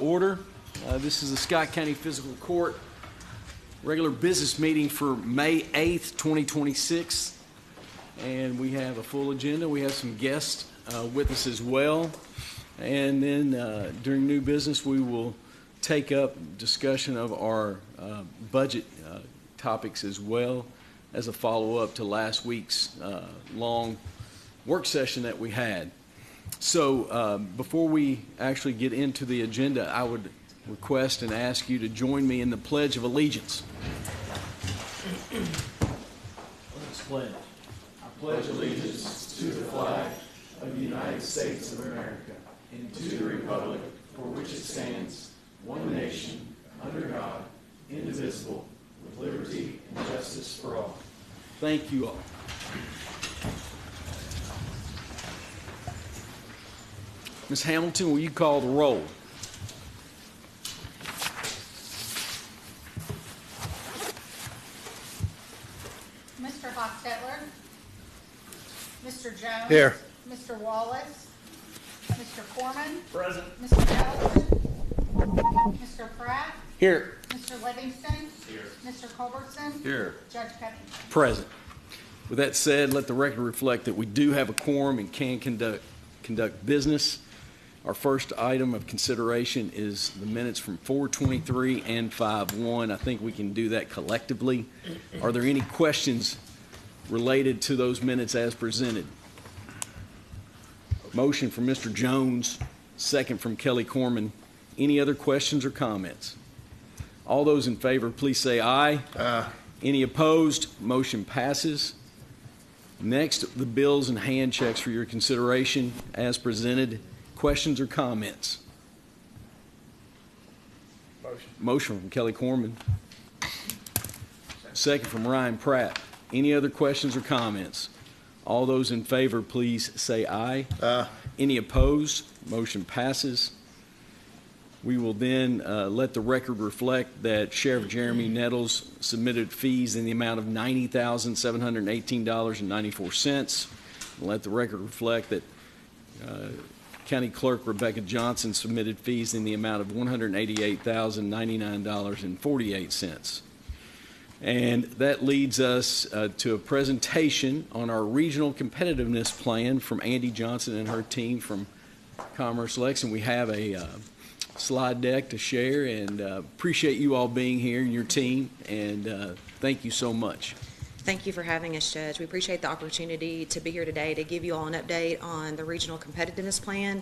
order. This is the Scott County Fiscal Court regular business meeting for May 8th, 2026. And we have a full agenda. We have some guests with us as well. And then during new business, we will take up discussion of our budget topics as well as a follow-up to last week's long work session that we had. So before we actually get into the agenda, I would request and ask you to join me in the Pledge of Allegiance. Let's pledge. I pledge allegiance to the flag of the United States of America and to the republic for which it stands, one nation, under God, indivisible, with liberty and justice for all. Thank you all. Ms. Hamilton, will you call the roll? Mr. Hostetler, Mr. Jones. Here. Mr. Wallace, Mr. Corman. Present. Mr. Ellison, Mr. Pratt, Here. Mr. Livingston. Here. Mr. Culbertson. Here. Judge Cutting. Present. With that said, let the record reflect that we do have a quorum and can conduct business. Our first item of consideration is the minutes from 4:23 and 5:1. I think we can do that collectively. Are there any questions related to those minutes as presented? Motion from Mr. Jones, second from Kelly Corman. Any other questions or comments? All those in favor, please say aye. Aye. Any opposed? Motion passes. Next, the bills and hand checks for your consideration as presented. Questions or comments? Motion from Kelly Corman. Second from Ryan Pratt. Any other questions or comments? All those in favor, please say aye. Aye. Any opposed? Motion passes. We will then let the record reflect that Sheriff Jeremy Nettles submitted fees in the amount of $90,718.94. Let the record reflect that County Clerk Rebecca Johnson submitted fees in the amount of $188,099.48. And that leads us to a presentation on our regional competitiveness plan from Andy Johnson and her team from Commerce Lex. And we have a slide deck to share, and appreciate you all being here and your team, and thank you so much. Thank you for having us, Judge. We appreciate the opportunity to be here today to give you all an update on the Regional Competitiveness Plan,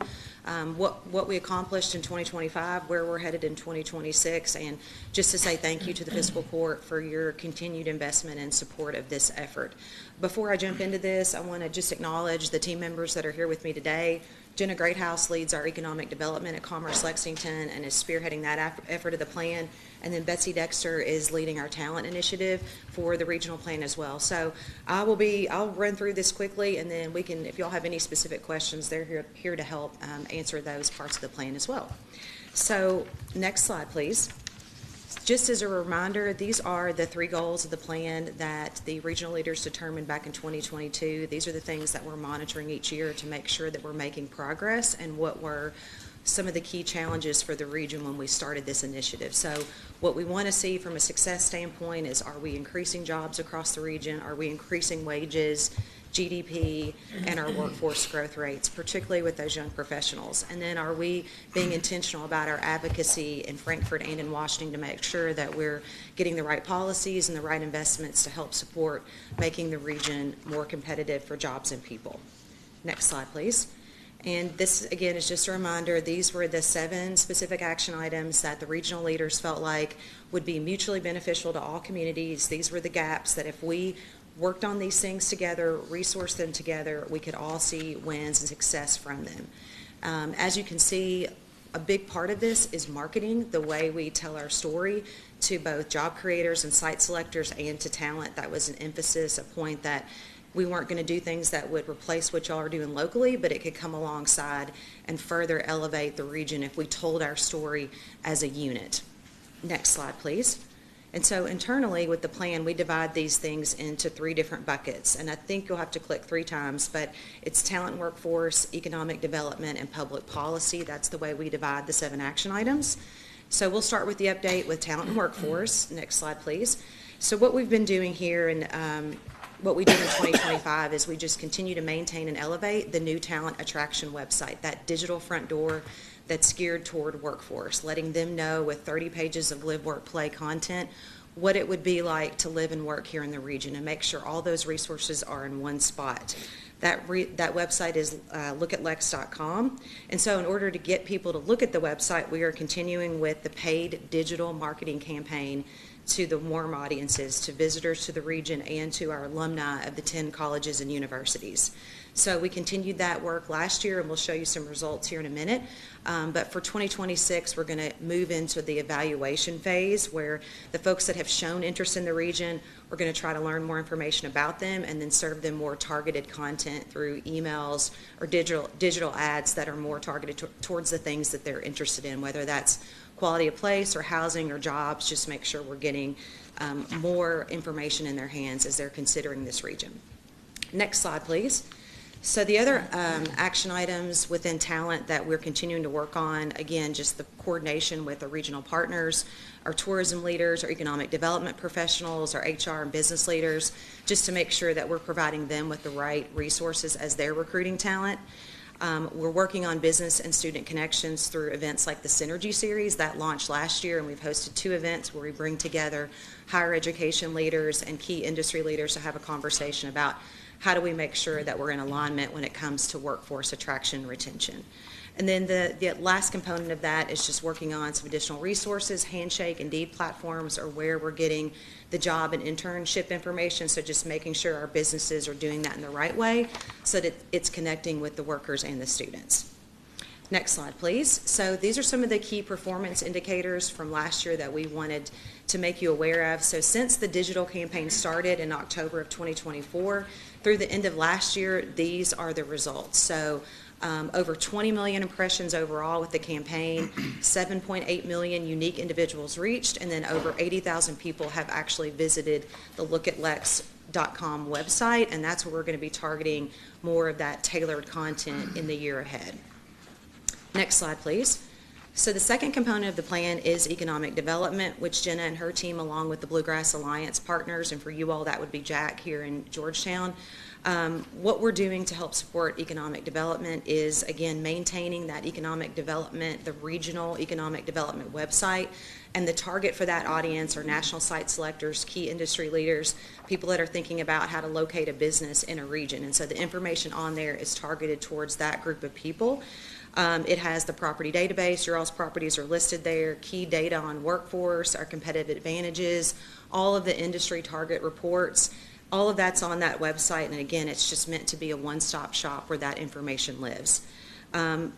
what we accomplished in 2025, where we're headed in 2026, and just to say thank you to the Fiscal Court for your continued investment and support of this effort. Before I jump into this, I want to just acknowledge the team members that are here with me today. Jenna Greathouse leads our economic development at Commerce Lexington and is spearheading that effort of the plan. And then Betsy Dexter is leading our talent initiative for the regional plan as well. So I'll run through this quickly, and then we can, if y'all have any specific questions, they're here to help answer those parts of the plan as well. So next slide, please. Just as a reminder, these are the 3 goals of the plan that the regional leaders determined back in 2022. These are the things that we're monitoring each year to make sure that we're making progress and what were some of the key challenges for the region when we started this initiative. So what we want to see from a success standpoint is, are we increasing jobs across the region? Are we increasing wages, GDP, and our workforce growth rates, particularly with those young professionals? And then are we being intentional about our advocacy in Frankfort and in Washington to make sure that we're getting the right policies and the right investments to help support making the region more competitive for jobs and people? Next slide, please. And this, again, is just a reminder, these were the 7 specific action items that the regional leaders felt like would be mutually beneficial to all communities. These were the gaps that if we worked on these things together, resourced them together, we could all see wins and success from them. As you can see, a big part of this is marketing, the way we tell our story to both job creators and site selectors and to talent. That was an emphasis, a point that we weren't going to do things that would replace what y'all are doing locally, but it could come alongside and further elevate the region if we told our story as a unit. Next slide, please. And so internally with the plan, we divide these things into 3 different buckets. And I think you'll have to click 3 times, but it's talent and workforce, economic development, and public policy. That's the way we divide the 7 action items. So we'll start with the update with talent and workforce. Next slide, please. So what we've been doing here and what we did in 2025 is we just continue to maintain and elevate the new talent attraction website, that digital front door that's geared toward workforce, letting them know with 30 pages of live, work, play content what it would be like to live and work here in the region, and make sure all those resources are in one spot. That website is lookatlex.com. And so in order to get people to look at the website, we are continuing with the paid digital marketing campaign to the warm audiences, to visitors to the region, and to our alumni of the 10 colleges and universities. So we continued that work last year, and we'll show you some results here in a minute. But for 2026, we're going to move into the evaluation phase, where the folks that have shown interest in the region, we're going to try to learn more information about them and then serve them more targeted content through emails or digital ads that are more targeted towards the things that they're interested in, whether that's quality of place or housing or jobs. Just make sure we're getting more information in their hands as they're considering this region. Next slide, please. So the other action items within talent that we're continuing to work on, again, just the coordination with the regional partners, our tourism leaders, our economic development professionals, our HR and business leaders, just to make sure that we're providing them with the right resources as they're recruiting talent. We're working on business and student connections through events like the Synergy Series that launched last year, and we've hosted 2 events where we bring together higher education leaders and key industry leaders to have a conversation about how do we make sure that we're in alignment when it comes to workforce attraction and retention. And then the last component of that is just working on some additional resources. Handshake, Indeed platforms are where we're getting the job and internship information, so just making sure our businesses are doing that in the right way so that it's connecting with the workers and the students. Next slide, please. So these are some of the key performance indicators from last year that we wanted to make you aware of. So since the digital campaign started in October of 2024, through the end of last year, these are the results. So over 20 million impressions overall with the campaign, 7.8 million unique individuals reached, and then over 80,000 people have actually visited the lookatlex.com website, and that's where we're going to be targeting more of that tailored content in the year ahead. Next slide, please. So the second component of the plan is economic development, which Jenna and her team, along with the Bluegrass Alliance partners, and for you all that would be Jack here in Georgetown. What we're doing to help support economic development is, again, maintaining that economic development, the regional economic development website, and the target for that audience are national site selectors, key industry leaders, people that are thinking about how to locate a business in a region. And so the information on there is targeted towards that group of people. It has the property database, your all's properties are listed there, key data on workforce, our competitive advantages, all of the industry target reports, all of that's on that website, and again, it's just meant to be a one-stop shop where that information lives.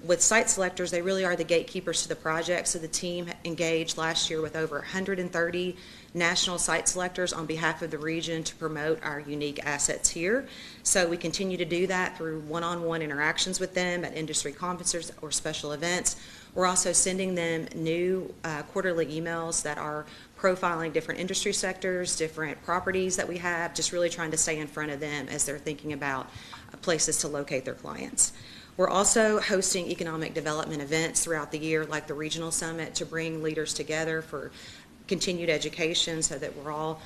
With site selectors, they really are the gatekeepers to the project, so the team engaged last year with over 130 national site selectors on behalf of the region to promote our unique assets here. So we continue to do that through one-on-one interactions with them at industry conferences or special events. We're also sending them new quarterly emails that are profiling different industry sectors, different properties that we have, just really trying to stay in front of them as they're thinking about places to locate their clients. We're also hosting economic development events throughout the year, like the Regional Summit, to bring leaders together for continued education so that we're all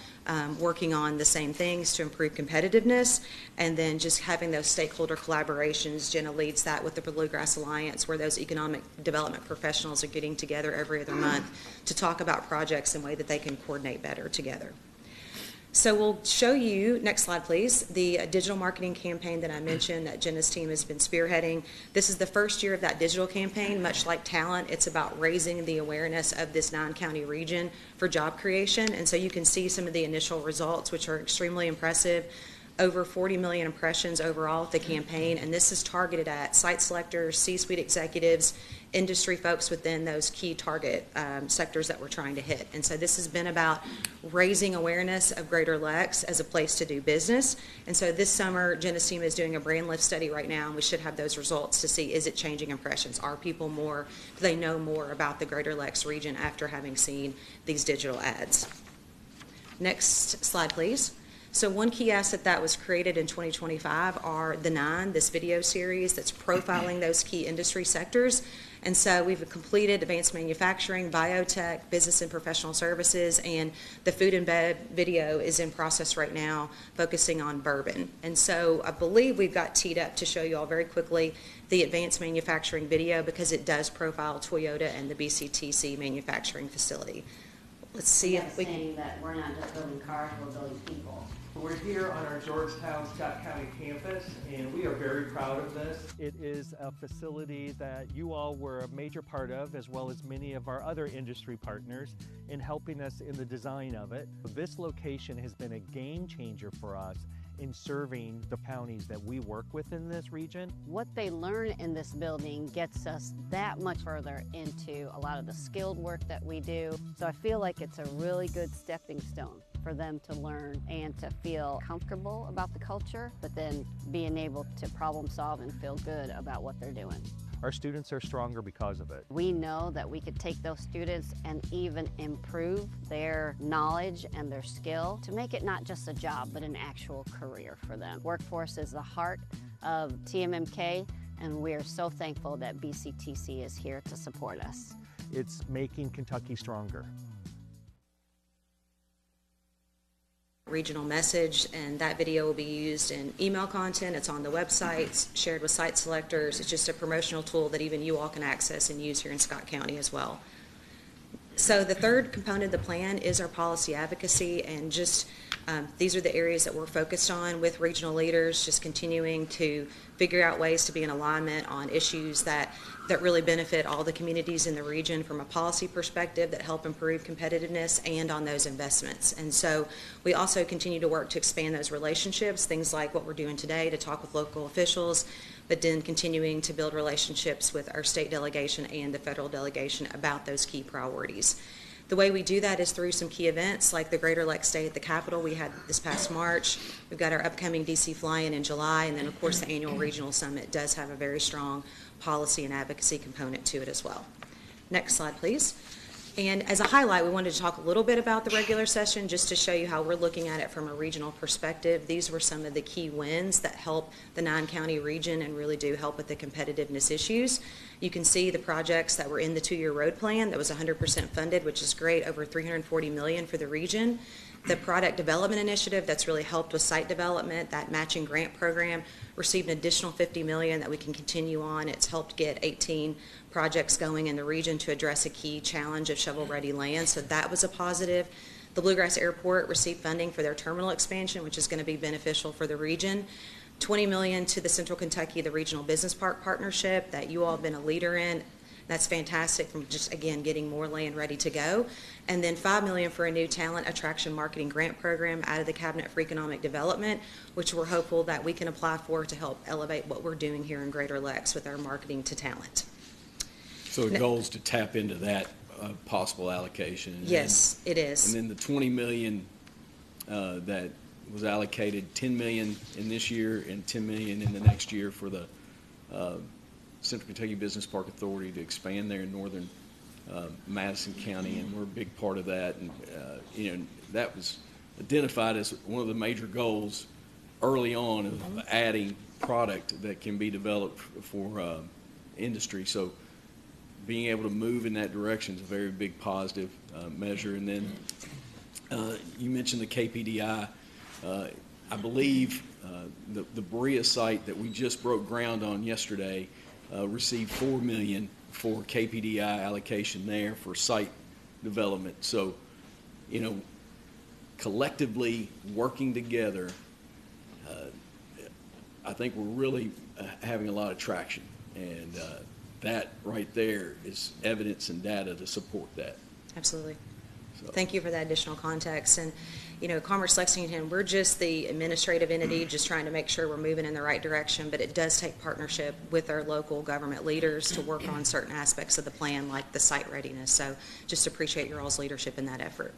working on the same things to improve competitiveness, and then just having those stakeholder collaborations. Jenna leads that with the Bluegrass Alliance, where those economic development professionals are getting together every other month to talk about projects in a way that they can coordinate better together. So we'll show you, next slide please, the digital marketing campaign that I mentioned that Jenna's team has been spearheading. This is the first year of that digital campaign. Much like talent, it's about raising the awareness of this 9-county region for job creation. And so you can see some of the initial results, which are extremely impressive. Over 40 million impressions overall of the campaign, and this is targeted at site selectors, C-suite executives, industry folks within those key target sectors that we're trying to hit. And so this has been about raising awareness of Greater Lex as a place to do business. And so this summer, Jenna's team is doing a brand lift study right now, and we should have those results to see, is it changing impressions? Are people more, do they know more about the Greater Lex region after having seen these digital ads? Next slide, please. So one key asset that was created in 2025 are the 9, this video series that's profiling those key industry sectors. And so we've completed advanced manufacturing, biotech, business and professional services, and the food and bev video is in process right now, focusing on bourbon. And so I believe we've got teed up to show you all very quickly the advanced manufacturing video because it does profile Toyota and the BCTC manufacturing facility. Let's see if we can. Saying that we're not just building cars, we're building people. We're here on our Georgetown Scott County campus, and we are very proud of this. It is a facility that you all were a major part of, as well as many of our other industry partners, in helping us in the design of it. This location has been a game changer for us in serving the counties that we work with in this region. What they learn in this building gets us that much further into a lot of the skilled work that we do. So I feel like it's a really good stepping stone for them to learn and to feel comfortable about the culture, but then being able to problem solve and feel good about what they're doing. Our students are stronger because of it. We know that we could take those students and even improve their knowledge and their skill to make it not just a job, but an actual career for them. Workforce is the heart of TMMK, and we are so thankful that BCTC is here to support us. It's making Kentucky stronger. Regional message, and that video will be used in email content. It's on the websites, shared with site selectors. It's just a promotional tool that even you all can access and use here in Scott County as well. So the third component of the plan is our policy advocacy, and just these are the areas that we're focused on with regional leaders, just continuing to figure out ways to be in alignment on issues that really benefit all the communities in the region from a policy perspective that help improve competitiveness and on those investments. And so we also continue to work to expand those relationships, things like what we're doing today to talk with local officials, but then continuing to build relationships with our state delegation and the federal delegation about those key priorities. The way we do that is through some key events like the Greater Lex Day at the Capitol we had this past March. We've got our upcoming DC fly-in in July, and then of course the annual regional summit does have a very strong policy and advocacy component to it as well. Next slide, please. And as a highlight, we wanted to talk a little bit about the regular session just to show you how we're looking at it from a regional perspective. These were some of the key wins that help the 9-county region and really do help with the competitiveness issues. You can see the projects that were in the 2-year road plan that was 100% funded, which is great, over $340 million for the region. The product development initiative that's really helped with site development, that matching grant program, received an additional $50 million that we can continue on. It's helped get 18 projects going in the region to address a key challenge of shovel-ready land, so that was a positive. The Bluegrass Airport received funding for their terminal expansion, which is going to be beneficial for the region. $20 million to the Central Kentucky, the Regional Business Park Partnership that you all have been a leader in. That's fantastic from just, again, getting more land ready to go. And then $5 million for a new talent attraction marketing grant program out of the Cabinet for Economic Development, which we're hopeful that we can apply for to help elevate what we're doing here in Greater Lex with our marketing to talent. So the goal is to tap into that possible allocation. And yes, it is. And then the $20 million that was allocated, $10 million in this year and $10 million in the next year for the Central Kentucky Business Park Authority to expand there in northern Madison County, and we're a big part of that. And that was identified as one of the major goals early on of adding product that can be developed for industry. So being able to move in that direction is a very big positive measure. And then you mentioned the KPDI. I believe the Berea site that we just broke ground on yesterday received $4 million for KPDI allocation there for site development. So, collectively working together, I think we're really having a lot of traction, and that right there is evidence and data to support that. Absolutely. So. Thank you for that additional context. And Commerce Lexington, we're just the administrative entity, just trying to make sure we're moving in the right direction, but it does take partnership with our local government leaders to work on certain aspects of the plan, like the site readiness. So just appreciate your all's leadership in that effort.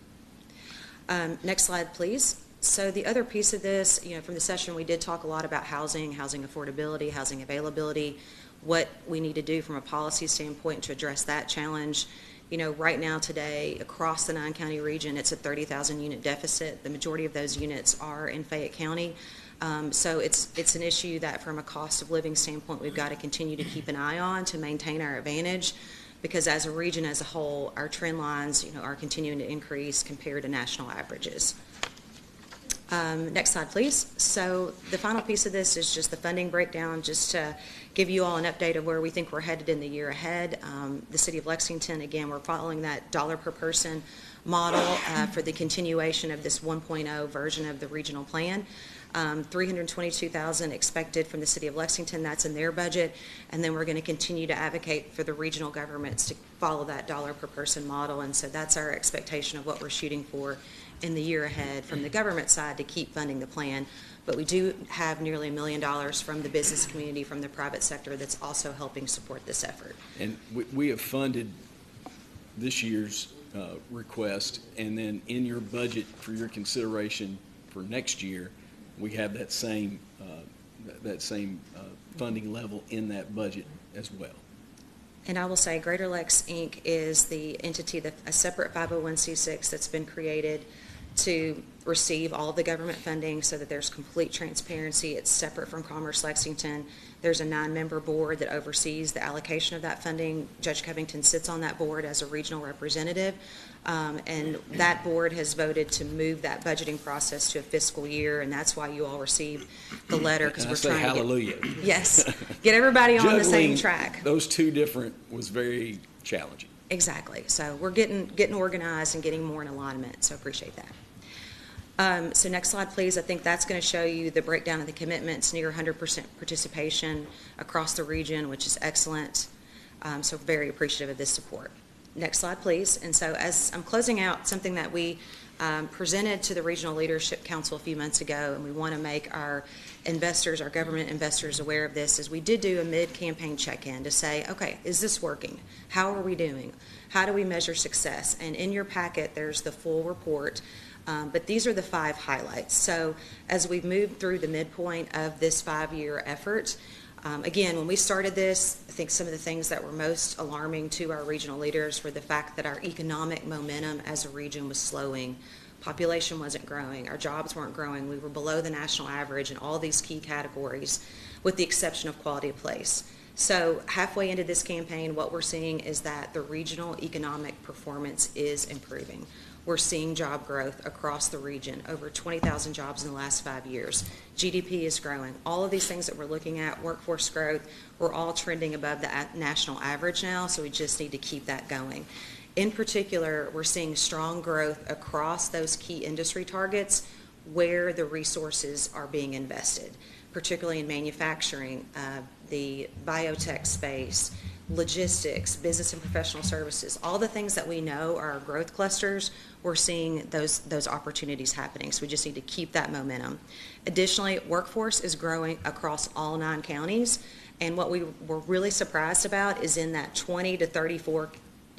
Next slide, please. So the other piece of this, from the session, we did talk a lot about housing affordability, housing availability, what we need to do from a policy standpoint to address that challenge. Right now today, across the 9-county region, it's a 30,000 unit deficit. The majority of those units are in Fayette County. So it's an issue that from a cost of living standpoint, we've got to continue to keep an eye on to maintain our advantage, because as a region as a whole, our trend lines, are continuing to increase compared to national averages. Next slide, please. So the final piece of this is just the funding breakdown, just to give you all an update of where we think we're headed in the year ahead. The City of Lexington, again, we're following that dollar per person model for the continuation of this 1.0 version of the regional plan. $322,000 expected from the City of Lexington. That's in their budget. And then we're going to continue to advocate for the regional governments to follow that dollar per person model. And so that's our expectation of what we're shooting for in the year ahead from the government side to keep funding the plan. But we do have nearly $1 million from the business community, from the private sector, that's also helping support this effort. And we have funded this year's request, and then in your budget for your consideration for next year, we have that same funding level in that budget as well. And I will say Greater Lex Inc. is the entity, a separate 501c6 that's been created to receive all of the government funding so that there's complete transparency. It's separate from Commerce Lexington. There's a 9-member board that oversees the allocation of that funding. Judge Covington sits on that board as a regional representative, and that board has voted to move that budgeting process to a fiscal year, and that's why you all received the letter, because we're trying to hallelujah. Get everybody on the same Juggling track. those two different was very challenging. Exactly. So we're getting organized and getting more in alignment, so appreciate that. So next slide, please. I think that's going to show you the breakdown of the commitments, near 100% participation across the region, which is excellent. So very appreciative of this support. Next slide, please. And so as I'm closing out, something that we presented to the Regional Leadership Council a few months ago, and we want to make our investors, our government investors, aware of this, is we did do a mid-campaign check-in to say, okay, is this working? How are we doing? How do we measure success? And in your packet, there's the full report. But these are the 5 highlights. So as we've moved through the midpoint of this 5-year effort, again, when we started this, I think some of the things that were most alarming to our regional leaders were the fact that our economic momentum as a region was slowing. Population wasn't growing. Our jobs weren't growing. We were below the national average in all these key categories, with the exception of quality of place. So halfway into this campaign, what we're seeing is that the regional economic performance is improving. We're seeing job growth across the region, over 20,000 jobs in the last 5 years. GDP is growing. All of these things that we're looking at, workforce growth, we're all trending above the national average now, so we just need to keep that going. In particular, we're seeing strong growth across those key industry targets where the resources are being invested, particularly in manufacturing, the biotech space, logistics, business and professional services, all the things that we know are growth clusters. We're seeing those opportunities happening, so we just need to keep that momentum. Additionally, workforce is growing across all 9 counties, and what we were really surprised about is in that 20 to 34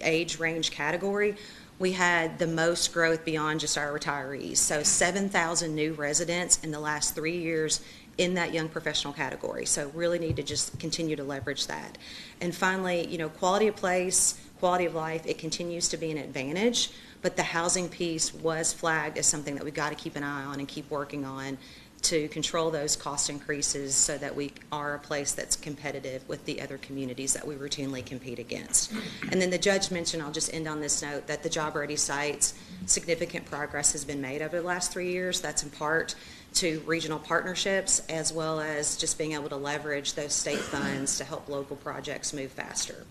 age range category, we had the most growth beyond just our retirees. So 7,000 new residents in the last 3 years in that young professional category. So really need to just continue to leverage that. And finally, quality of place, quality of life, it continues to be an advantage, but the housing piece was flagged as something that we've got to keep an eye on and keep working on to control those cost increases so that we are a place that's competitive with the other communities that we routinely compete against. And then the judge mentioned, I'll just end on this note, that the job ready sites, significant progress has been made over the last 3 years. That's in part to regional partnerships, as well as just being able to leverage those state funds to help local projects move faster.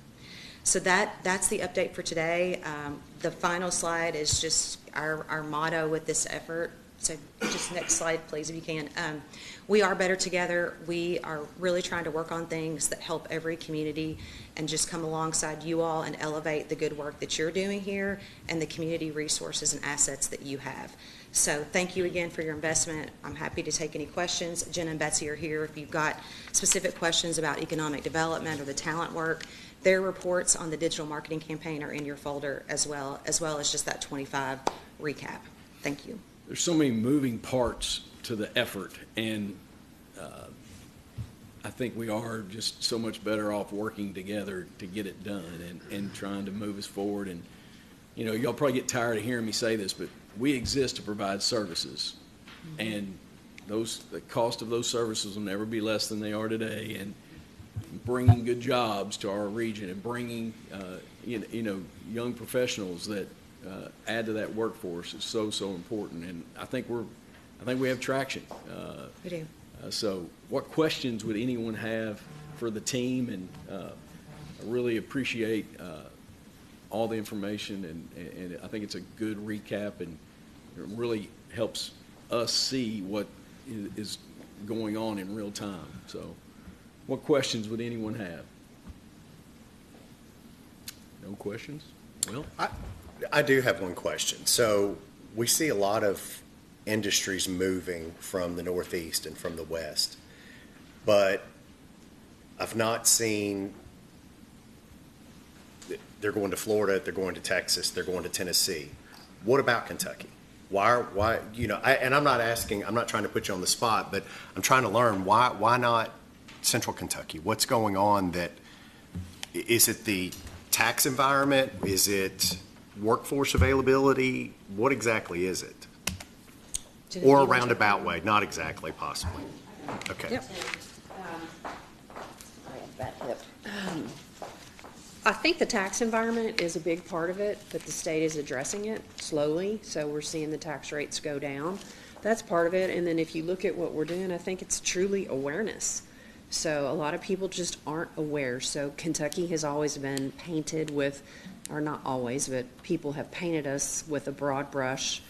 So that's the update for today. The final slide is just our motto with this effort. So just next slide, please, if you can. We are better together. We are really trying to work on things that help every community and just come alongside you all and elevate the good work that you're doing here and the community resources and assets that you have. So thank you again for your investment. I'm happy to take any questions. Jen and Betsy are here if you've got specific questions about economic development or the talent work. Their reports on the digital marketing campaign are in your folder as well as just that 25 recap. Thank you. There's so many moving parts to the effort, and I think we are just so much better off working together to get it done and trying to move us forward. And, you know, y'all probably get tired of hearing me say this, but we exist to provide services. And the cost of those services will never be less than they are today. And bringing good jobs to our region and bringing, young professionals that add to that workforce is so important. And I think we have traction. We do. So what questions would anyone have for the team? And I really appreciate all the information, and I think it's a good recap, and it really helps us see what is going on in real time. So what questions would anyone have? No questions? Well, I do have one question. So we see a lot of industries moving from the Northeast and from the West, but I've not seen they're going to Florida, they're going to Texas, they're going to Tennessee. What about Kentucky? Why, and I'm not trying to put you on the spot, but I'm trying to learn why not Central Kentucky? What's going on is it the tax environment? Is it workforce availability? What exactly is it? Or a roundabout way, not exactly, possibly. Okay. Yep. I think the tax environment is a big part of it, but the state is addressing it slowly, so we're seeing the tax rates go down. That's part of it, and then if you look at what we're doing, I think it's truly awareness. So a lot of people just aren't aware. So Kentucky has always been painted with, or not always, but people have painted us with a broad brush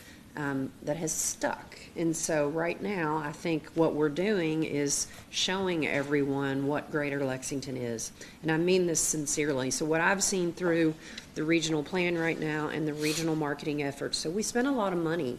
that has stuck. And so right now, I think what we're doing is showing everyone what Greater Lexington is. And I mean this sincerely. So what I've seen through the regional plan right now and the regional marketing efforts, so we spend a lot of money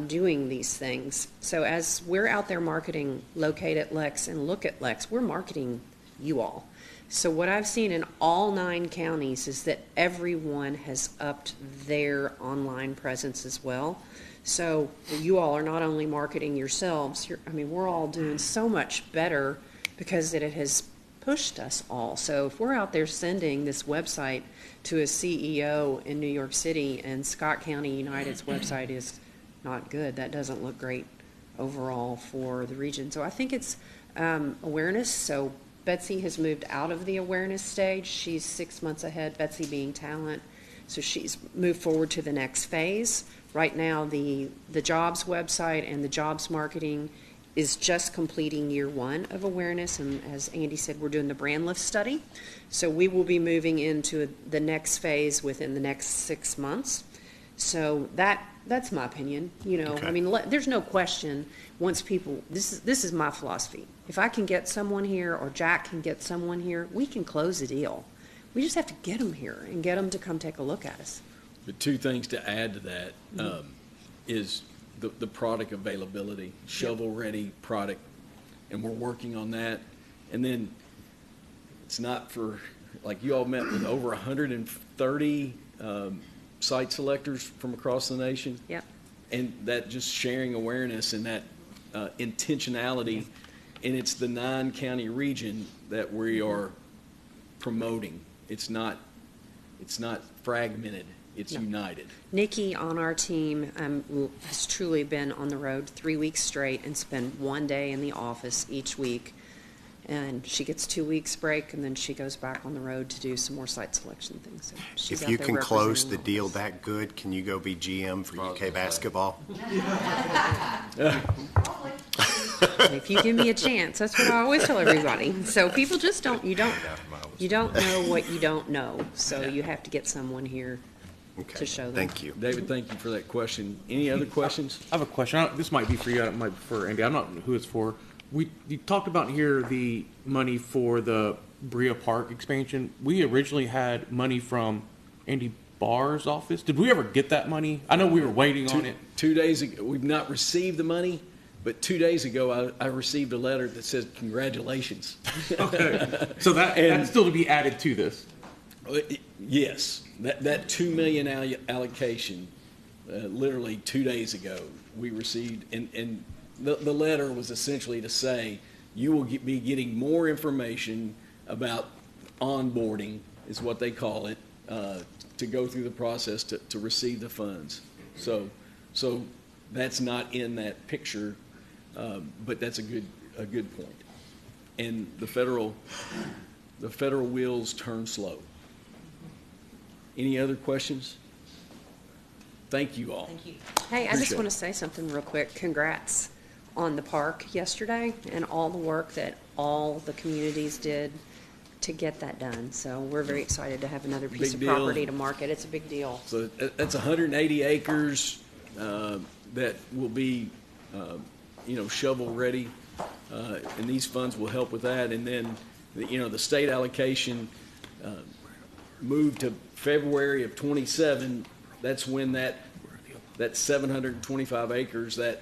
doing these things. So as we're out there marketing Locate at Lex and Look at Lex, we're marketing you all. So what I've seen in all 9 counties is that everyone has upped their online presence as well. So you all are not only marketing yourselves, we're all doing so much better because it has pushed us all. So if we're out there sending this website to a CEO in New York City and Scott County United's website is not good, that doesn't look great overall for the region. So I think it's awareness. So Betsy has moved out of the awareness stage. She's 6 months ahead, Betsy being talent. So she's moved forward to the next phase. Right now, the jobs website and the jobs marketing is just completing year 1 of awareness. And as Andy said, we're doing the brand lift study. So we will be moving into the next phase within the next 6 months. So that's my opinion. Okay. There's no question once people, this is my philosophy. If I can get someone here or Jack can get someone here, we can close a deal. We just have to get them here and get them to come take a look at us. The 2 things to add to that is the product availability, shovel-ready product, and we're working on that. And then it's not for, like you all met with over 130 site selectors from across the nation. Yep. And that just sharing awareness and that intentionality, and it's the 9-county region that we are promoting. It's not fragmented. It's united. Nikki on our team has truly been on the road 3 weeks straight and spend 1 day in the office each week. And she gets 2 weeks break, and then she goes back on the road to do some more site selection things. So she's If out you there can close the representing deal all of us. that good, can you go be GM for UK basketball? If you give me a chance, that's what I always tell everybody. So people just you don't know what you don't know. So you have to get someone here to show them. Thank you. David, thank you for that question. Any other questions? I have a question. This might be for you. It might be for Andy. I'm not who it's for. You talked about here the money for the Brea Park expansion. We originally had money from Andy Barr's office. Did we ever get that money? I know we were waiting on it. 2 days ago, we've not received the money, but 2 days ago I received a letter that says congratulations. Okay. So that's still to be added to this. Yes, that $2 million allocation, literally 2 days ago, we received, and the letter was essentially to say you will be getting more information about onboarding, is what they call it, to go through the process to receive the funds. So that's not in that picture, but that's a good point. And the federal wheels turn slow. Any other questions? Thank you all. Thank you. Hey, I just Appreciate want it. to say something real quick. Congrats on the park yesterday and all the work that all the communities did to get that done. So we're very excited to have another piece Big of deal. property to market. It's a big deal. So that's 180 acres that will be, shovel ready, and these funds will help with that. And then, the state allocation moved to February of 27. That's when that 725 acres, that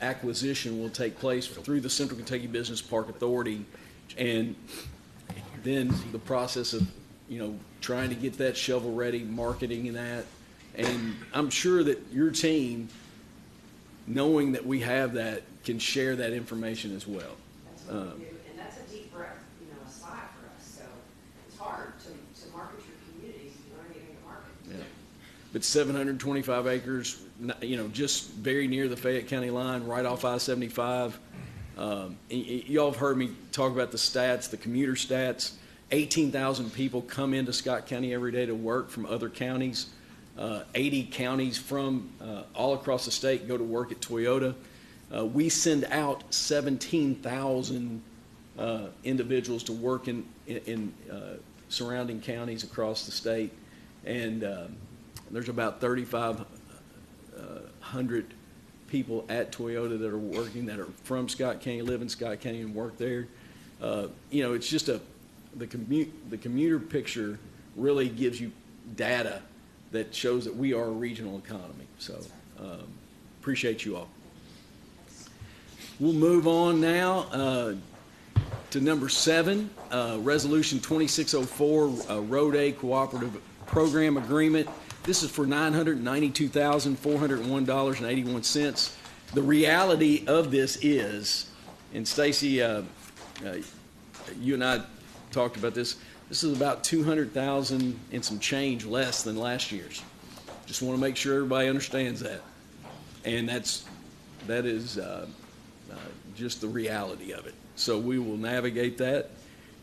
acquisition will take place through the Central Kentucky Business Park Authority, and then the process of trying to get that shovel ready, marketing and that. And I'm sure that your team, knowing that we have that, can share that information as well. That's what we do, and that's a deep breath, aside for us. So it's hard to market your communities if you don't have anything to market. Yeah. But 725 acres, just very near the Fayette County line, right off I-75. Y'all have heard me talk about the stats, the commuter stats. 18,000 people come into Scott County every day to work from other counties. 80 counties from all across the state go to work at Toyota. We send out 17,000 individuals to work in surrounding counties across the state. And there's about 3,500 people at Toyota that are working, that are from Scott County, live in Scott County and work there. It's just the commuter picture really gives you data that shows that we are a regional economy. So appreciate you all. We'll move on now to number 7, Resolution 2604, Road Aid Cooperative Program Agreement. This is for $992,401.81. The reality of this is, and Stacy, you and I talked about this, this is about $200,000 and some change less than last year's. Just want to make sure everybody understands that. And that is just the reality of it. So we will navigate that.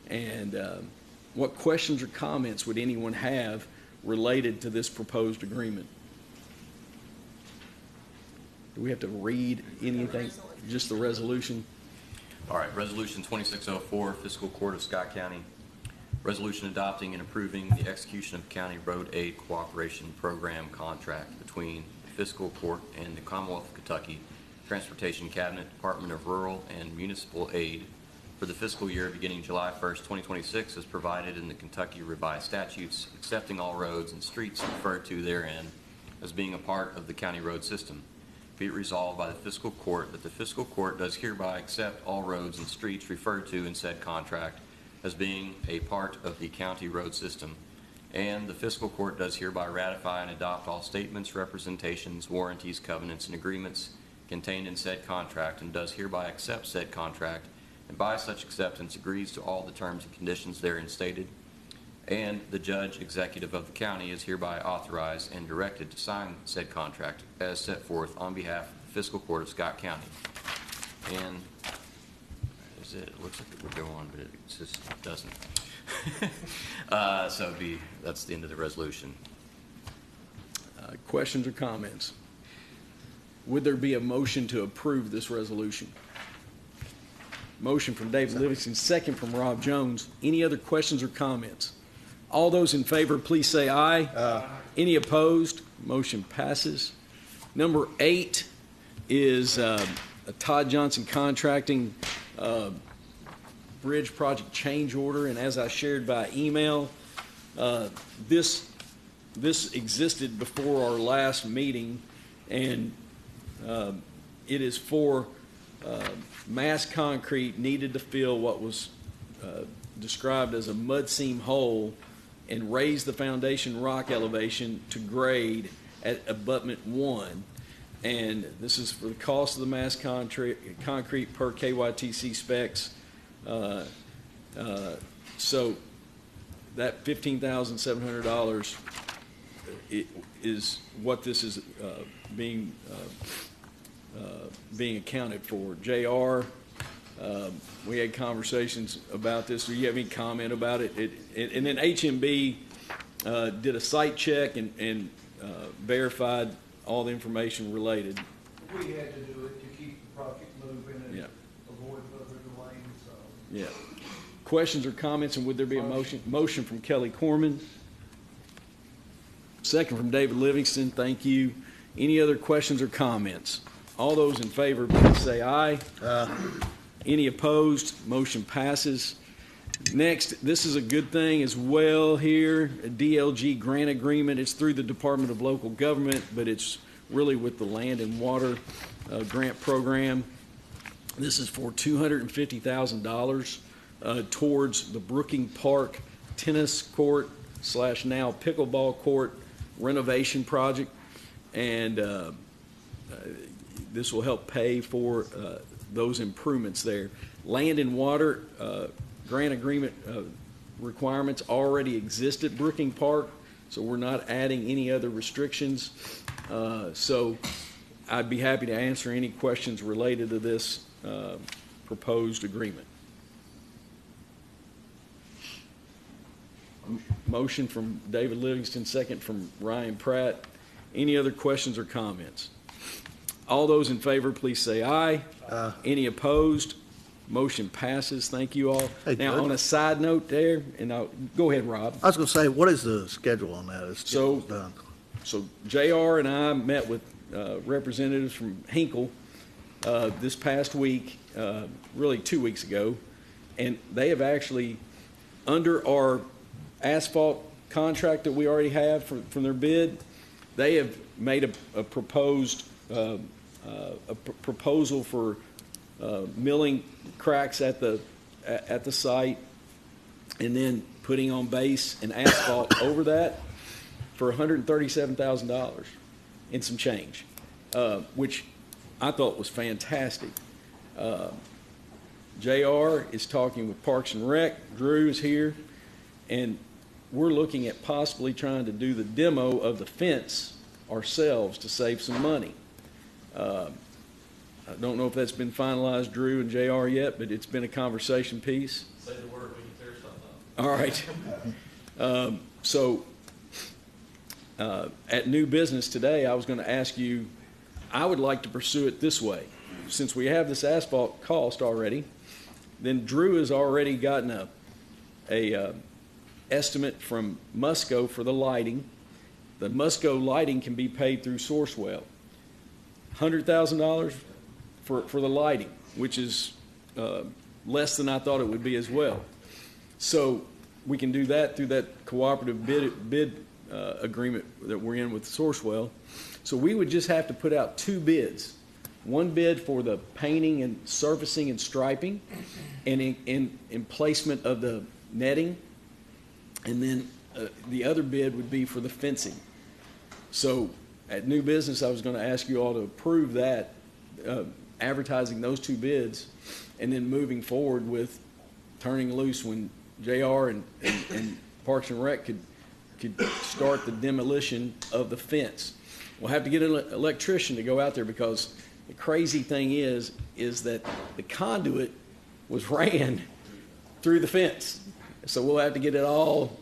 And what questions or comments would anyone have related to this proposed agreement? Do we have to read anything? Just the resolution? All right, Resolution 2604, Fiscal Court of Scott County. Resolution adopting and approving the execution of County Road Aid Cooperation Program contract between the Fiscal Court and the Commonwealth of Kentucky Transportation Cabinet, Department of Rural and Municipal Aid for the fiscal year beginning July 1st, 2026, as provided in the Kentucky Revised Statutes, accepting all roads and streets referred to therein as being a part of the county road system. Be it resolved by the Fiscal Court that the Fiscal Court does hereby accept all roads and streets referred to in said contract as being a part of the county road system, and the Fiscal Court does hereby ratify and adopt all statements, representations, warranties, covenants, and agreements contained in said contract, and does hereby accept said contract, and by such acceptance agrees to all the terms and conditions therein stated, and the judge executive of the county is hereby authorized and directed to sign said contract as set forth on behalf of the Fiscal Court of Scott County. And it looks like it would go on, but it just doesn't. So that's the end of the resolution. Questions or comments? Would there be a motion to approve this resolution? Motion from David Livingston, second from Rob Jones. Any other questions or comments? All those in favor, please say aye. Aye. Any opposed? Motion passes. Number 8 is a Todd Johnson Contracting bridge project change order, and as I shared by email, this existed before our last meeting, and it is for mass concrete needed to fill what was described as a mud seam hole and raise the foundation rock elevation to grade at abutment 1. And this is for the cost of the mass concrete per KYTC specs. So that $15,700 is what this is being accounted for. JR, we had conversations about this. Do you have any comment about it? And then HMB did a site check and verified all the information related. We had to do it to keep the project moving and Yeah. avoid further delays, so. Yeah. Questions or comments, and would there be a motion? Motion from Kelly Corman. Second from David Livingston. Thank you. Any other questions or comments? All those in favor, please say aye. Any opposed? Motion passes. Next, this is a good thing as well here, a DLG grant agreement. It's through the Department of Local Government, but it's really with the Land and Water grant program. This is for $250,000 towards the Brooking Park tennis court / now pickleball court renovation project. And this will help pay for those improvements there. Land and Water grant agreement requirements already exist at Brooking Park, so we're not adding any other restrictions. So I'd be happy to answer any questions related to this proposed agreement. Motion from David Livingston, second from Ryan Pratt. Any other questions or comments? All those in favor, please say aye. Any opposed? Motion passes. Thank you all. Hey, now, Judge. on a side note there, and go ahead, Rob. I was going to say, what is the schedule on that? It's done. So JR and I met with representatives from Hinkle this past week, really 2 weeks ago, and they have actually, under our asphalt contract that we already have from their bid, they have made a proposed proposal for milling cracks at the site, and then putting on base and asphalt over that for $137,000 and some change, which I thought was fantastic. JR is talking with Parks and Rec. Drew is here, and we're looking at possibly trying to do the demo of the fence ourselves to save some money. I don't know if that's been finalized, Drew and JR, yet, but it's been a conversation piece. Say the word, we can tear something up. All right. So at new business today, I was going to ask you, I would like to pursue it this way. Since we have this asphalt cost already, then Drew has already gotten a estimate from Musco for the lighting. The Musco lighting can be paid through Sourcewell. $100,000 for the lighting, which is less than I thought it would be as well. So we can do that through that cooperative bid agreement that we're in with Sourcewell. So we would just have to put out two bids. One bid for the painting and surfacing and striping and in placement of the netting. And then the other bid would be for the fencing. So at new business, I was going to ask you all to approve that, advertising those two bids, and then moving forward with turning loose when JR and Parks and Rec could start the demolition of the fence. We'll have to get an electrician to go out there, because the crazy thing is that the conduit was ran through the fence. So we'll have to get it all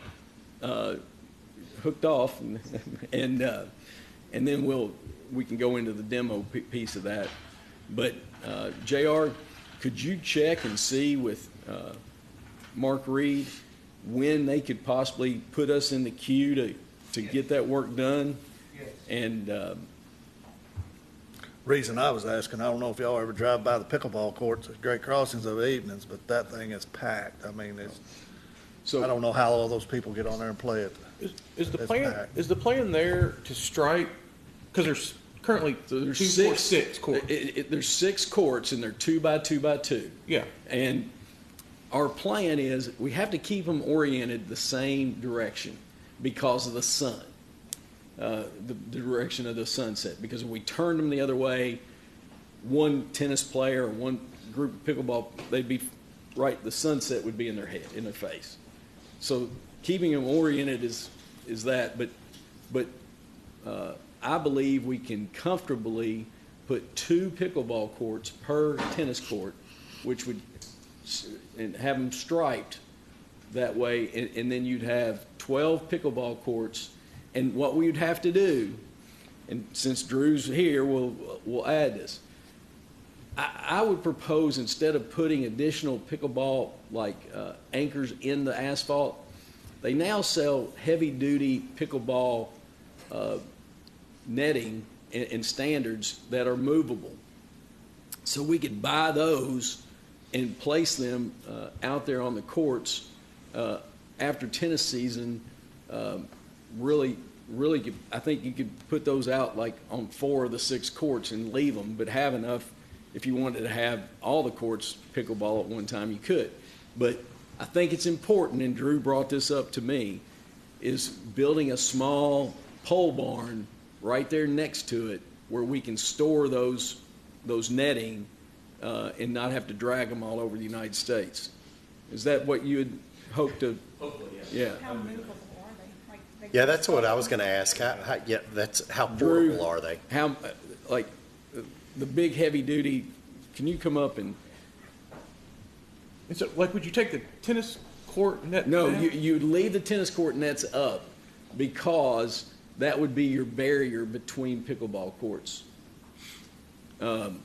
hooked off, and then we can go into the demo piece of that. But JR, could you check and see with Mark Reed when they could possibly put us in the queue to get that work done? Yes. And Reason I was asking, I don't know if y'all ever drive by the pickleball courts at Great Crossings of evenings, but that thing is packed. I mean, I don't know how all those people get on there and play it. Is the It's plan packed. is the plan there to stripe? Because there's currently there's 2, 4, 6 courts. There's 6 courts, and they're 2 by 2 by 2. Yeah. And our plan is we have to keep them oriented the same direction because of the sun. the direction of the sunset, because if we turned them the other way, one tennis player or one group of pickleball, they'd be right, the sunset would be in their head, in their face. So keeping them oriented is that, but I believe we can comfortably put 2 pickleball courts per tennis court, which would, and have them striped that way, and then you'd have 12 pickleball courts. And what we would have to do, and since Drew's here, we'll add this. I would propose, instead of putting additional pickleball anchors in the asphalt, they now sell heavy-duty pickleball netting and standards that are movable. So we could buy those and place them out there on the courts after tennis season. Really, I think you could put those out like on 4 of the 6 courts and leave them, but have enough. If you wanted to have all the courts pickleball at one time, you could. But I think it's important, and Drew brought this up to me, is building a small pole barn right there next to it where we can store those netting and not have to drag them all over the United States. Is that what you would hope to? Hopefully, yes. Yeah. How movable are they? Yeah, that's what I was going to ask. How portable are they? How, the big heavy duty, can you come up and? And so, would you take the tennis court net? No, down? you'd leave the tennis court nets up, because that would be your barrier between pickleball courts. So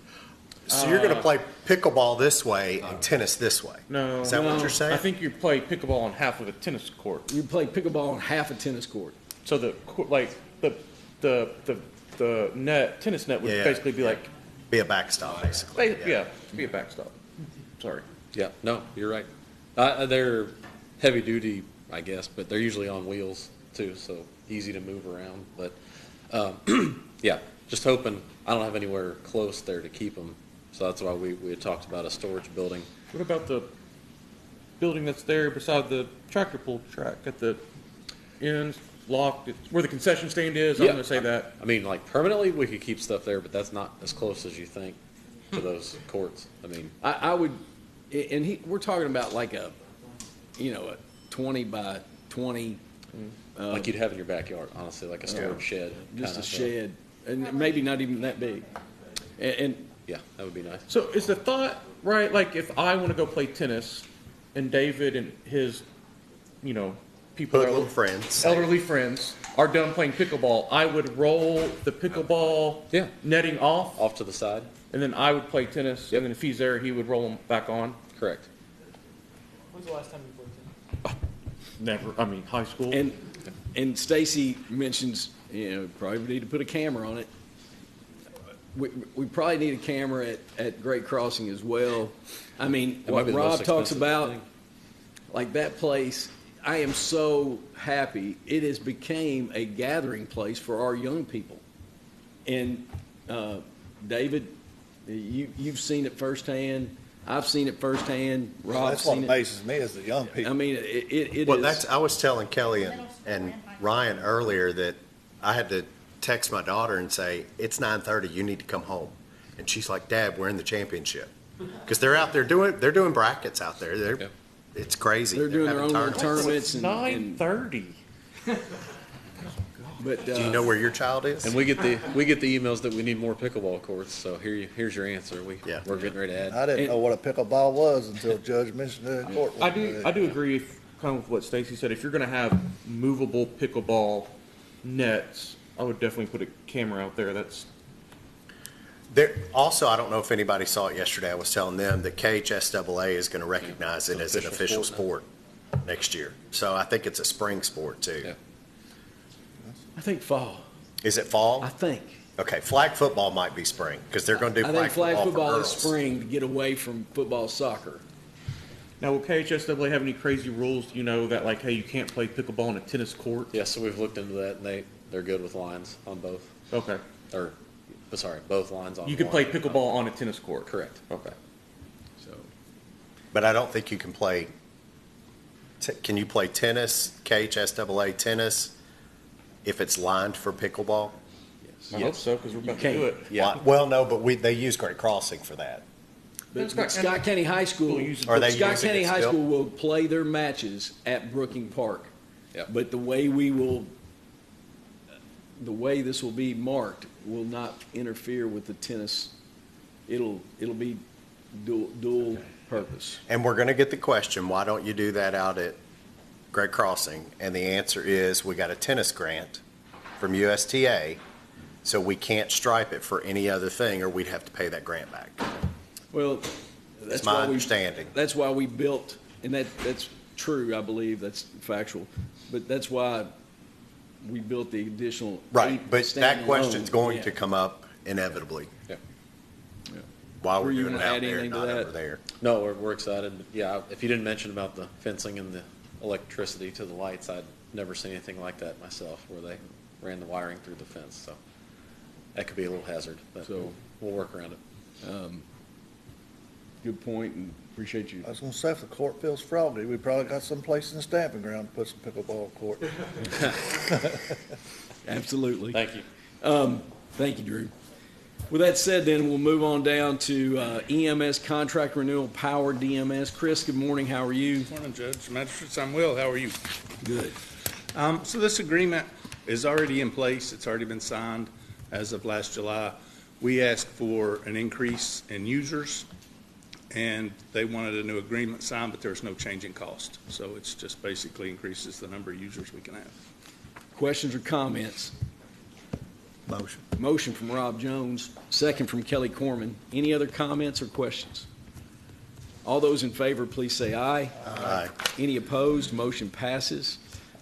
you're going to play pickleball this way and tennis this way? No. Is that what you're saying? I think you play pickleball on half of a tennis court. You play pickleball on half a tennis court. So the tennis net would Yeah, basically be like, be a backstop, basically. be a backstop. Sorry. Yeah, no, you're right. They're heavy duty, I guess, but they're usually on wheels too, so easy to move around. But yeah, just hoping. I don't have anywhere close there to keep them, so that's why we had talked about a storage building. What about the building that's there beside the tractor pull track at the end, locked, it's where the concession stand is? I'm Yeah. going to say that. I mean, like permanently, we could keep stuff there, but that's not as close as you think to those courts. I mean, I would, and we're talking about like a 20 by 20. like you'd have in your backyard, honestly, like a storage shed. Just kinda a thing. shed, and maybe not even that big. And Yeah, that would be nice. So is the thought, right, like if I want to go play tennis and David and his, people, Hoodlum friends. elderly friends are done playing pickleball, I would roll the pickleball Yeah. netting off, Off to the side. and then I would play tennis, and then if he's there, he would roll them back on. Correct. When's the last time you played tennis? Never, I mean, high school. and Stacy mentions, probably need to put a camera on it. We probably need a camera at Great Crossing as well. I mean, That might what be the Rob most talks expensive about, thing. like that place, I am so happy. It has became a gathering place for our young people. And David, you've seen it firsthand. I've seen it firsthand. Rob's That's what seen it. amazes me is the young people. I mean, it Well, is. I was telling Kelly and Ryan earlier that I had to text my daughter and say, it's 9:30, you need to come home. And she's like, Dad, we're in the championship. Because they're out there they're doing brackets out there. Yeah. It's crazy. They're doing their having own little tournaments. tournaments. It's 9:30. But Do you know where your child is? And we get the emails that we need more pickleball courts. So here's your answer. We're getting ready to add. I didn't know what a pickleball was until Judge mentioned it in court. I do agree kind of with what Stacy said. If you're going to have movable pickleball nets, I would definitely put a camera out there. That's There, also, I don't know if anybody saw it yesterday. I was telling them that KHSAA is going to recognize it as an official sport next year. So I think it's a spring sport too. Yeah. I think fall. Is it fall? I think. Okay, flag football might be spring because they're going to do I think flag for football is girls. spring to get away from football, soccer. now. Will KHSAA have any crazy rules? That like, hey, you can't play pickleball on a tennis court. Yeah, so we've looked into that, and they're good with lines on both. Okay. Or, sorry, both lines on You could one. play pickleball on a tennis court. Correct. Okay. So But I don't think you can play. Can you play tennis? KHSAA tennis if it's lined for pickleball? I hope so, because we're about to can't. do it. Yeah. Well, no, but they use Great Crossing for that. But Scott County High School, Are they Scott using County it High still? School will play their matches at Brooking Park. Yep. But the way this will be marked will not interfere with the tennis. It'll be dual purpose. And we're going to get the question, why don't you do that out at Great Crossing? And the answer is, we got a tennis grant from USTA, so we can't stripe it for any other thing, or we'd have to pay that grant back. Well, That's my understanding. That's why we built, and that's true, I believe, that's factual. But that's why we built the additional. Right, but that standalone. question's going Yeah. to come up inevitably. Yeah. While Were we're you doing it gonna out add there, anything to not that? over there. No, we're excited. Yeah, if you didn't mention about the fencing and the electricity to the lights, I'd never seen anything like that myself, where they ran the wiring through the fence, so that could be a little hazard, but So- we'll work around it. Good point, and appreciate you. I was gonna say, if the court feels froggy, we probably got some place in the stamping ground to put some pickleball court. Absolutely. Thank you. Thank you, Drew. With that said, then we'll move on down to EMS contract renewal, Power DMS. Chris, good morning. How are you? Morning, Judge. Magistrates, I'm Will. How are you? Good. So this agreement is already in place. It's already been signed as of last July. We asked for an increase in users, and they wanted a new agreement signed, but there's no change in cost. So it's just basically increases the number of users we can have. Questions or comments? Motion. Motion from Rob Jones, second from Kelly Corman. Any other comments or questions? All those in favor, please say aye. Aye. Any opposed? Motion passes.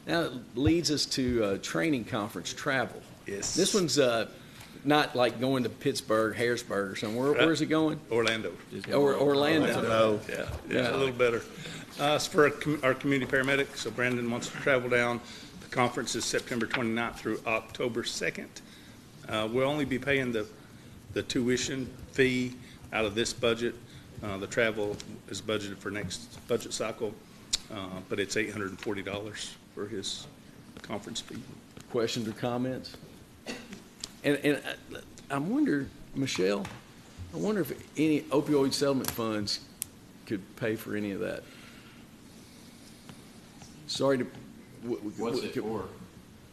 Now it leads us to training conference travel. Yes. This one's not like going to Pittsburgh, Harrisburg or somewhere. Where's it going? Orlando. Or Orlando. No. Yeah, Yeah. a little better. It's for our community paramedics, so Brandon wants to travel down. The conference is September 29th through October 2nd. We'll only be paying the tuition fee out of this budget. The travel is budgeted for next budget cycle, but it's $840 for his conference fee. Questions or comments? And I wonder, Michelle, I wonder if any opioid settlement funds could pay for any of that. Sorry to. What's it for?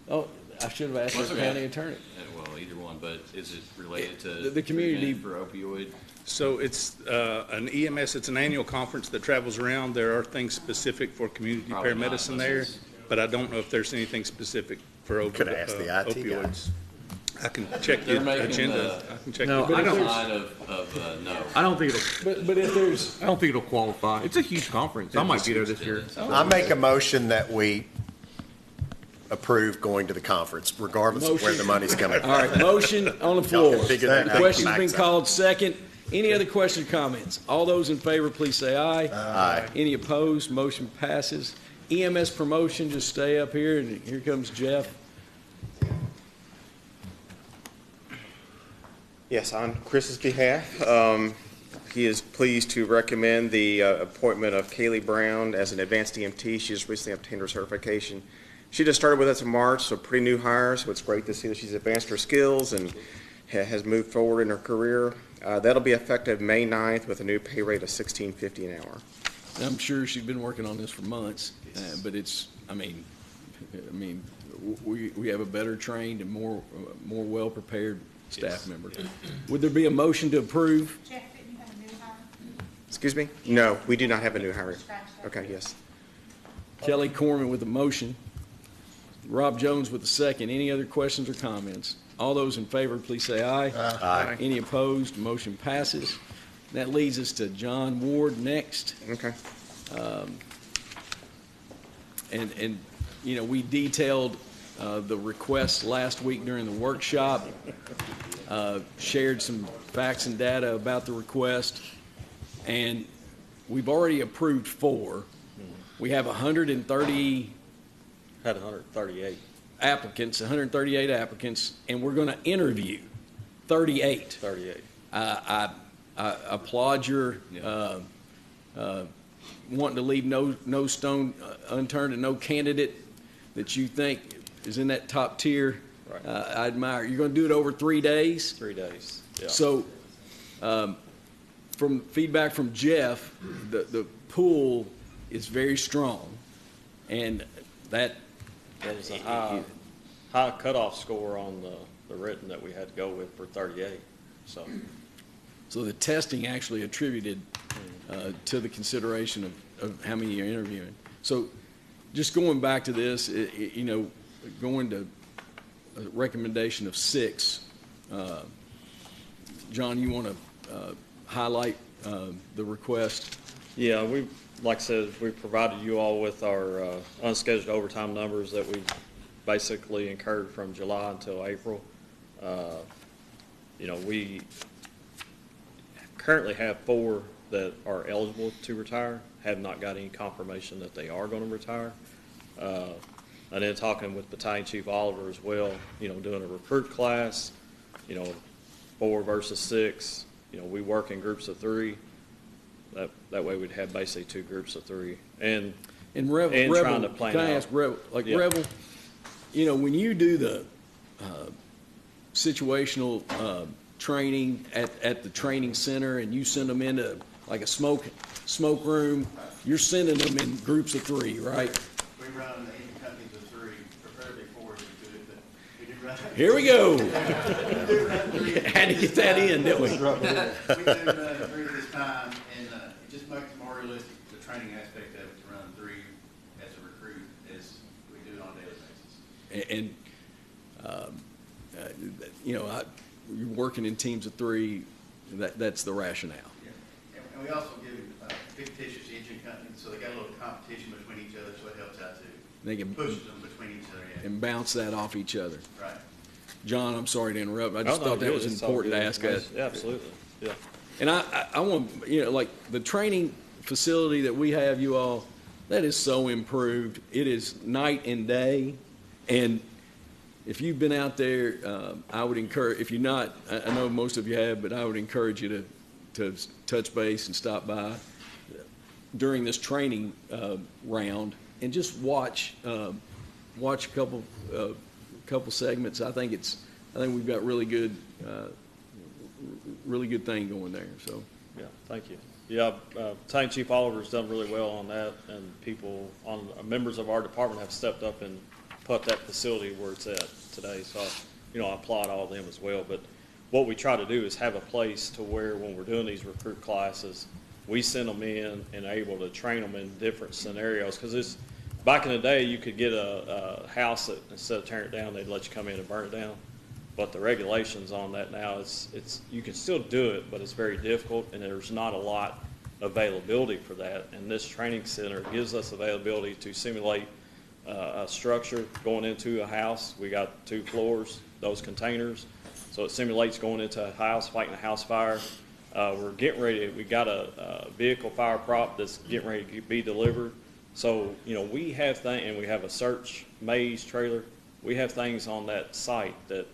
Oh, I should have asked the county attorney. Well, either one, but is it related to? The community- For opioid? So it's an EMS, it's an annual conference that travels around. There are things specific for community Probably not, paramedicine unless there, it's- but I don't know if there's anything specific for Could have asked the IT guy. opioids. I can check the They're making agenda. I can check No, the I don't- Sign of no. I don't think it'll. But if there's, I don't think it'll qualify. It's a huge conference. I might be there this year. I make a motion that we approve going to the conference, regardless of where the Motion. money's coming all from. right, motion on the Y'all floor. can figure that out. Question's been Max out. called second. Any other questions or comments? All those in favor, please say aye. Aye. Any opposed? Motion passes. EMS promotion, just stay up here, and here comes Jeff. Yes, on Chris's behalf, he is pleased to recommend the appointment of Kaylee Brown as an advanced EMT. She just recently obtained her certification. She just started with us in March, so pretty new hire, so it's great to see that she's advanced her skills and has moved forward in her career. That'll be effective May 9th with a new pay rate of $16.50 an hour. I'm sure she's been working on this for months, but it's, I mean, we have a better trained and more well-prepared staff member. Would there be a motion to approve? Jeff, didn't you have a new hire? Excuse me? No, we do not have a new hire. Scratch that. Okay, yes. Kelly Corman with a motion. Rob Jones with a second. Any other questions or comments? All those in favor, please say aye. Aye. Any opposed? Motion passes. That leads us to John Ward next. Okay. And you know, we detailed the request last week during the workshop, shared some facts and data about the request, and we've already approved 4. We have 138 applicants, and we're going to interview 38. I applaud your wanting to leave no stone unturned and no candidate that you think is in that top tier. Right. I admire. You're going to do it over 3 days. 3 days, yeah. So, from feedback from Jeff, the pool is very strong, and that was a high cutoff score on the written that we had to go with for 38, so. So the testing actually attributed to the consideration of how many you're interviewing. So just going back to this, going to a recommendation of 6, John, you want to highlight the request? Yeah, like I said, we provided you all with our unscheduled overtime numbers that we basically incurred from July until April. We currently have 4 that are eligible to retire, have not got any confirmation that they are going to retire. And then talking with Battalion Chief Oliver as well, doing a recruit class, 4 versus 6. We work in groups of 3. That way we'd have basically 2 groups of 3. And Rebel, trying to plan can I out. ask Rebel, Yeah. Rebel, when you do the situational training at the training center and you send them into like a smoke room, you're sending them in groups of 3, right? We run 80 companies of 3, preferably 4 if we could, but we do run. Here we go. We do run 3. Had to get that in, didn't we? We do run 3 this time, and it just makes it more realistic, the training aspect of it, to run 3 as a recruit as we do it on a daily basis. And you're working in teams of 3. That's the rationale. Yeah. And we also give fictitious engine companies, so they got a little competition between each other, so it helps out too. They can Pushes them between each other. Yeah. and bounce that off each other. Right. John, I'm sorry to interrupt. I just thought that was important to ask that. Yeah, absolutely, yeah. And I want, like the training facility that we have, you all, that is so improved. It is night and day. And if you've been out there, I would encourage, if you're not, I know most of you have, but I would encourage you to touch base and stop by during this training round and just watch a couple segments. I think we've got really good thing going there. So yeah, thank you. Yeah, Battalion Chief Oliver's done really well on that, and members of our department have stepped up and put that facility where it's at today. So, I applaud all of them as well. But what we try to do is have a place to where when we're doing these recruit classes, we send them in and are able to train them in different scenarios. Because back in the day, you could get a house that instead of tearing it down, they'd let you come in and burn it down. But the regulations on that now, you can still do it, but it's very difficult, and there's not a lot of availability for that. And this training center gives us availability to simulate a structure going into a house. We got 2 floors, those containers. So it simulates going into a house, fighting a house fire. We're getting ready, we got a vehicle fire prop that's getting ready to be delivered. So, we have things, and we have a search maze trailer. We have things on that site that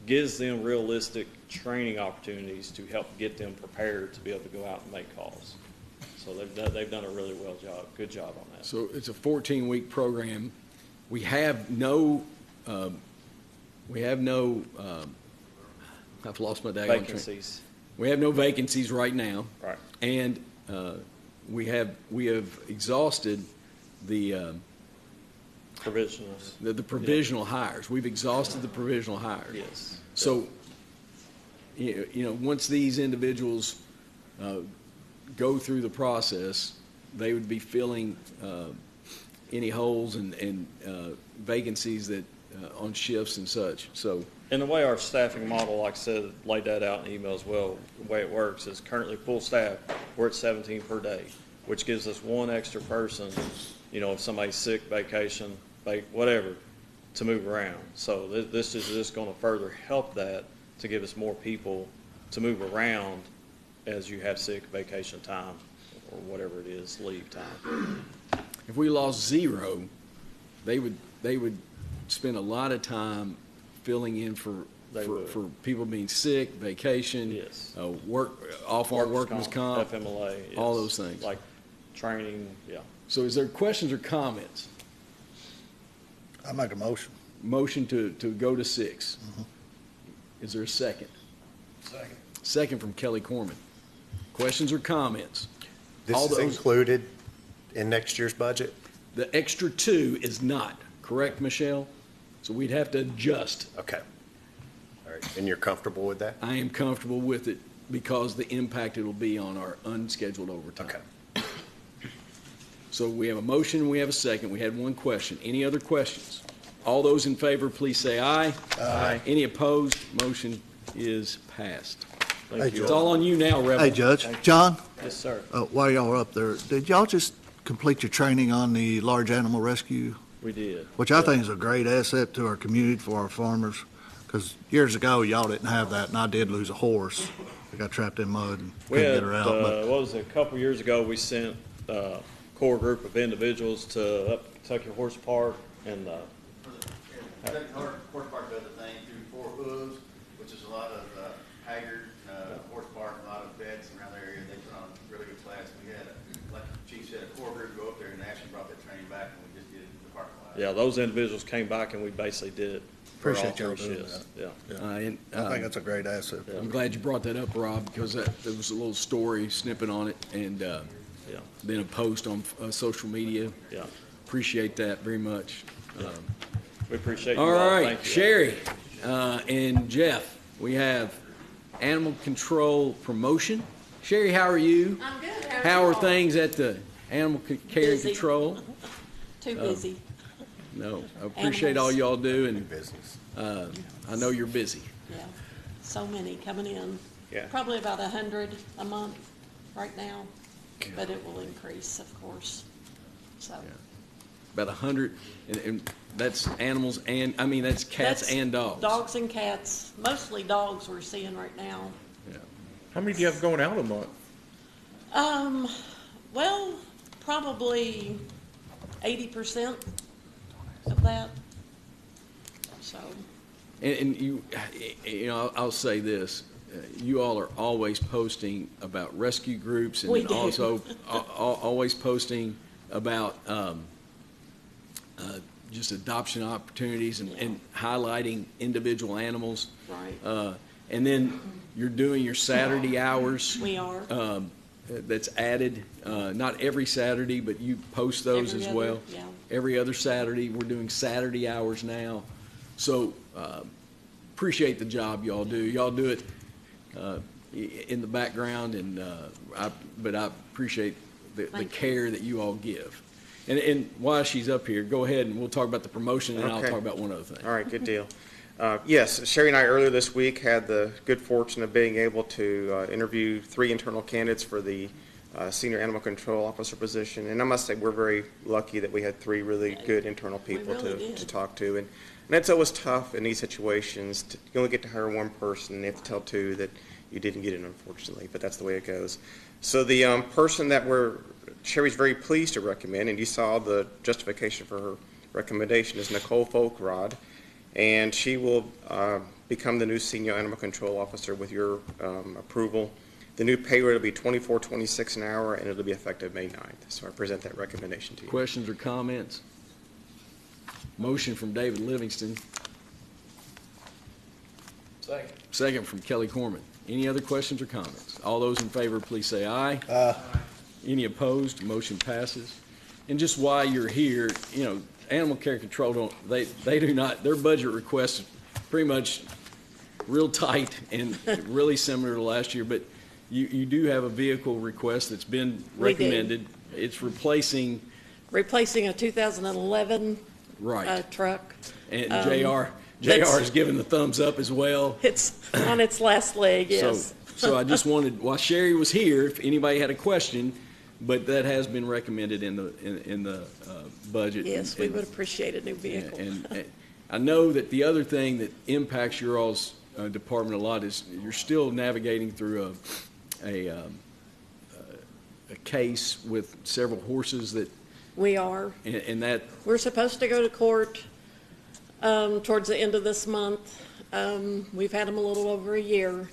gives them realistic training opportunities to help get them prepared to be able to go out and make calls. So they've done a really good job on that. So it's a 14-week program. We have no, I've lost my daggone train. Vacancies. We have no vacancies right now. Right. And we have exhausted the provisionals. The provisional hires. We've exhausted the provisional hires. Yes. So, once these individuals go through the process, they would be filling any holes and vacancies that on shifts and such. So, and the way our staffing model, like I said, laid that out in the email as well, the way it works is currently full staff, we're at 17 per day, which gives us 1 extra person, if somebody's sick, vacation, whatever, to move around. So this is just going to further help that to give us more people to move around as you have sick, vacation time, or whatever it is, leave time. If we lost 0, they would spend a lot of time filling in for people being sick, vacation, yes, workman's comp, FMLA, yes, all those things. Like training, yeah. So is there questions or comments? I make a motion. motion to go to 6. Is there a second? Second. Second from Kelly Corman. Questions or comments? This All is those- included in next year's budget? The extra 2 is not, correct, Michelle? So we'd have to adjust. Okay. All right, and you're comfortable with that? I am comfortable with it because the impact it'll be on our unscheduled overtime. Okay. So we have a motion, we have a second, we had one question. Any other questions? All those in favor, please say aye. Aye. Any opposed? Motion is passed. Hey, It's all on you now, Rebel. Hey, Judge. John, Yes, sir. while y'all are up there, did y'all just complete your training on the large animal rescue? We did. Which I think is a great asset to our community for our farmers. Because years ago, y'all didn't have that, and I did lose a horse. I got trapped in mud and We couldn't had, get her out. But what was it, a couple years ago, we sent a core group of individuals to up Kentucky Horse Park and, Horse Park does a thing through Four Hooves, which is a lot of Haggard, Horse Park, a lot of vets around the area. They put on a really good class. We had, like the chief said, a core group go up there and actually brought that training back, and we just did it in the parking lot. yeah, those individuals came back and we basically did it for all Appreciate y'all 3 doing shifts. that. Yeah. And, I think that's a great asset. I'm glad you brought that up, Rob, because there was a little story snippet on it and Yeah. then a post on social media. Yeah. Appreciate that very much. We appreciate you All all. right, Thank you. Sherry and Jeff, we have animal control promotion. Sherry, how are you? I'm good. How are things at the animal care and Busy. control? Too busy. No, I appreciate all y'all do, and Business. I know you're busy. Yeah, so many coming in. Yeah. Probably about 100 a month right now, but it will increase, of course. So About 100, and that's animals and, I mean, that's cats that's and dogs. Dogs and cats, mostly dogs we're seeing right now. Yeah. How many do you have going out a month? Well, probably 80% of that. So, And you know, I'll say this, you all are always posting about rescue groups and We then do. also always posting about just adoption opportunities and highlighting individual animals. right, And then you're doing your Saturday hours. we are. That's added, not every Saturday, but you post those Every as other, well. yeah. Every other Saturday, we're doing Saturday hours now. So, appreciate the job y'all do. Y'all do it, in the background and, but I appreciate the Thank you. care that you all give. And while she's up here, go ahead and we'll talk about the promotion and I'll Okay. talk about one other thing. All right, good deal. Yes, Sherry and I earlier this week had the good fortune of being able to interview 3 internal candidates for the senior animal control officer position. And I must say, we're very lucky that we had 3 really good internal people really did. to talk to. And that's always tough in these situations. You only get to hire one person, and you have to tell 2 that you didn't get it, unfortunately, but that's the way it goes. So the person that Sherry's very pleased to recommend, and you saw the justification for her recommendation, is Nicole Folkrod. And she will become the new senior animal control officer with your approval. The new pay rate will be $24.26 an hour, and it'll be effective May 9th. So I present that recommendation to you. Questions or comments? Motion from David Livingston. Second. Second from Kelly Corman. Any other questions or comments? All those in favor, please say aye. Any opposed? Motion passes. And just while you're here, you know, Animal Care Control they do not, their budget requests are pretty much real tight and really similar to last year, but you do have a vehicle request that's been We do. recommended. It's replacing, Replacing a 2011 right, truck. and that's- JR has given the thumbs up as well. It's on its last leg, yes. So I just wanted, while Sherry was here, if anybody had a question, but that has been recommended in the budget. Yes, we would appreciate a new And, vehicle. and I know that the other thing that impacts your all's department a lot is you're still navigating through a case with several horses that, We are. and that, We're supposed to go to court towards the end of this month. We've had them a little over a year,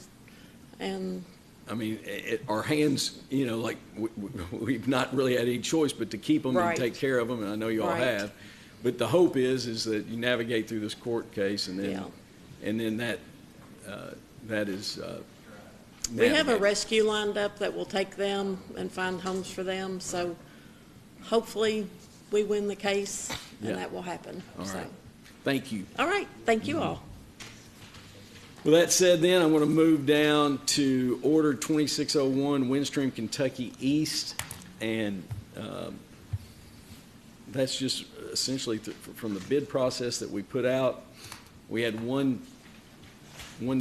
and I mean, our hands, you know, like we've not really had any choice but to keep them and Right. take care of them, and I know you all Right. have. But the hope is that you navigate through this court case, and then, that is. We have a navigated. rescue lined up that will take them and find homes for them, so hopefully we win the case, Yeah. and that will happen. All So, right. Thank you. all right, thank you all. With that said, then, I'm going to move down to Order 2601, Windstream, Kentucky East, and that's just essentially from the bid process that we put out. We had one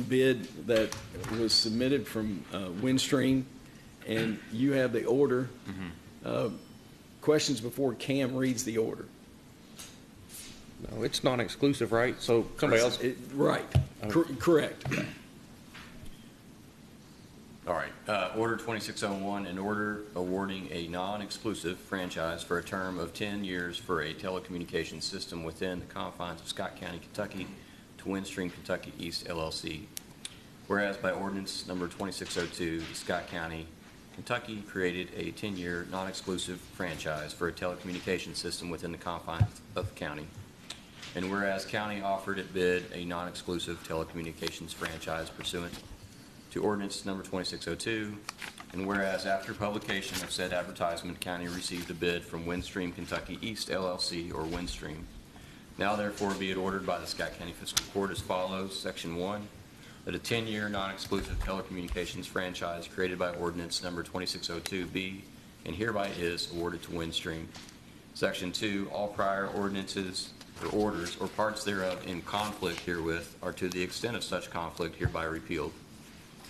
bid that was submitted from Windstream, and you have the order. Questions before Cam reads the order. No, it's non-exclusive, right? So somebody else. Right. Correct. All right. Order 2601, an order awarding a non-exclusive franchise for a term of 10 years for a telecommunications system within the confines of Scott County, Kentucky, to Windstream Kentucky East LLC. Whereas by ordinance number 2602, Scott County, Kentucky created a 10-year non-exclusive franchise for a telecommunications system within the confines of the county. And whereas county offered at bid a non-exclusive telecommunications franchise pursuant to ordinance number 2602, and whereas after publication of said advertisement, county received a bid from Windstream Kentucky East LLC, or Windstream. Now therefore be it ordered by the Scott County Fiscal Court as follows. Section 1, that a 10-year non-exclusive telecommunications franchise created by ordinance number 2602 be and hereby is awarded to Windstream. Section 2, all prior ordinances or orders or parts thereof in conflict herewith are to the extent of such conflict hereby repealed.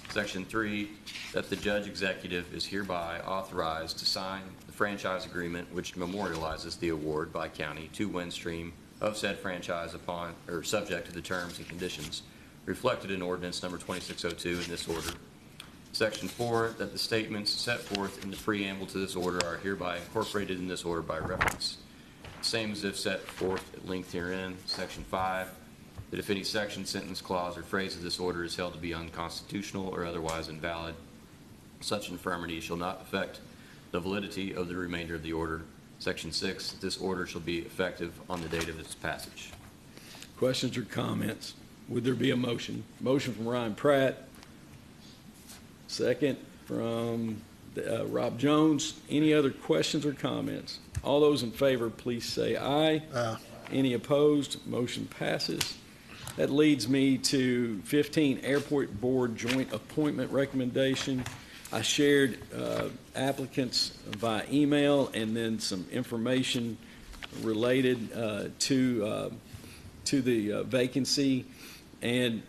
Section 3, that the judge executive is hereby authorized to sign the franchise agreement which memorializes the award by county to Windstream of said franchise upon or subject to the terms and conditions reflected in ordinance number 2602 in this order. Section 4, that the statements set forth in the preamble to this order are hereby incorporated in this order by reference. Same as if set forth at length herein. Section 5, that if any section, sentence, clause, or phrase of this order is held to be unconstitutional or otherwise invalid, such infirmity shall not affect the validity of the remainder of the order. Section 6, this order shall be effective on the date of its passage. Questions or comments? Would there be a motion? Motion from Ryan Pratt. Second from Rob Jones. Any other questions or comments? All those in favor, please say aye. Any opposed? Motion passes. That leads me to 15, Airport Board Joint Appointment Recommendation. I shared applicants via email and then some information related to the vacancy. And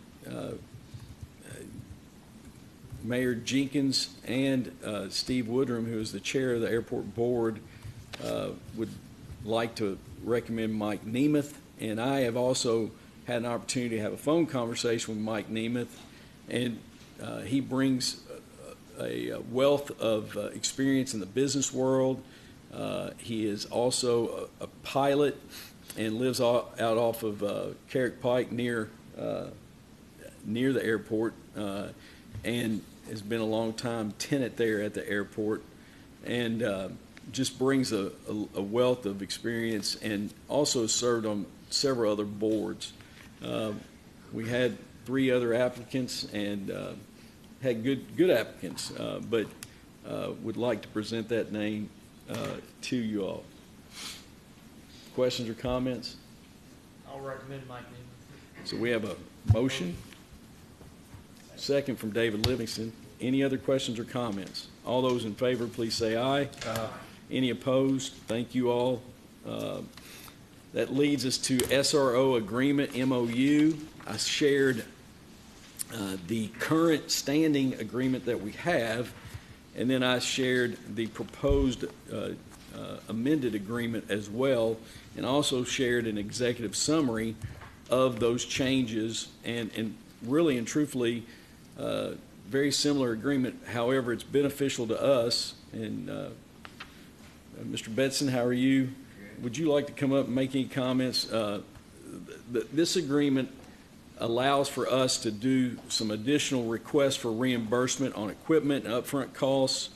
Mayor Jenkins and Steve Woodrum, who is the chair of the Airport Board, would like to recommend Mike Nemeth. And I have also had an opportunity to have a phone conversation with Mike Nemeth, and he brings a wealth of experience in the business world. He is also a pilot and lives out off of Carrick Pike near the airport, and has been a long time tenant there at the airport, and just brings a wealth of experience, and also served on several other boards. We had 3 other applicants and had good applicants, but would like to present that name to you all. Questions or comments? I'll recommend Mike Newman. So we have a motion. Second from David Livingston. Any other questions or comments? All those in favor, please say aye. Any opposed? Thank you all. That leads us to SRO agreement, MOU. I shared the current standing agreement that we have, and then I shared the proposed amended agreement as well, and also shared an executive summary of those changes, and really and truthfully, very similar agreement. However, it's beneficial to us. And Mr. Betson, how are you? Would you like to come up and make any comments? This agreement allows for us to do some additional requests for reimbursement on equipment and upfront costs,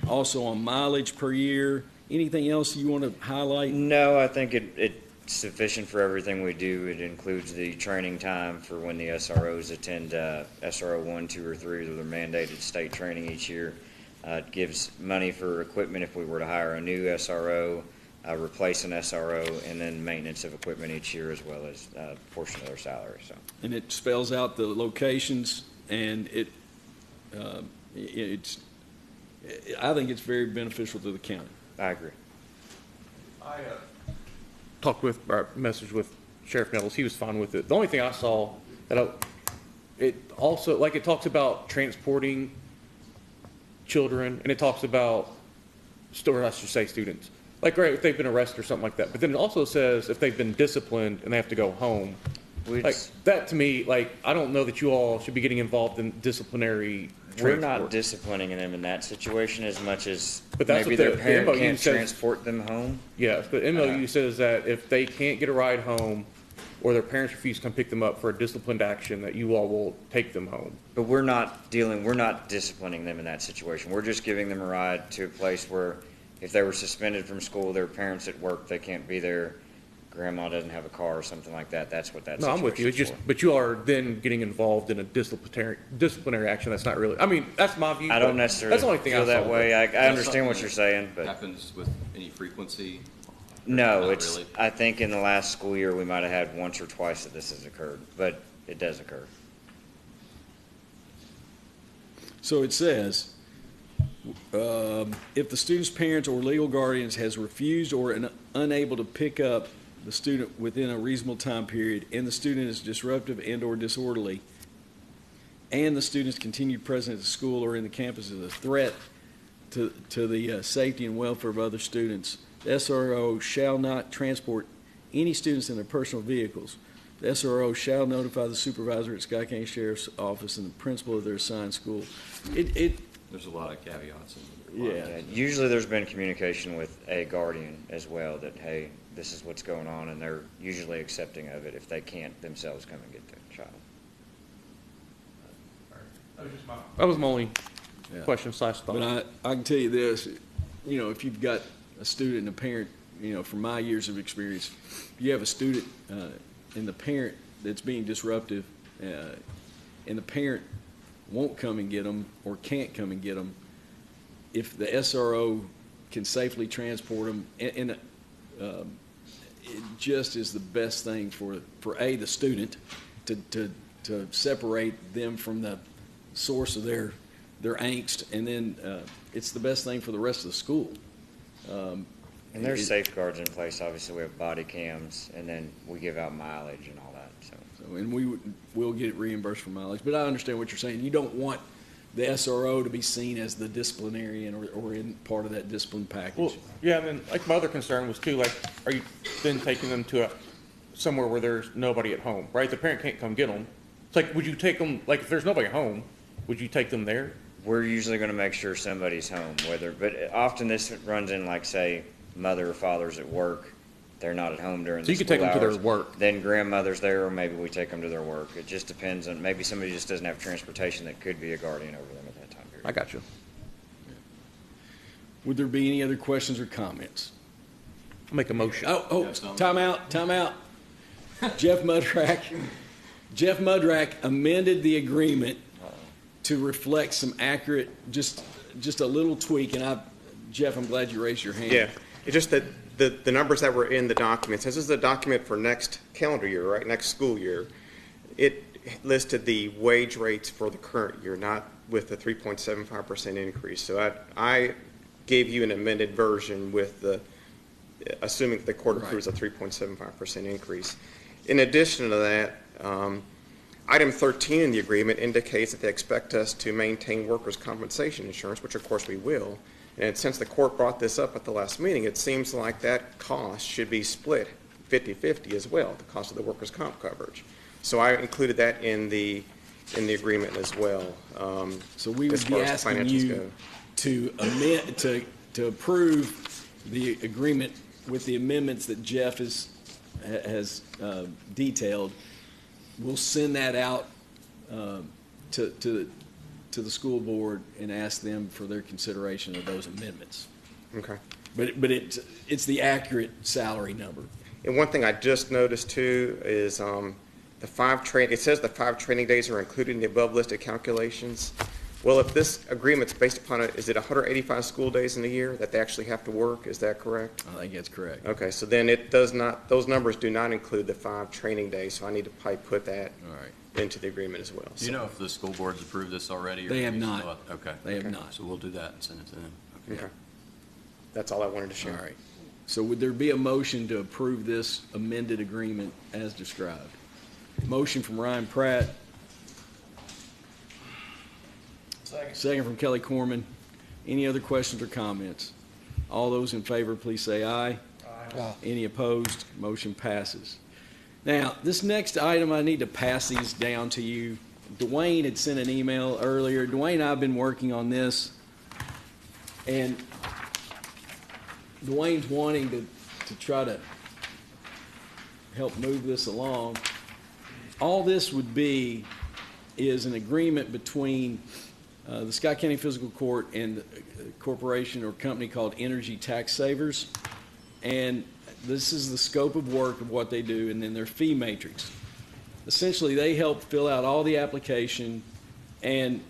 also on mileage per year. Anything else you want to highlight? No, I think it sufficient for everything we do. It includes the training time for when the SROs attend SRO 1, 2, or 3, or their mandated state training each year. It gives money for equipment if we were to hire a new SRO, replace an SRO, and then maintenance of equipment each year, as well as a portion of their salary. So. And it spells out the locations, and I think it's very beneficial to the county. I agree. I talked with, or messaged with Sheriff Nettles. He was fine with it. The only thing I saw it also, like, it talks about transporting children, and it talks about, or I should say students. Like, right, if they've been arrested or something like that. But then it also says if they've been disciplined and they have to go home. Like, that to me, like, I don't know that you all should be getting involved in disciplinary We're not disciplining them in that situation as much as but that's maybe what their parent MOU can't says, transport them home. Yes, but MOU says that if they can't get a ride home or their parents refuse to come pick them up for a disciplined action, that you all will take them home. But we're not disciplining them in that situation. We're just giving them a ride to a place where if they were suspended from school, their parents at work, they can't be there, grandma doesn't have a car or something like that. That's what that No, I'm with you. It's just, but you are then getting involved in a disciplinary action. That's not really, I mean, that's my view. I don't necessarily that's the only thing feel I that saw. way. I understand what you're saying, but Happens with any frequency? no, Not it's, really. I think in the last school year, we might have had once or twice that this has occurred, but it does occur. So it says, if the student's parents or legal guardians has refused or unable to pick up the student within a reasonable time period, and the student is disruptive and/or disorderly, and the student's continued presence at the school or in the campus is a threat to the safety and welfare of other students, the SRO shall not transport any students in their personal vehicles. The SRO shall notify the supervisor at Scott County Sheriff's Office and the principal of their assigned school. There's a lot of caveats in it. Yeah, usually there's been communication with a guardian as well that, hey, this is what's going on, and they're usually accepting of it if they can't themselves come and get their child. That was my only question / thought. But I can tell you this, if you've got a student and a parent, from my years of experience, if you have a student and the parent that's being disruptive, and the parent won't come and get them or can't come and get them, if the SRO can safely transport them, and it just is the best thing for the student to separate them from the source of their angst, and then it's the best thing for the rest of the school. And there's safeguards in place. Obviously, we have body cams, and then we give out mileage and all that. So and we'll get it reimbursed for mileage. But I understand what you're saying. You don't want the SRO to be seen as the disciplinarian or in part of that discipline package. Well, yeah, and then like my other concern was too, like, are you then taking them to somewhere where there's nobody at home, right? The parent can't come get them. It's like, would you take them, like, if there's nobody home, would you take them there? we're usually going to make sure somebody's home, but often this runs in, like, say, mother or father's at work. They're not at home during the So you could take them to their work. Then grandmother's there, or maybe we take them to their work. It just depends on, maybe somebody just doesn't have transportation that could be a guardian over them at that time period. I got you. Would there be any other questions or comments? I'll make a motion. Time out. Jeff Mudrack amended the agreement to reflect some accurate, just a little tweak, and Jeff, I'm glad you raised your hand. Yeah, it's just that the numbers that were in the document, since this is a document for next calendar year, right, next school year, it listed the wage rates for the current year, not with the 3.75% increase. So I gave you an amended version with assuming that the court approves a 3.75% increase. In addition to that, item 13 in the agreement indicates that they expect us to maintain workers' compensation insurance, which of course we will. And since the court brought this up at the last meeting, it seems like that cost should be split 50-50 as well, the cost of the workers' comp coverage. So I included that in the agreement as well. So we would be asking you to amend, to approve the agreement with the amendments that Jeff has detailed. We'll send that out to the school board and ask them for their consideration of those amendments. Okay. But it's the accurate salary number. And one thing I just noticed too is it says the 5 training days are included in the above listed calculations. Well, if this agreement's based upon is it 185 school days in a year that they actually have to work? Is that correct? I think that's correct. Okay, so then it does not, those numbers do not include the 5 training days, so I need to probably put that All right. into the agreement as well. Do you know if the school board's approved this already? or They have we still not. Okay. They have not. So we'll do that and send it to them. Okay. That's all I wanted to share. All right. So would there be a motion to approve this amended agreement as described? Motion from Ryan Pratt. Second from Kelly Corman. Any other questions or comments? All those in favor, please say aye. Aye. Any opposed? Motion passes. Now, this next item, I need to pass these down to you. Dwayne had sent an email earlier. Dwayne and I have been working on this, and Dwayne's wanting to try to help move this along. All this would be is an agreement between the Scott County Fiscal Court and a corporation or company called Energy Tax Savers. And this is the scope of work of what they do, and then their fee matrix. Essentially, they help fill out all the application and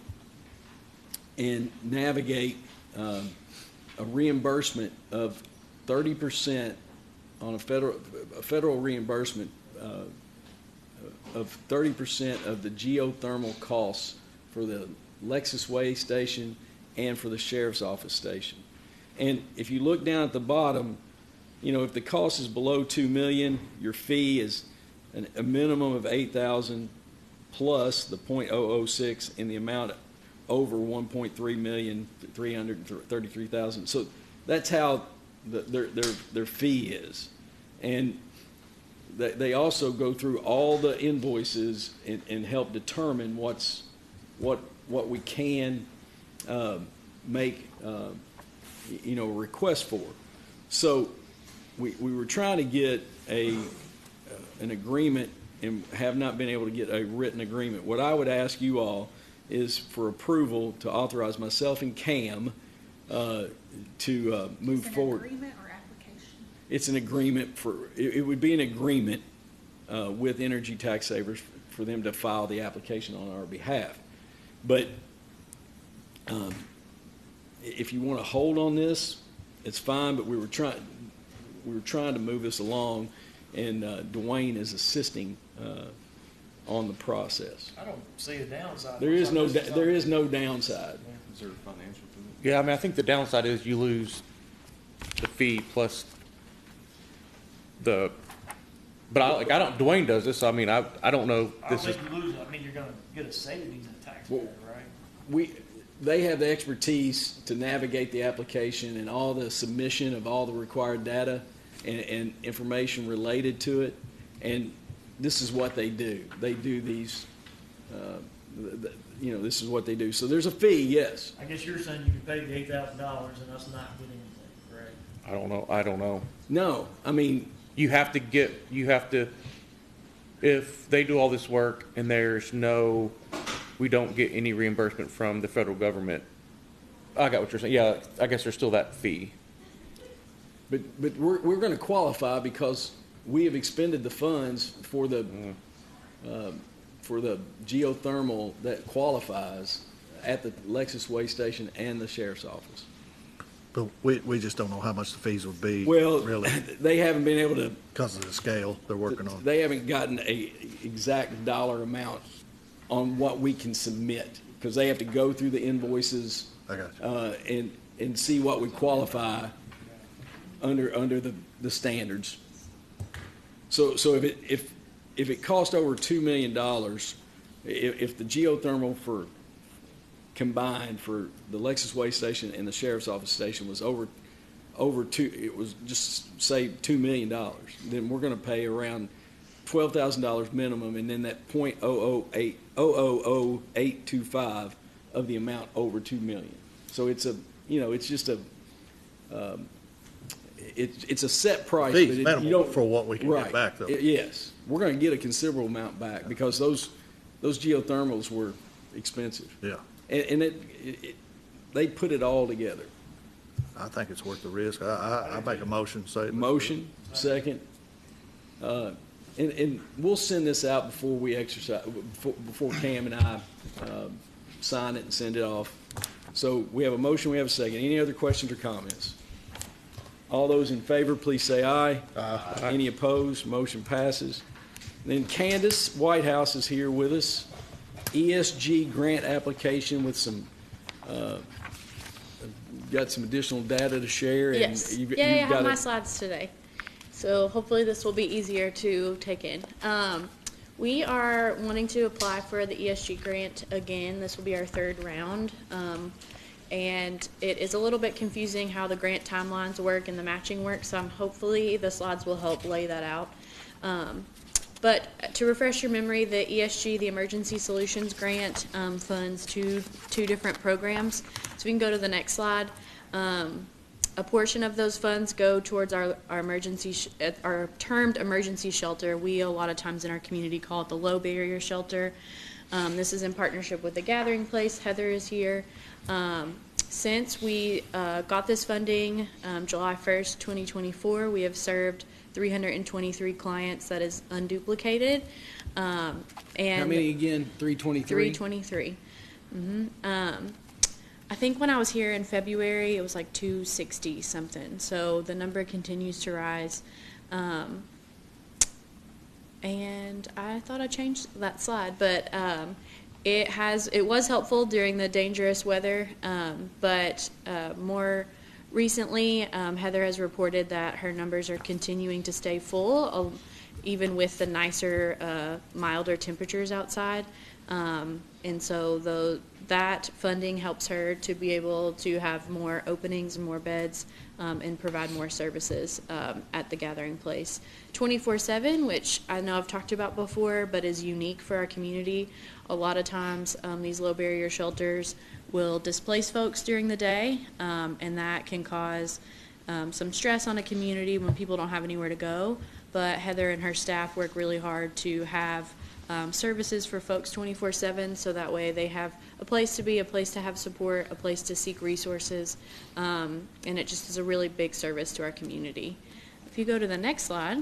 navigate a reimbursement of 30% on a federal reimbursement of 30% of the geothermal costs for the Lexus Way station and for the sheriff's office station. And if you look down at the bottom, you know, if the cost is below $2 million, your fee is a minimum of $8,000 plus the .006 in the amount over $1.3 million, $333,000. So that's how their fee is. And they also go through all the invoices and help determine what we can make requests for. So we were trying to get an agreement and have not been able to get a written agreement. What I would ask you all is for approval to authorize myself and Cam to move forward. Agreement or application? It's an agreement it would be an agreement with Energy Tax Savers for them to file the application on our behalf. But if you want to hold on this, it's fine, but we were trying to move this along, and Dwayne is assisting on the process. I don't see a downside. There is no downside. Is there a financial to it? Yeah, I mean, I think the downside is you lose the fee plus the, but Dwayne does this, so I mean, I don't know. I don't think you lose it. I mean, you're gonna get a savings in taxpayer, right? They have the expertise to navigate the application and all the submission of all the required data and information related to it, and this is what they do. They do these, this is what they do. So there's a fee, yes. I guess you're saying you can pay the $8,000 and us not get anything, correct? I don't know. No, I mean, you have to, if they do all this work and we don't get any reimbursement from the federal government, I got what you're saying. Yeah, I guess there's still that fee. But we're going to qualify because we have expended the funds for the geothermal that qualifies at the Lexus Way Station and the sheriff's office. But we just don't know how much the fees would be. Well, really, they haven't been able to, because of the scale they're working on. They haven't gotten a exact dollar amount on what we can submit, because they have to go through the invoices. I got you. And see what we qualify under the standards. So if it cost over $2 million, if the geothermal combined for the Lexus Way Station and the sheriff's office station was over it was just say $2 million, then we're going to pay around $12,000 minimum, and then that .000825 of the amount over $2 million. So it's just a it's a set price. Fees minimal for what we can get back, though. Yes, we're going to get a considerable amount back because those geothermals were expensive. Yeah, and they put it all together. I think it's worth the risk. I make a motion. Motion, second. And we'll send this out before we exercise, before Cam and I sign it and send it off. So we have a motion, we have a second. Any other questions or comments? All those in favor, please say aye. Aye. Any opposed? Motion passes. Then Candace Whitehouse is here with us. ESG grant application with some, got some additional data to share. And Yes. you've I got have my it. slides today. So hopefully this will be easier to take in. We are wanting to apply for the ESG grant again. This will be our third round. And it is a little bit confusing how the grant timelines work and the matching works, so hopefully the slides will help lay that out. But to refresh your memory, the ESG, the Emergency Solutions Grant, funds two different programs. So we can go to the next slide. A portion of those funds go towards our our termed emergency shelter. We a lot of times in our community call it the low barrier shelter. This is in partnership with the Gathering Place. Heather is here. Since we got this funding July 1st, 2024, we have served 323 clients. That is unduplicated. And How many again? 323? 323. I think when I was here in February, it was like 260 something. So the number continues to rise. And I thought I changed that slide, but it was helpful during the dangerous weather, but more recently, Heather has reported that her numbers are continuing to stay full, even with the nicer, milder temperatures outside. And so that funding helps her to be able to have more openings and more beds and provide more services at the Gathering Place. 24/7, which I know I've talked about before, but is unique for our community. A lot of times these low barrier shelters will displace folks during the day, and that can cause some stress on a community when people don't have anywhere to go. But Heather and her staff work really hard to have services for folks 24/7, so that way they have a place to be, a place to have support, a place to seek resources, and it just is a really big service to our community. If you go to the next slide,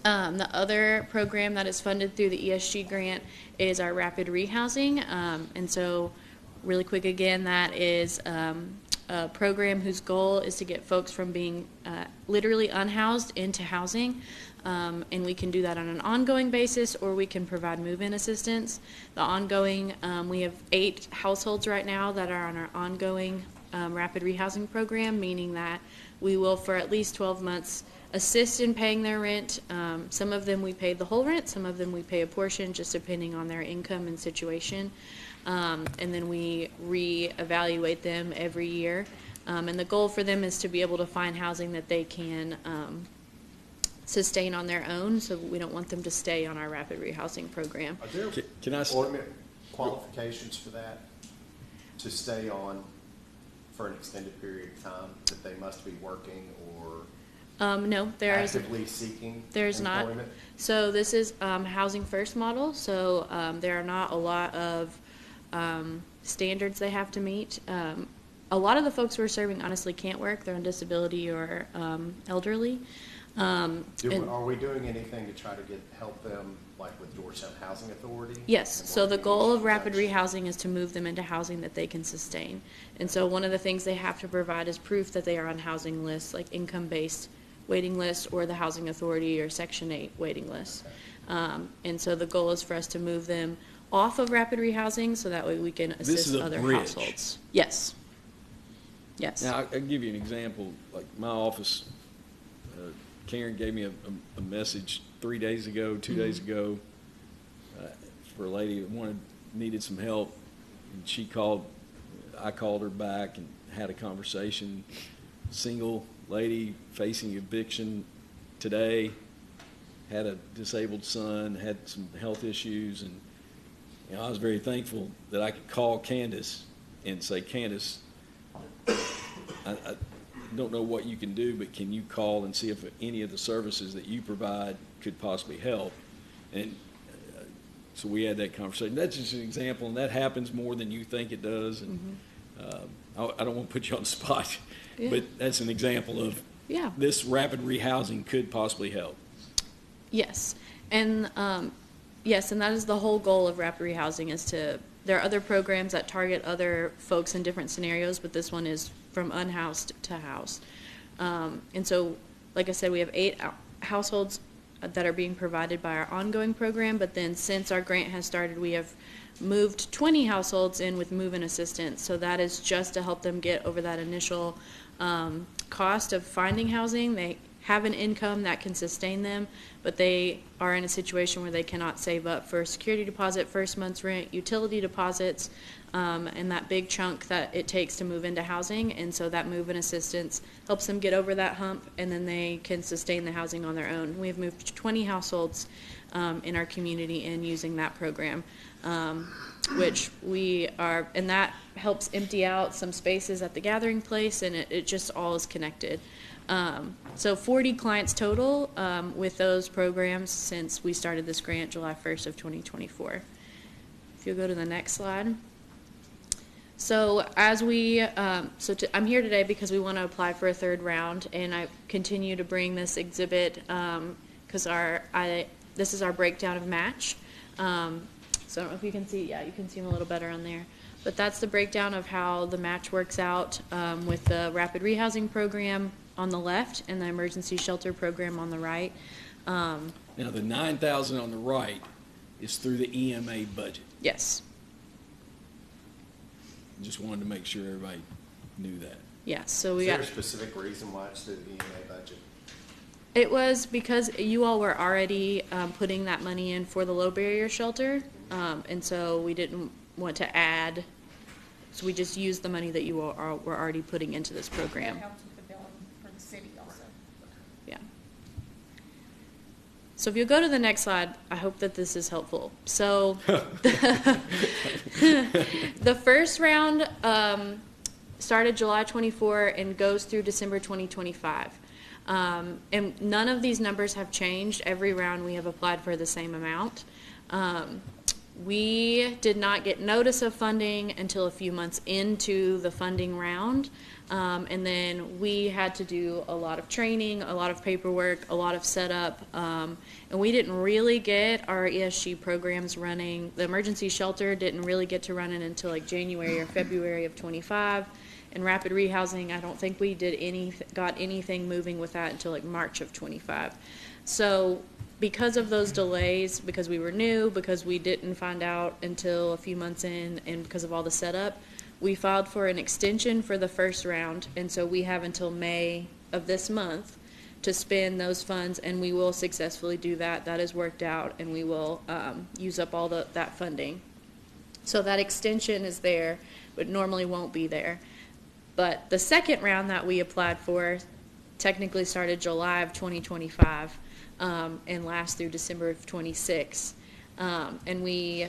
the other program that is funded through the ESG grant is our rapid rehousing, and so really quick again, that is a program whose goal is to get folks from being literally unhoused into housing. And we can do that on an ongoing basis, or we can provide move-in assistance. The ongoing, we have 8 households right now that are on our ongoing rapid rehousing program, meaning that we will, for at least 12 months, assist in paying their rent. Some of them we pay the whole rent, some of them we pay a portion, just depending on their income and situation. And then we reevaluate them every year. And the goal for them is to be able to find housing that they can sustain on their own, so we don't want them to stay on our rapid rehousing program. Are there qualifications for that, to stay on for an extended period of time, that they must be working or no, there is actively seeking there's employment? not. So this is housing first model, so there are not a lot of standards they have to meet. A lot of the folks we're serving honestly can't work. They're on disability or elderly. Are we doing anything to try to help them, like with Georgetown Housing Authority? Yes, so the goal of rapid rehousing is to move them into housing that they can sustain. And so one of the things they have to provide is proof that they are on housing lists, like income-based waiting lists or the Housing Authority or Section 8 waiting lists. And so the goal is for us to move them off of rapid rehousing so that way we can assist other households. Yes. Yes. Now, I'll give you an example. Like my office, Karen gave me a message 3 days ago, 2 days ago, for a lady that needed some help, and she called. I called her back and had a conversation. Single lady facing eviction today, had a disabled son, had some health issues, and I was very thankful that I could call Candace and say, Candace, I don't know what you can do, but can you call and see if any of the services that you provide could possibly help? And so we had that conversation. That's just an example, and that happens more than you think it does. And I don't want to put you on the spot, but that's an example of this rapid rehousing could possibly help. Yes, and yes, and that is the whole goal of rapid rehousing is to. There are other programs that target other folks in different scenarios, but this one is from unhoused to housed. And so, like I said, we have 8 households that are being provided by our ongoing program, but then since our grant has started, we have moved 20 households in with move-in assistance. So that is just to help them get over that initial cost of finding housing. They have an income that can sustain them, but they are in a situation where they cannot save up for security deposit, first month's rent, utility deposits, and that big chunk that it takes to move into housing. And so that move-in assistance helps them get over that hump, and then they can sustain the housing on their own. We have moved 20 households in our community in using that program, which we are, and that helps empty out some spaces at the gathering place, and it just all is connected. So 40 clients total with those programs since we started this grant July 1st of 2024. If you'll go to the next slide. So as we, I'm here today because we want to apply for a third round, and I continue to bring this exhibit because this is our breakdown of match. So I don't know if you can see, yeah, you can see them a little better on there. But that's the breakdown of how the match works out with the rapid rehousing program on the left and the emergency shelter program on the right. Now, the $9,000 on the right is through the EMA budget. Yes. Just wanted to make sure everybody knew that. Yes. So we Is there got. a specific reason why it's through the EMA budget? It was because you all were already putting that money in for the low barrier shelter, and so we didn't want to add. So we just used the money that you all were already putting into this program. That helps with the billing for the city also. Yeah. So if you'll go to the next slide, I hope that this is helpful. So the first round started July 24 and goes through December 2025. And none of these numbers have changed. Every round we have applied for the same amount. We did not get notice of funding until a few months into the funding round. And then we had to do a lot of training, a lot of paperwork, a lot of setup. And we didn't really get our ESG programs running. The emergency shelter didn't really get to run it until like January or February of 25. And rapid rehousing, I don't think we got anything moving with that until like March of 25. So because of those delays, because we were new, because we didn't find out until a few months in, and because of all the setup, we filed for an extension for the first round. And so we have until May of this month to spend those funds, and we will successfully do that. That is worked out, and we will use up all that funding. So that extension is there, but normally won't be there. But the second round that we applied for technically started July of 2025 and lasts through December of 26. And we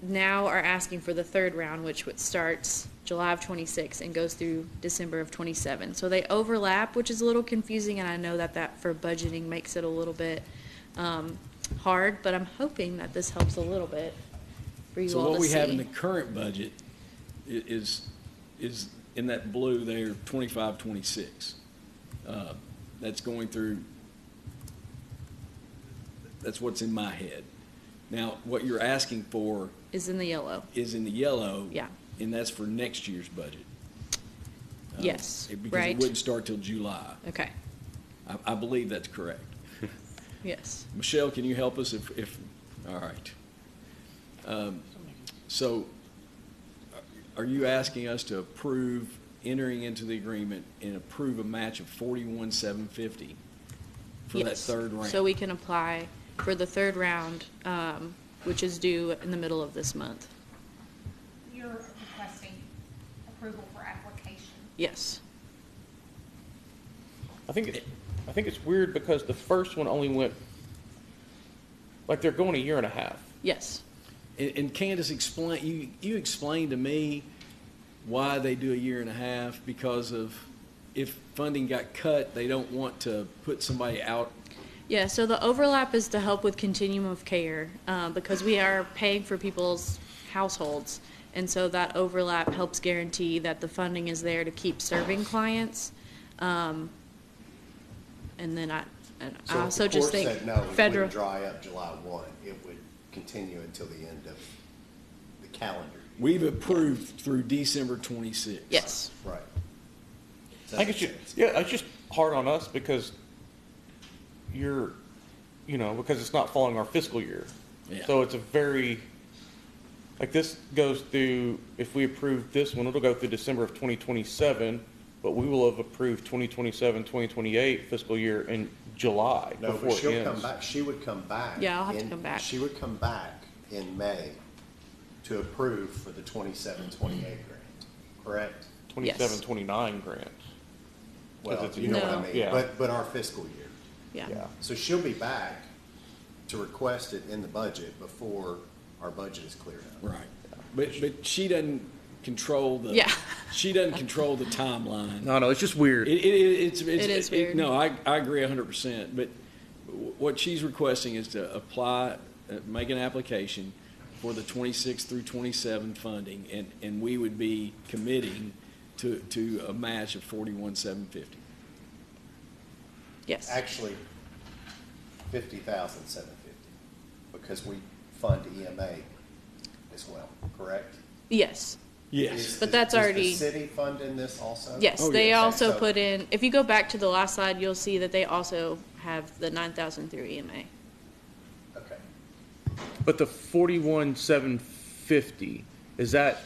now are asking for the third round, which starts July of 26 and goes through December of 27. So they overlap, which is a little confusing, and I know that for budgeting makes it a little bit hard, but I'm hoping that this helps a little bit for you all to see. So what we have in the current budget is in that blue there, 25, 26. That's going through, that's what's in my head. Now, what you're asking for is in the yellow. Yeah. And that's for next year's budget. Yes, because right. it wouldn't start till July. Okay. I believe that's correct. Yes. Michelle, can you help us if all right. So are you asking us to approve entering into the agreement and approve a match of $41,750 for that third round? So we can apply for the third round, which is due in the middle of this month. You're requesting approval for application. Yes. I think it's weird because the first one only went, like they're going a year and a half. Yes. And Candace, you explained to me why they do a year and a half, because of if funding got cut, they don't want to put somebody out. Yeah, so the overlap is to help with continuum of care because we are paying for people's households. And so that overlap helps guarantee that the funding is there to keep serving clients. And then And So I if also the just court think said no, it federal. wouldn't dry up July 1, it would continue until the end of the calendar. We've approved through December 26th. Yes. Right. I think it's just, yeah, it's just hard on us because because it's not following our fiscal year. Yeah. So it's a very, like this goes through, if we approve this one, it'll go through December of 2027, but we will have approved 2027, 2028 fiscal year in July No, before but it she'll ends. come back, she would come back. Yeah, I'll have to come back. She would come back in May to approve for the 27, 28 grant, correct? 27, 29 grant. Well, it's a you know what I No. mean, Yeah. but our fiscal year. Yeah. So she'll be back to request it in the budget before our budget is cleared up. Right. But she doesn't control the. Yeah. She doesn't control the timeline. No, it's just weird. It is weird. No, I agree 100%. But what she's requesting is to apply, make an application for the 26 through 27 funding, and we would be committing to a match of 41,750. Yes. Actually, 50,750, because we fund EMA as well, correct? Yes. Yes. But that's Is already- the city funding this also? Yes, Oh, they yes. also So- put in, if you go back to the last slide, you'll see that they also have the 9,000 through EMA. Okay. But the 41,750, is that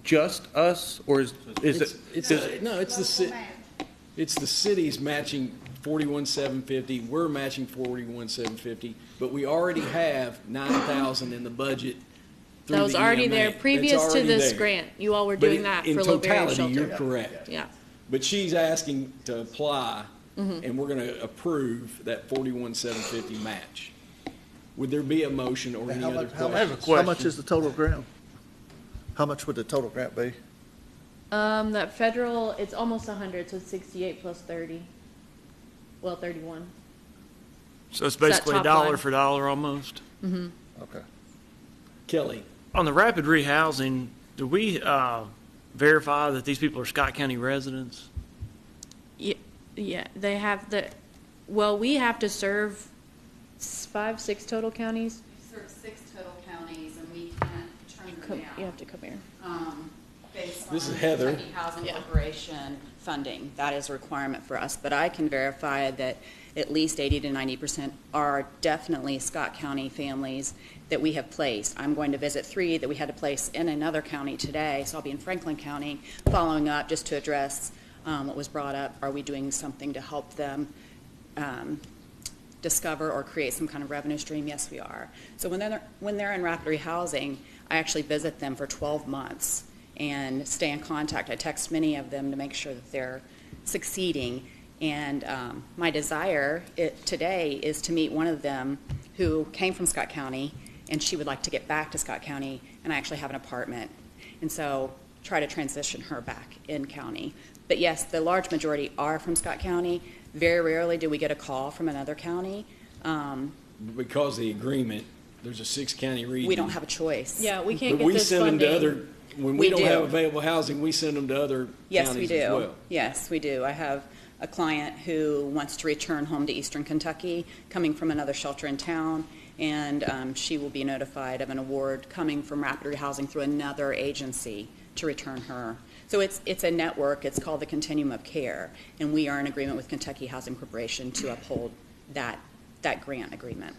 just us or is it? It's the city's matching 41,750. We're matching 41,750, but we already have 9,000 in the budget. That was already there previous to this grant. You all were doing that for low barrier shelter. In totality, you're correct. Yeah. But she's asking to apply, Mm-hmm. and we're going to approve that 41,750 match. Would there be a motion or any other questions? How much is the total grant? How much would the total grant be? That federal, it's almost 100, so it's 68 plus 30. Well, 31. So it's that basically top dollar line. for dollar almost. Mm-hmm. Okay. Kelly, On the rapid rehousing, do we verify that these people are Scott County residents? Yeah, they have well, we have to serve 5, 6 total counties. We serve 6 total counties, and we can't turn them down. You have to come here. Based This on is Heather. Kentucky Housing Corporation funding. That is a requirement for us, but I can verify that at least 80 to 90% are definitely Scott County families that we have placed. I'm going to visit 3 that we had to place in another county today, so I'll be in Franklin County following up just to address what was brought up. Are we doing something to help them discover or create some kind of revenue stream? Yes, we are. So when they're in rapid rehousing, I actually visit them for 12 months and stay in contact. I text many of them to make sure that they're succeeding. And my desire today is to meet one of them who came from Scott County, and she would like to get back to Scott County, and I actually have an apartment. And so try to transition her back in county. But yes, the large majority are from Scott County. Very rarely do we get a call from another county. because of the agreement, there's a 6-county region. We don't have a choice. Yeah, we can't But get we this send them funding. to other, when We we don't do. have available housing, we send them to other Yes, we counties as do. well. Yes, we do. I have a client who wants to return home to Eastern Kentucky, coming from another shelter in town, and she will be notified of an award coming from Rapid Rehousing through another agency to return her. So it's a network. It's called the Continuum of Care, and we are in agreement with Kentucky Housing Corporation to uphold that grant agreement.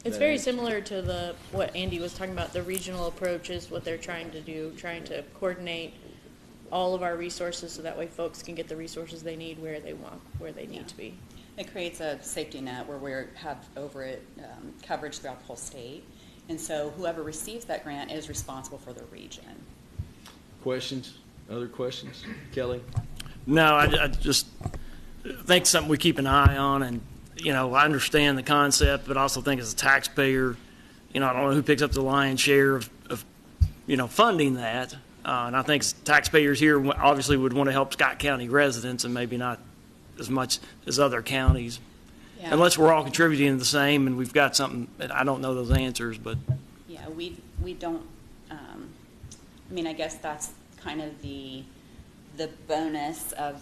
It's very similar to what Andy was talking about, the regional approach is what they're trying to do, trying to coordinate all of our resources so that way folks can get the resources they need where they want, where they need to be. It creates a safety net where we have coverage throughout the whole state, and so whoever receives that grant is responsible for the region. Questions? Other questions? Kelly? No, I just think it's something we keep an eye on, and, I understand the concept, but I also think as a taxpayer, I don't know who picks up the lion's share of funding that. And I think taxpayers here obviously would want to help Scott County residents and maybe not as much as other counties. Yeah. Unless we're all contributing the same and we've got something, I don't know those answers, but. Yeah, we don't, I guess that's kind of the bonus of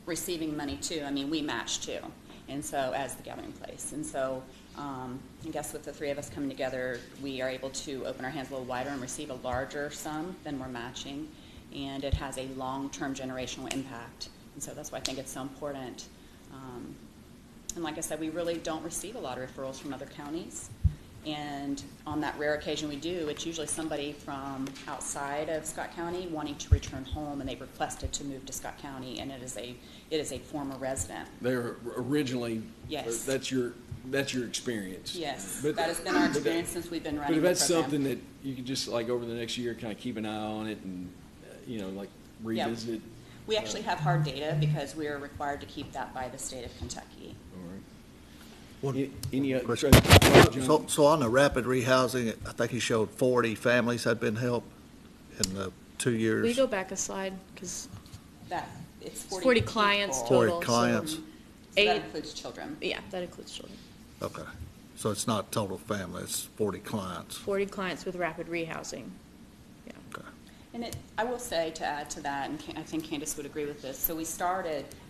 receiving money too. We match too. and so, as the gathering place. And so, I guess with the three of us coming together, we are able to open our hands a little wider and receive a larger sum than we're matching, and it has a long-term generational impact. And so that's why I think it's so important. And like I said, we really don't receive a lot of referrals from other counties. And on that rare occasion we do, it's usually somebody from outside of Scott County wanting to return home, and they've requested to move to Scott County, and it is a former resident. They're originally, Yes. that's your experience. Yes, But- that has been our experience since we've been But running if the that's program. something that you could just, like, over the next year, kind of keep an eye on it and, like, Yeah. revisit it. We actually have hard data because we are required to keep that by the state of Kentucky. Any other Question. John? So on the rapid rehousing, I think he showed 40 families had been helped in the 2 years. We go back a slide, because It's 40 clients people. total. 40 clients. So Eight- that includes children. Yeah, that includes children. Okay. So it's not total family, it's 40 clients. 40 clients with rapid rehousing. And I will say, to add to that, and I think Candace would agree with this, so we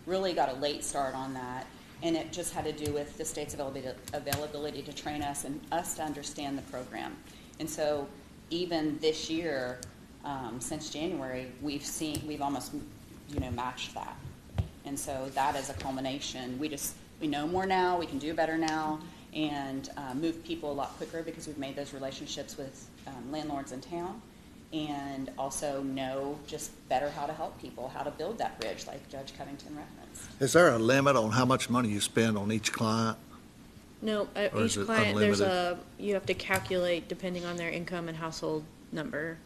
really got a late start on that, and it just had to do with the state's availability to train us and us to understand the program. And so even this year, since January, we've almost, matched that. And so that is a culmination. We know more now, we can do better now, and move people a lot quicker because we've made those relationships with landlords in town, and also know just better how to help people, how to build that bridge, like Judge Covington referenced. Is there a limit on how much money you spend on each client? No, Or each is it client, unlimited? you have to calculate depending on their income and household number.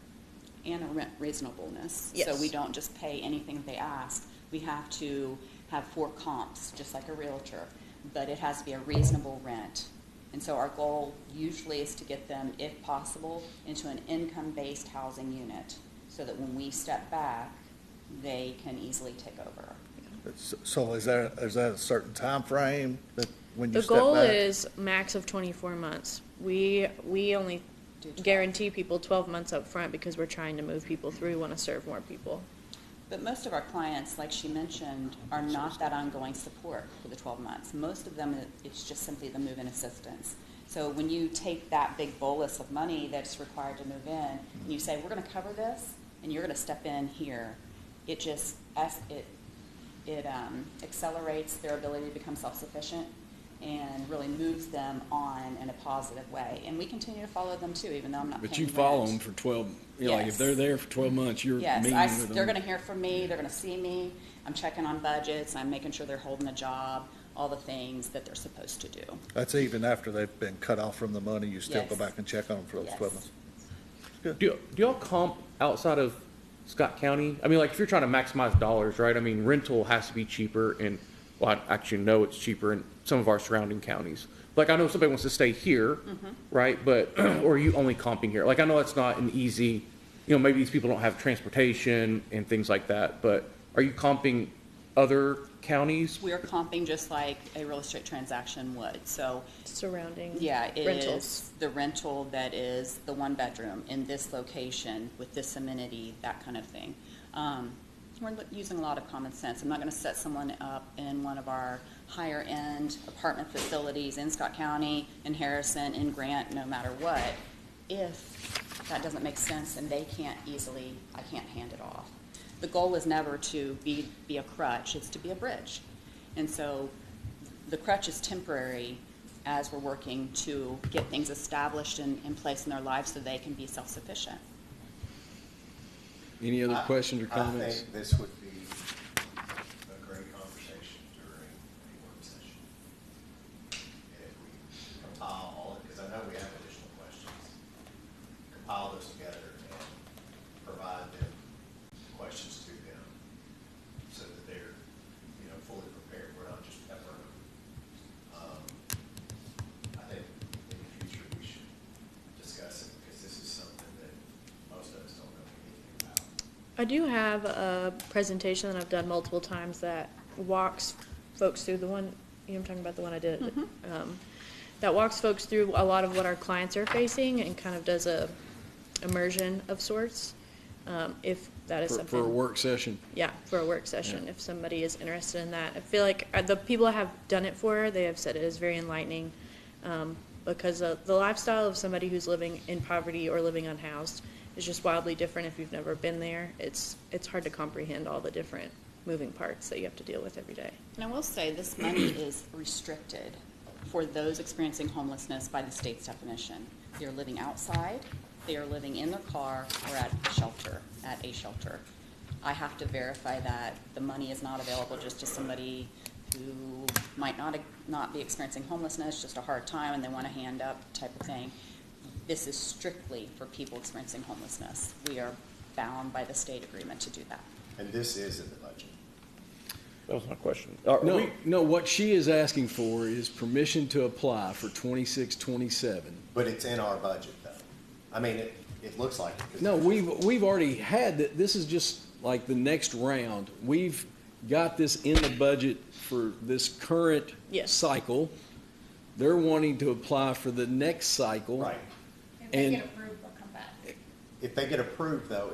And a rent reasonableness. Yes. So we don't just pay anything that they ask. We have to have 4 comps, just like a realtor, but it has to be a reasonable rent. And so our goal usually is to get them, if possible, into an income-based housing unit, so that when we step back, they can easily take over. So is that a certain time frame that when you The step back? goal is max of 24 months. We only guarantee people 12 months up front because we're trying to move people through. We want to serve more people. But most of our clients, like she mentioned, are not that ongoing support for the 12 months. Most of them, it's just simply the move-in assistance. So when you take that big bolus of money that's required to move in, and you say, we're going to cover this, and you're going to step in here, it just, it accelerates their ability to become self-sufficient and really moves them on in a positive way. And we continue to follow them too, even though I'm not paying But you rent. follow them for 12, like, if Yes. they're there for 12 months, you're Yes, meeting with them. they're going to hear from me, they're going to see me, I'm checking on budgets, I'm making sure they're holding a job, all the things that they're supposed to do. That's even after they've been cut off from the money, you still go Yes. back and check on them for those Yes. 12 months? Do y'all comp outside of Scott County? I mean, like, if you're trying to maximize dollars, right? I mean, rental has to be cheaper, and, well, I actually know it's cheaper in some of our surrounding counties. Like, I know somebody wants to stay here, right? But, or are you only comping here? Like, I know that's not an easy, maybe these people don't have transportation and things like that, but are you comping other counties? We are comping just like a real estate transaction would, so. Surrounding Yeah, it rentals. is the rental that is the 1 bedroom in this location with this amenity, that kind of thing. We're using a lot of common sense. I'm not going to set someone up in one of our higher-end apartment facilities in Scott County, in Harrison, in Grant, no matter what, if that doesn't make sense and I can't hand it off. The goal is never to be a crutch, it's to be a bridge. And so the crutch is temporary as we're working to get things established in place in their lives so they can be self-sufficient. Any other questions or comments? I think this would be a great conversation during a work session. And if we compile all it, because I know we have additional questions, compile those together and provide them questions to them so that they're, fully prepared. We're not just peppering them. I think in the future we should discuss it because this is something that most of us don't know anything about. I do have a presentation that I've done multiple times that walks folks through I'm talking about the one I did. That walks folks through a lot of what our clients are facing and kind of does a immersion of sorts. If that is For something. a work session? Yeah, for a work session, if somebody is interested in that. I feel like the people I have done it for, they have said it is very enlightening, because the lifestyle of somebody who's living in poverty or living unhoused is just wildly different if you've never been there. It's hard to comprehend all the different moving parts that you have to deal with every day. And I will say, this money is restricted for those experiencing homelessness by the state's definition. They are living outside, they are living in their car, or at a shelter. I have to verify that the money is not available just to somebody who might not be experiencing homelessness, just a hard time, and they want a hand up type of thing. This is strictly for people experiencing homelessness. We are bound by the state agreement to do that. And this is in the budget. That was my question. No, what she is asking for is permission to apply for 26-27. But it's in our budget, though. I mean, it looks like it. No, we've already had that. This is just like the next round. We've got this in the budget for this current cycle. They're wanting to apply for the next cycle. Right. If they get approved, they'll come back. If they get approved, though,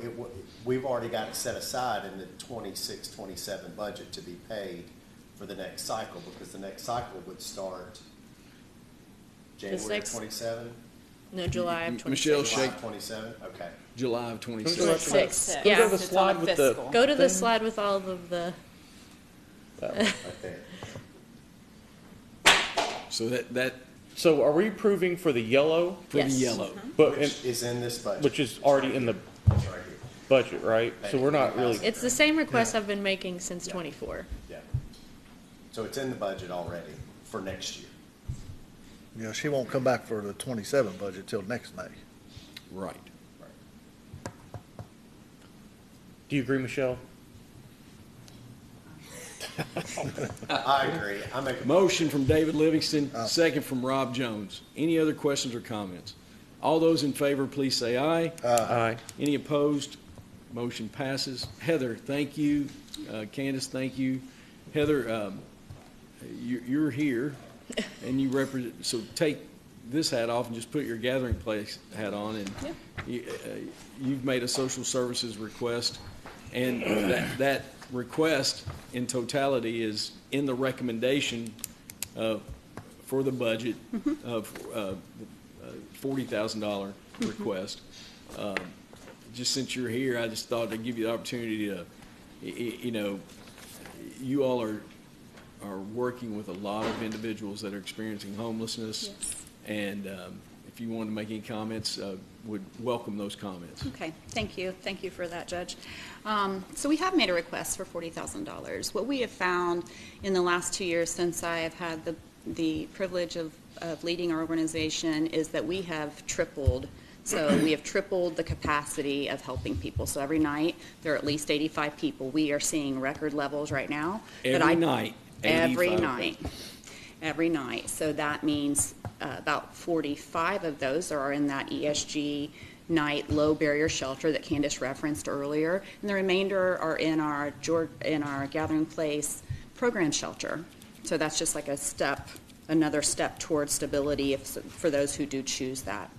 we've already got it set aside in the 26-27 budget to be paid for the next cycle, because the next cycle would start January 27? No, July of 27. Michelle, July shake. 27? Okay. July of 27. 26. Go Yeah. to the slide with the. Go to the slide with all of the. Right there. So that So are we approving for the yellow? for the yellow. But Which is in this budget. which is already in the It's right here. budget, right? So we're not really. It's the same request I've been making since 24. Yeah. So it's in the budget already for next year. Yeah, she won't come back for the 27 budget till next May. Right. Do you agree, Michelle? I agree. I make a Motion from David Livingston, second from Rob Jones. Any other questions or comments? All those in favor, please say aye. Aye. Any opposed? Motion passes. Heather, thank you. Candace, thank you. Heather, you're here, and you represent, so take this hat off and just put your gathering place hat on, and you've made a social services request, and that request in totality is in the recommendation for the budget of $40,000 request. Just since you're here, I just thought I'd give you the opportunity to, you all are working with a lot of individuals that are experiencing homelessness. Yes. And if you wanted to make any comments, would welcome those comments. Okay, thank you. Thank you for that, Judge. So we have made a request for $40,000. What we have found in the last 2 years since I have had the privilege of leading our organization is that we have tripled. So we have tripled the capacity of helping people. So every night, there are at least 85 people. We are seeing record levels right now. Every night. Every night. Every night. So that means about 45 of those are in that ESG night low barrier shelter that Candace referenced earlier, and the remainder are in our Gathering Place program shelter. So that's just like another step towards stability for those who do choose that.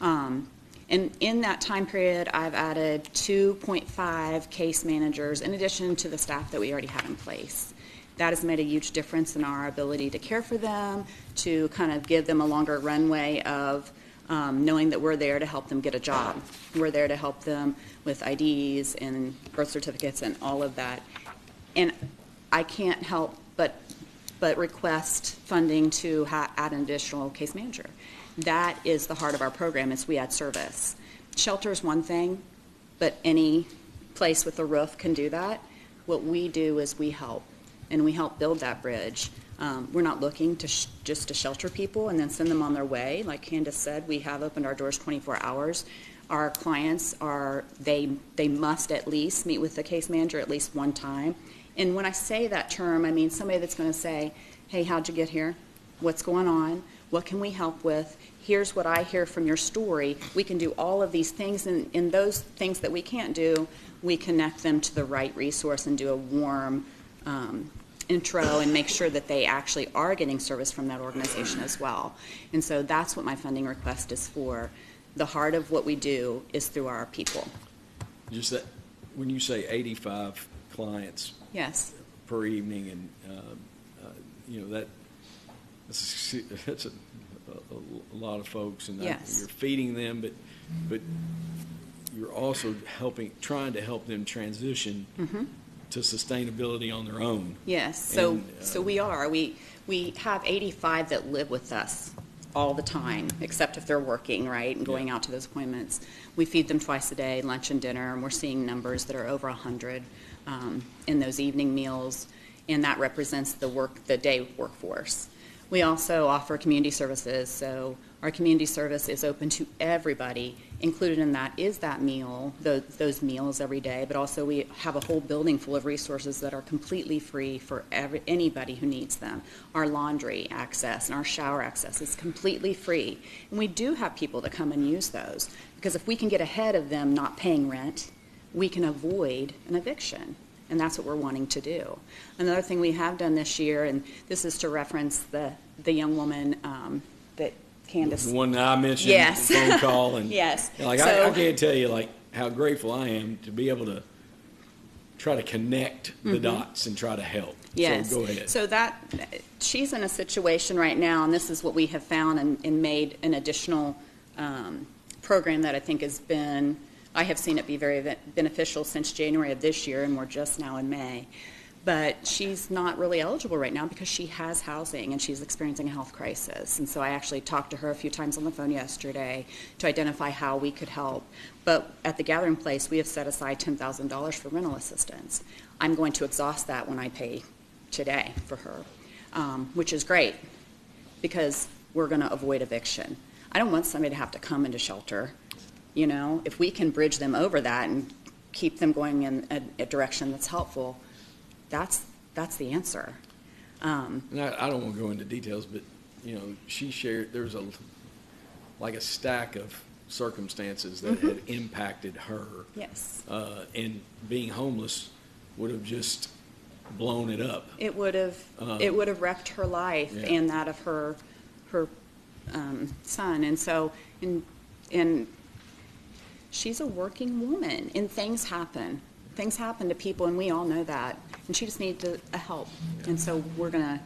And in that time period, I've added 2.5 case managers in addition to the staff that we already have in place. That has made a huge difference in our ability to care for them, to kind of give them a longer runway of knowing that we're there to help them get a job. We're there to help them with IDs and birth certificates and all of that. And I can't help but request funding to add an additional case manager. That is the heart of our program, is we add service. Shelter is one thing, but any place with a roof can do that. What we do is we help, and we help build that bridge. We're not looking to just to shelter people and then send them on their way. Like Candace said, we have opened our doors 24 hours. Our clients they must at least meet with the case manager at least one time. And when I say that term, I mean somebody that's going to say, hey, how'd you get here? What's going on? What can we help with? Here's what I hear from your story. We can do all of these things, and in those things that we can't do, we connect them to the right resource and do a warm intro and make sure that they actually are getting service from that organization as well. And so that's what my funding request is for. The heart of what we do is through our people. Just that, when you say 85 clients Yes. per evening, and that's a lot of folks, and Yes. you're feeding them, but you're also trying to help them transition to sustainability on their own. Yes, so we are. We have 85 that live with us all the time, except if they're working, right, and going out to those appointments. We feed them twice a day, lunch and dinner, and we're seeing numbers that are over 100 in those evening meals, and that represents the day workforce. We also offer community services, so our community service is open to everybody. Included in that is that meal, those meals every day, but also we have a whole building full of resources that are completely free for anybody who needs them. Our laundry access and our shower access is completely free. And we do have people that come and use those, because if we can get ahead of them not paying rent, we can avoid an eviction. And that's what we're wanting to do. Another thing we have done this year, and this is to reference the young woman that Candace. The one that I mentioned, yes. the phone call, and yes. Like I can't tell you like how grateful I am to be able to try to connect the dots and try to help. Yes. So go ahead. So she's in a situation right now, and this is what we have found and made an additional program that I think I have seen it be very beneficial since January of this year, and we're just now in May. But she's not really eligible right now because she has housing and she's experiencing a health crisis. And so I actually talked to her a few times on the phone yesterday to identify how we could help. But at the Gathering Place, we have set aside $10,000 for rental assistance. I'm going to exhaust that when I pay today for her, which is great because we're going to avoid eviction. I don't want somebody to have to come into shelter. You know, if we can bridge them over that and keep them going in a direction that's helpful, that's the answer. And I don't want to go into details, but she shared there's a stack of circumstances that had impacted her. Yes. And being homeless would have just blown it up. It would have wrecked her life and that of her son. And so and she's a working woman, and things happen. Things happen to people, and we all know that. And she just needs a help, and so we're gonna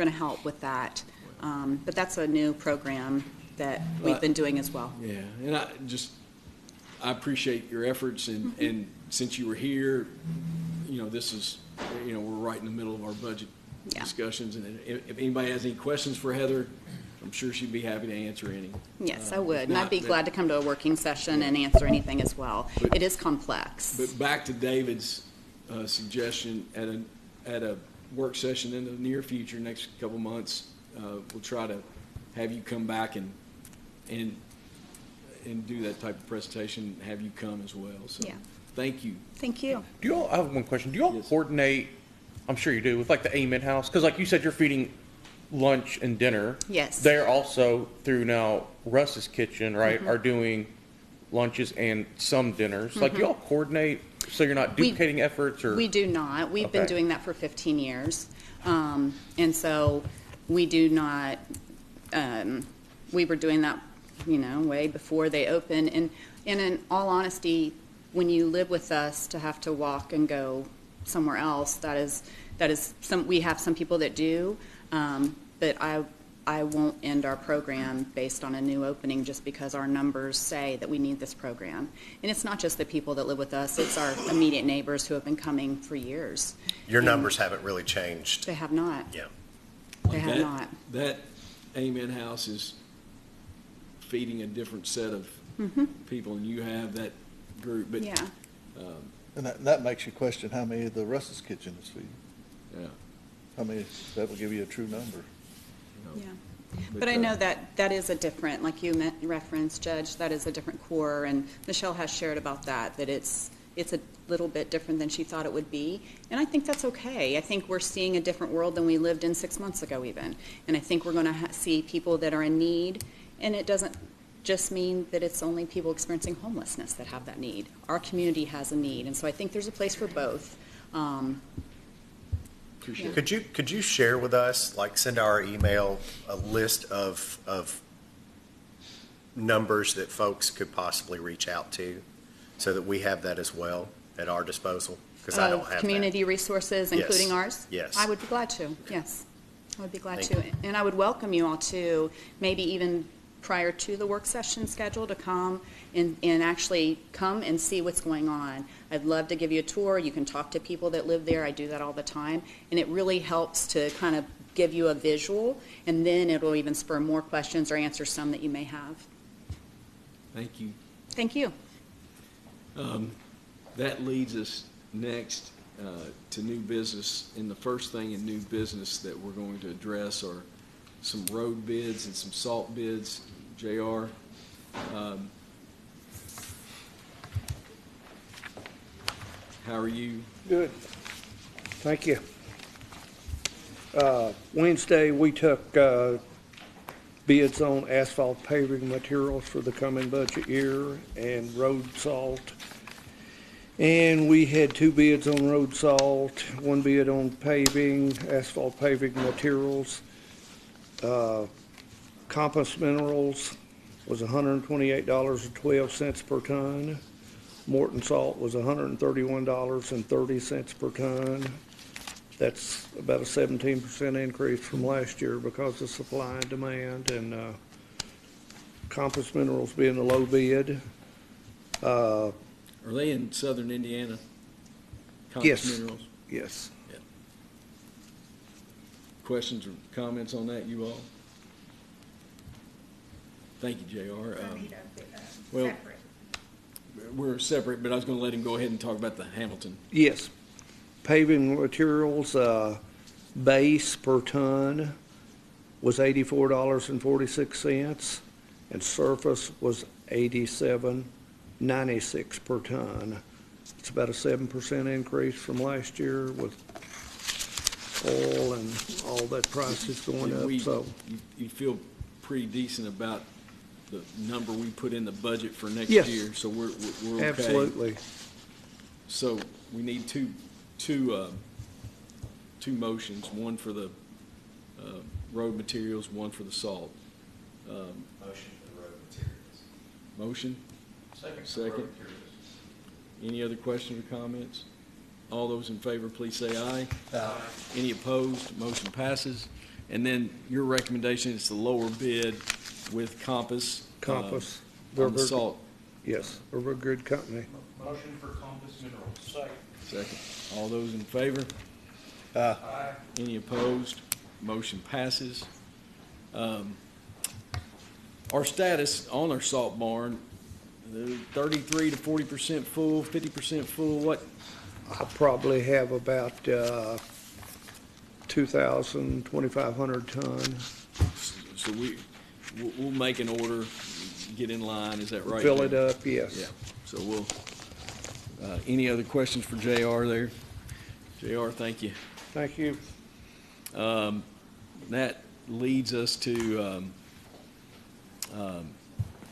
help with that. But that's a new program that we've been doing as well. Yeah, and I appreciate your efforts, and since you were here, this is we're right in the middle of our budget discussions, and if anybody has any questions for Heather, I'm sure she'd be happy to answer any. Yes, I would, and I'd be glad to come to a working session and answer anything as well. It is complex. But back to David's suggestion, at a work session in the near future, next couple months, we'll try to have you come back and do that type of presentation, have you come as well. So thank you. Thank you. I have one question. Do you all coordinate, I'm sure you do, with like the Amen House? Because like you said, you're feeding lunch and dinner. Yes. They're also through now Russ's Kitchen, right, are doing lunches and some dinners. Like, do you all coordinate so you're not duplicating efforts? Or we do not. We've been doing that for 15 years. And so we do not, we were doing that, way before they opened. And in all honesty, when you live with us to have to walk and go somewhere else, that is we have some people that do. But I won't end our program based on a new opening just because our numbers say that we need this program. And it's not just the people that live with us, it's our immediate neighbors who have been coming for years. Your numbers haven't really changed. They have not. Yeah. They have not. That Amen House is feeding a different set of people, and you have that group. But and that makes you question how many of the Russ's Kitchen is feeding. Yeah. I mean, that will give you a true number. Yeah. But I know that is a different, like you referenced, Judge, that is a different core, and Michelle has shared about that it's a little bit different than she thought it would be, and I think that's okay. I think we're seeing a different world than we lived in 6 months ago even, and I think we're going to see people that are in need, and it doesn't just mean that it's only people experiencing homelessness that have that need. Our community has a need, and so I think there's a place for both. Could you share with us, like send our email, a list of numbers that folks could possibly reach out to so that we have that as well? at our disposal? Because I don't have that. Community resources, Yes. including ours? Yes. I would be glad to, yes. I would be glad Thank to. And I would welcome you all to, maybe even prior to the work session schedule, to come and actually come and see what's going on. I'd love to give you a tour. You can talk to people that live there. I do that all the time. And it really helps to kind of give you a visual, and then it'll even spur more questions or answer some that you may have. Thank you. Thank you. That leads us next to new business. And the first thing in new business that we're going to address are some road bids and some salt bids. JR, how are you? Good. Thank you. Wednesday, we took bids on asphalt paving materials for the coming budget year and road salt. And we had 2 bids on road salt, 1 bid on paving, asphalt paving materials. Compass Minerals was $128.12 per ton. Morton Salt was $131.30 per ton. That's about a 17% increase from last year because of supply and demand, and Compass Minerals being the low bid. Are they in southern Indiana? Compass Yes. Minerals? Yes. Yeah. Questions or comments on that, you all? Thank you, JR. Well, we're separate, but I was going to let him go ahead and talk about the Hamilton. Yes. Paving materials, base per ton was $84.46, and surface was $87.96 per ton. It's about a 7% increase from last year with oil and all that prices going up, so. You feel pretty decent about the number we put in the budget for next Yes. year, so we're okay. Absolutely. So we need two motions, one for the road materials, one for the salt. Motion for the road materials. Motion? Second. Any other questions or comments? All those in favor, please say aye. Aye. Any opposed? Motion passes. And then your recommendation is the lower bid with Compass. Compass. On the salt. Yes, we're a good company. Motion for Compass Minerals. Second. All those in favor? Aye. Any opposed? Motion passes. Our status on our salt barn, 33 to 40% full, 50% full, what? I probably have about 2,000, 2,500 tons. So we'll make an order, get in line, is that right? Fill it Jim? up, yes. Yeah, so we'll, any other questions for JR there? JR, thank you. Thank you. That leads us to,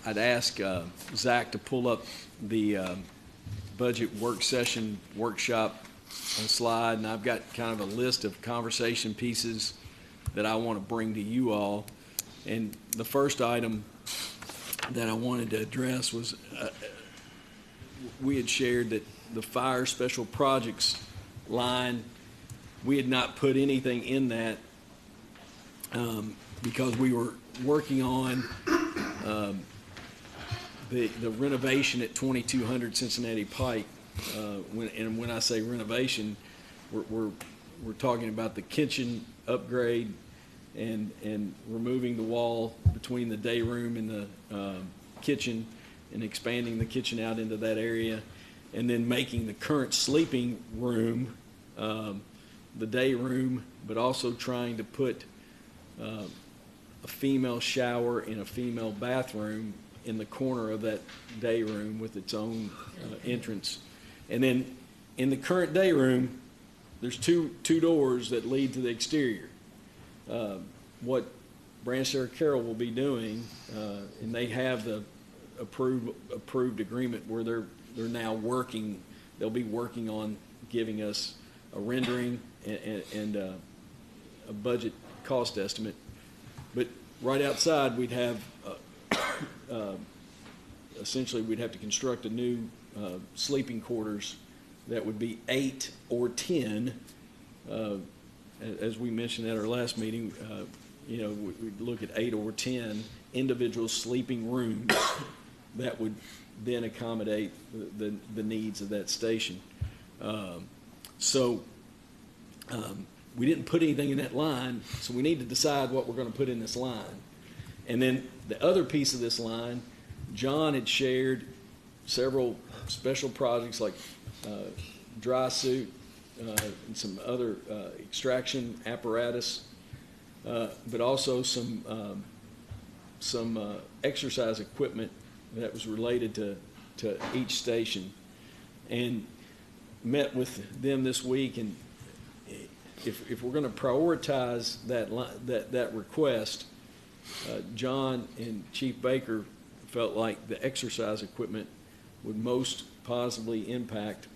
I'd ask Zach to pull up the budget work session workshop slide, and I've got kind of a list of conversation pieces that I want to bring to you all. And the first item that I wanted to address was we had shared that the fire special projects line, we had not put anything in that because we were working on the renovation at 2200 Cincinnati Pike. When I say renovation, we're talking about the kitchen upgrade and removing the wall between the day room and the kitchen and expanding the kitchen out into that area, and then making the current sleeping room the day room, but also trying to put a female shower and a female bathroom in the corner of that day room with its own entrance. And then in the current day room, there's two doors that lead to the exterior. What Branch Carroll will be doing, and they have the approved agreement where they're now working. They'll be working on giving us a rendering and a budget cost estimate. But right outside, we'd have essentially we'd have to construct a new sleeping quarters that would be 8 or 10. As we mentioned at our last meeting, we'd look at 8 or 10 individual sleeping rooms that would then accommodate the needs of that station. We didn't put anything in that line, so we need to decide what we're going to put in this line. And then the other piece of this line, John had shared several special projects like dry suit and some other extraction apparatus, but also some exercise equipment that was related to each station. And met with them this week, and if we're going to prioritize that request, John and Chief Baker felt like the exercise equipment would most positively impact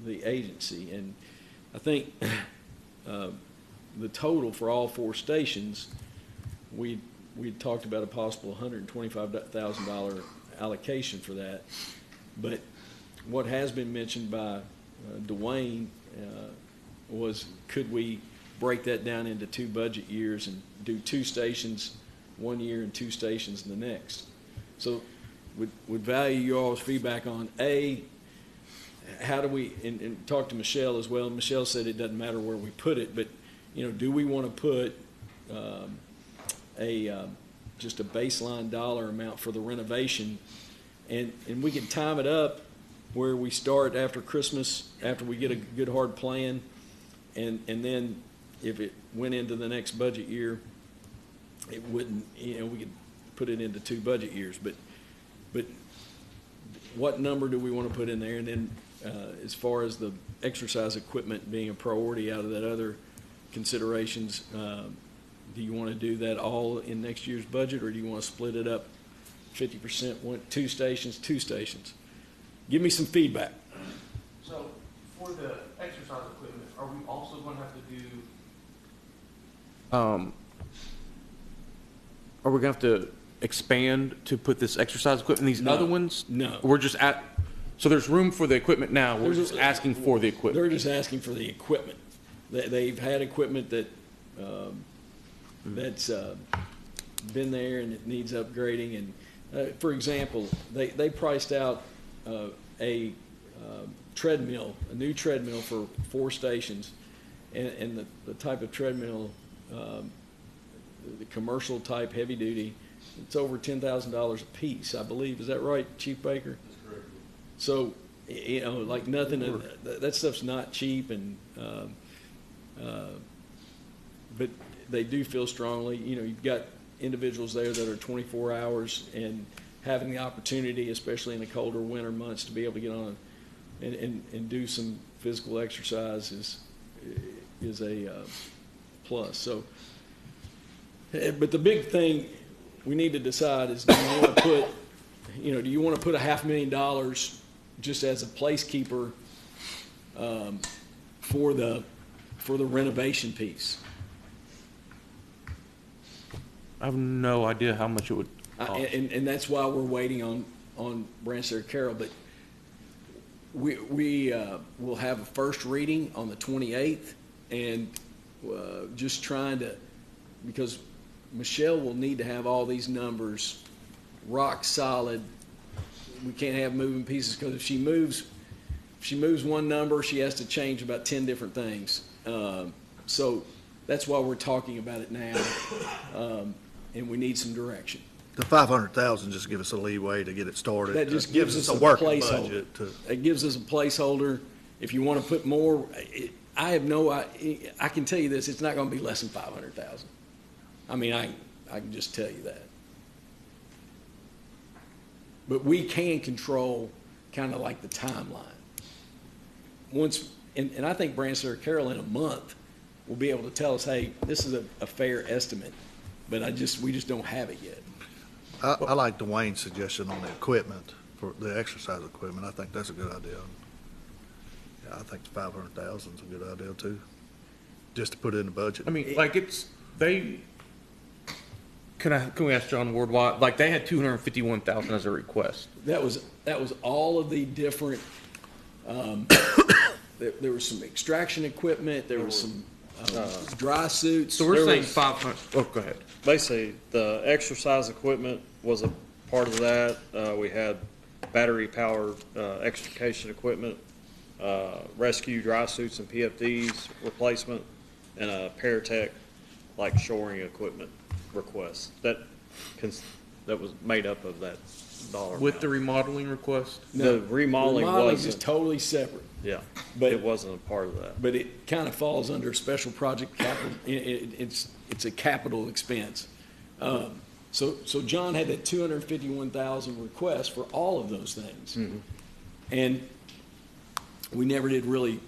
the agency. And I think the total for all 4 stations, we talked about a possible $125,000 allocation for that. But what has been mentioned by Dwayne was, could we break that down into 2 budget years and do 2 stations one year and 2 stations the next? So would value you all's feedback on how do we, and talk to Michelle as well. Michelle said it doesn't matter where we put it, but do we want to put just a baseline dollar amount for the renovation, and we can time it up where we start after Christmas, after we get a good hard plan, and then if it went into the next budget year, it wouldn't, we could put it into 2 budget years, but what number do we want to put in there? And then as far as the exercise equipment being a priority out of that other considerations, do you want to do that all in next year's budget, or do you want to split it up 50%, 2 stations, 2 stations? Give me some feedback. So for the exercise equipment, are we also going to have to do, are we going to have to expand to put this exercise equipment in these other ones? No. We're just so there's room for the equipment now. We're just asking for the equipment. They're just asking for the equipment. They've had equipment that that's been there and it needs upgrading. And for example, they priced out a treadmill, a new treadmill for 4 stations, and the type of treadmill, the commercial type, heavy duty, it's over $10,000 a piece, I believe. Is that right, Chief Baker? That's correct. So, like nothing, that stuff's not cheap, and but they do feel strongly. You've got individuals there that are 24 hours, and having the opportunity, especially in the colder winter months, to be able to get on and do some physical exercise is a plus. So, but the big thing we need to decide is, do you want to put, do you want to put $500,000 just as a placekeeper for the renovation piece? I have no idea how much it would cost. And that's why we're waiting on Branch Sarah Carroll. But we will have a first reading on the 28th, and just trying to, because Michelle will need to have all these numbers rock solid. We can't have moving pieces, because if she moves one number, she has to change about 10 different things. So that's why we're talking about it now, and we need some direction. The 500,000 just give us a leeway to get it started. That just gives us a working placeholder. budget. It gives us a placeholder. If you want to put more, I can tell you this, it's not going to be less than 500,000. I mean, I can just tell you that. But we can control kind of like the timeline. And I think Branch Sarah Carroll in a month will be able to tell us, hey, this is a fair estimate, but we just don't have it yet. I like Dwayne's suggestion on the equipment, for the exercise equipment. I think that's a good idea. Yeah, I think 500,000 is a good idea too, just to put it in the budget. I mean, like can we ask John Ward why? Like, they had 251,000 as a request. That was all of the different There was some extraction equipment, there was some dry suits. So we're There saying was- 500, oh, go ahead. Basically, the exercise equipment was a part of that. We had battery-powered extrication equipment, rescue dry suits and PFDs replacement, and a Paratech, like shoring equipment request. That was made up of that dollar With amount. the remodeling request? The remodeling is wasn't, totally separate. yeah, but- it wasn't a part of that. But it kind of falls under special project capital. It's a capital expense. So John had that 251,000 request for all of those things, and we never did really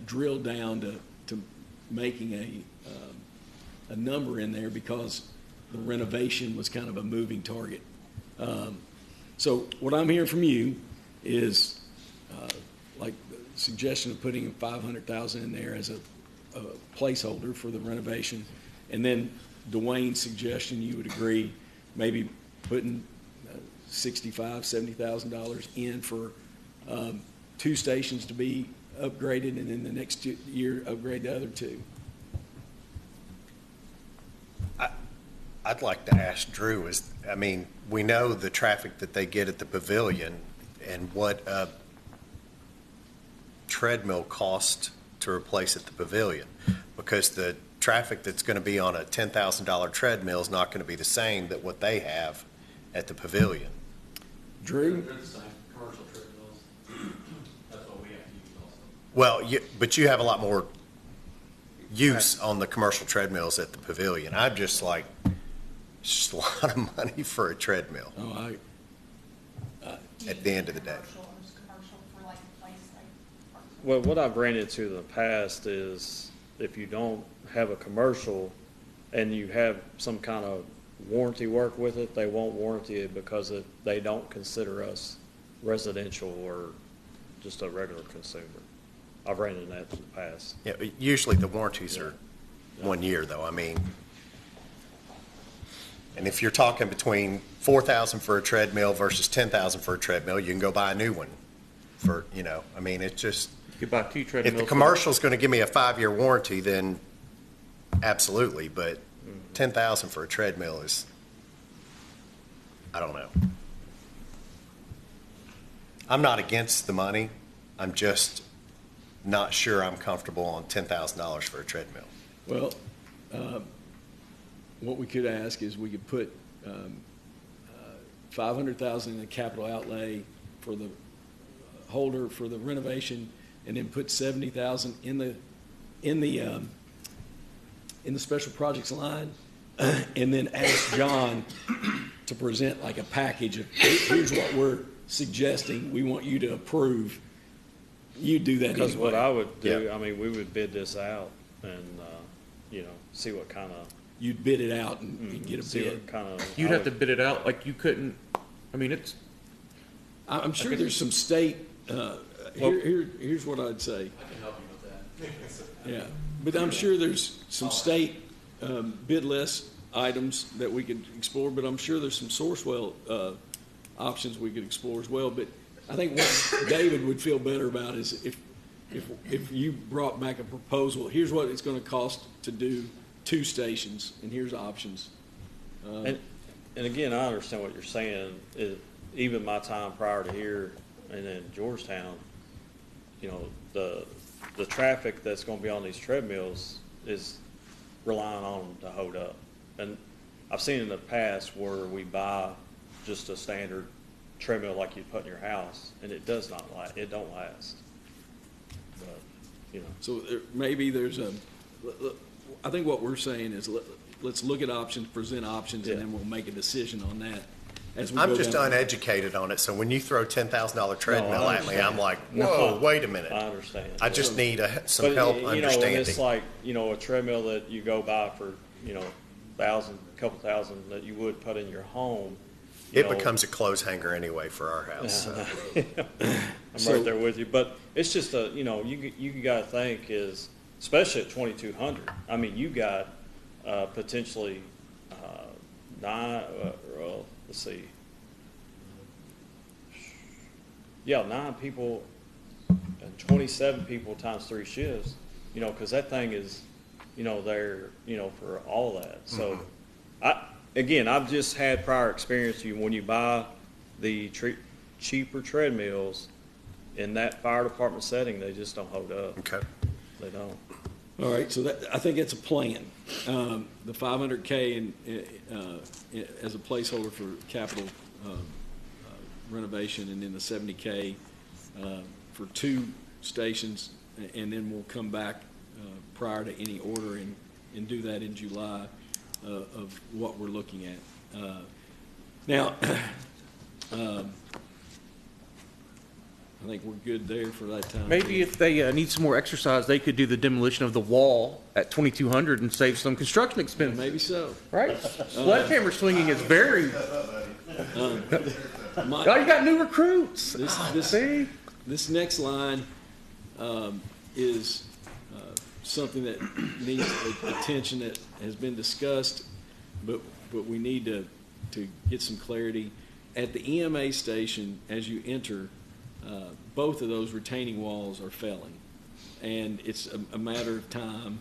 drill down to making a number in there because the renovation was kind of a moving target. So what I'm hearing from you is like the suggestion of putting 500,000 in there as a placeholder for the renovation, and then Dwayne's suggestion, you would agree, maybe putting $65,000, $70,000 in for 2 stations to be upgraded, and then the next year upgrade the other 2. I'd like to ask Drew we know the traffic that they get at the pavilion and what a treadmill cost to replace at the pavilion, because the traffic that's going to be on a $10,000 treadmill is not going to be the same that what they have at the pavilion. Drew? They're the same, commercial treadmills. That's what we have to use also. Well, but you have a lot more use on the commercial treadmills at the pavilion. I'm just like, it's just a lot of money for a treadmill Oh, at the end of the day. Well, what I've ran into in the past is if you don't have a commercial and you have some kind of warranty work with it, they won't warranty it because they don't consider us residential or just a regular consumer. I've ran into that in the past. Yeah, usually the warranties are 1 year, though. And if you're talking between $4,000 for a treadmill versus $10,000 for a treadmill, you can go buy a new one for, it's just. You could buy 2 treadmills. If the commercial's going to give me a 5-year warranty, then absolutely, but $10,000 for a treadmill is, I don't know. I'm not against the money. I'm just not sure I'm comfortable on $10,000 for a treadmill. Well, what we could ask is we could put 500,000 in the capital outlay for the holder for the renovation, and then put 70,000 in the special projects line, and then ask John to present like a package of here's what we're suggesting. We want you to approve. You do that Because anyway. what I would do, Yeah. we would bid this out and, see what kind of. You'd bid it out and get a See bid. what kind of. You'd have to bid it out, like you couldn't, it's. I'm sure there's some state, here's what I'd say. I can help you with that. Yeah, but I'm sure there's some state bid list items that we could explore, but I'm sure there's some Sourcewell options we could explore as well. But I think what David would feel better about is if you brought back a proposal, here's what it's going to cost to do 2 stations, and here's options. And again, I understand what you're saying. Even my time prior to here and in Georgetown, the traffic that's going to be on these treadmills is relying on them to hold up. And I've seen in the past where we buy just a standard treadmill like you put in your house, and it does not it don't last. But, So maybe there's I think what we're saying is let's look at options, present options, and then we'll make a decision on that as we go I'm just down. uneducated on it, so when you throw $10,000 treadmill I at me, understand. I'm like, No, whoa, wait a minute. I understand. I just need some But, help and understanding. it's like, a treadmill that you go buy for, couple thousand that you would put in your home. It becomes a clothes hanger anyway for our house. So. I'm right there with you, but it's just you got to think is, especially at 2,200. You got potentially 9. Let's see, Yeah, 9 people and 27 people times 3 shifts, you know, because that thing is, you know, there, you know, for all that. So, I've just had prior experience. When you buy the cheaper treadmills in that fire department setting, they just don't hold up. Okay. They don't. All right, so I think it's a plan. The $500K as a placeholder for capital renovation, and then the $70K for 2 stations, and then we'll come back prior to any order and do that in July of what we're looking at. Now, I think we're good there for that time. Maybe if they need some more exercise, they could do the demolition of the wall at 2200 and save some construction expense. Maybe so. Right? Sledgehammer swinging is very. Oh, you got new recruits. This next line is something that needs attention that has been discussed, but we need to get some clarity. At the EMA station, as you enter, both of those retaining walls are failing, and it's a matter of time.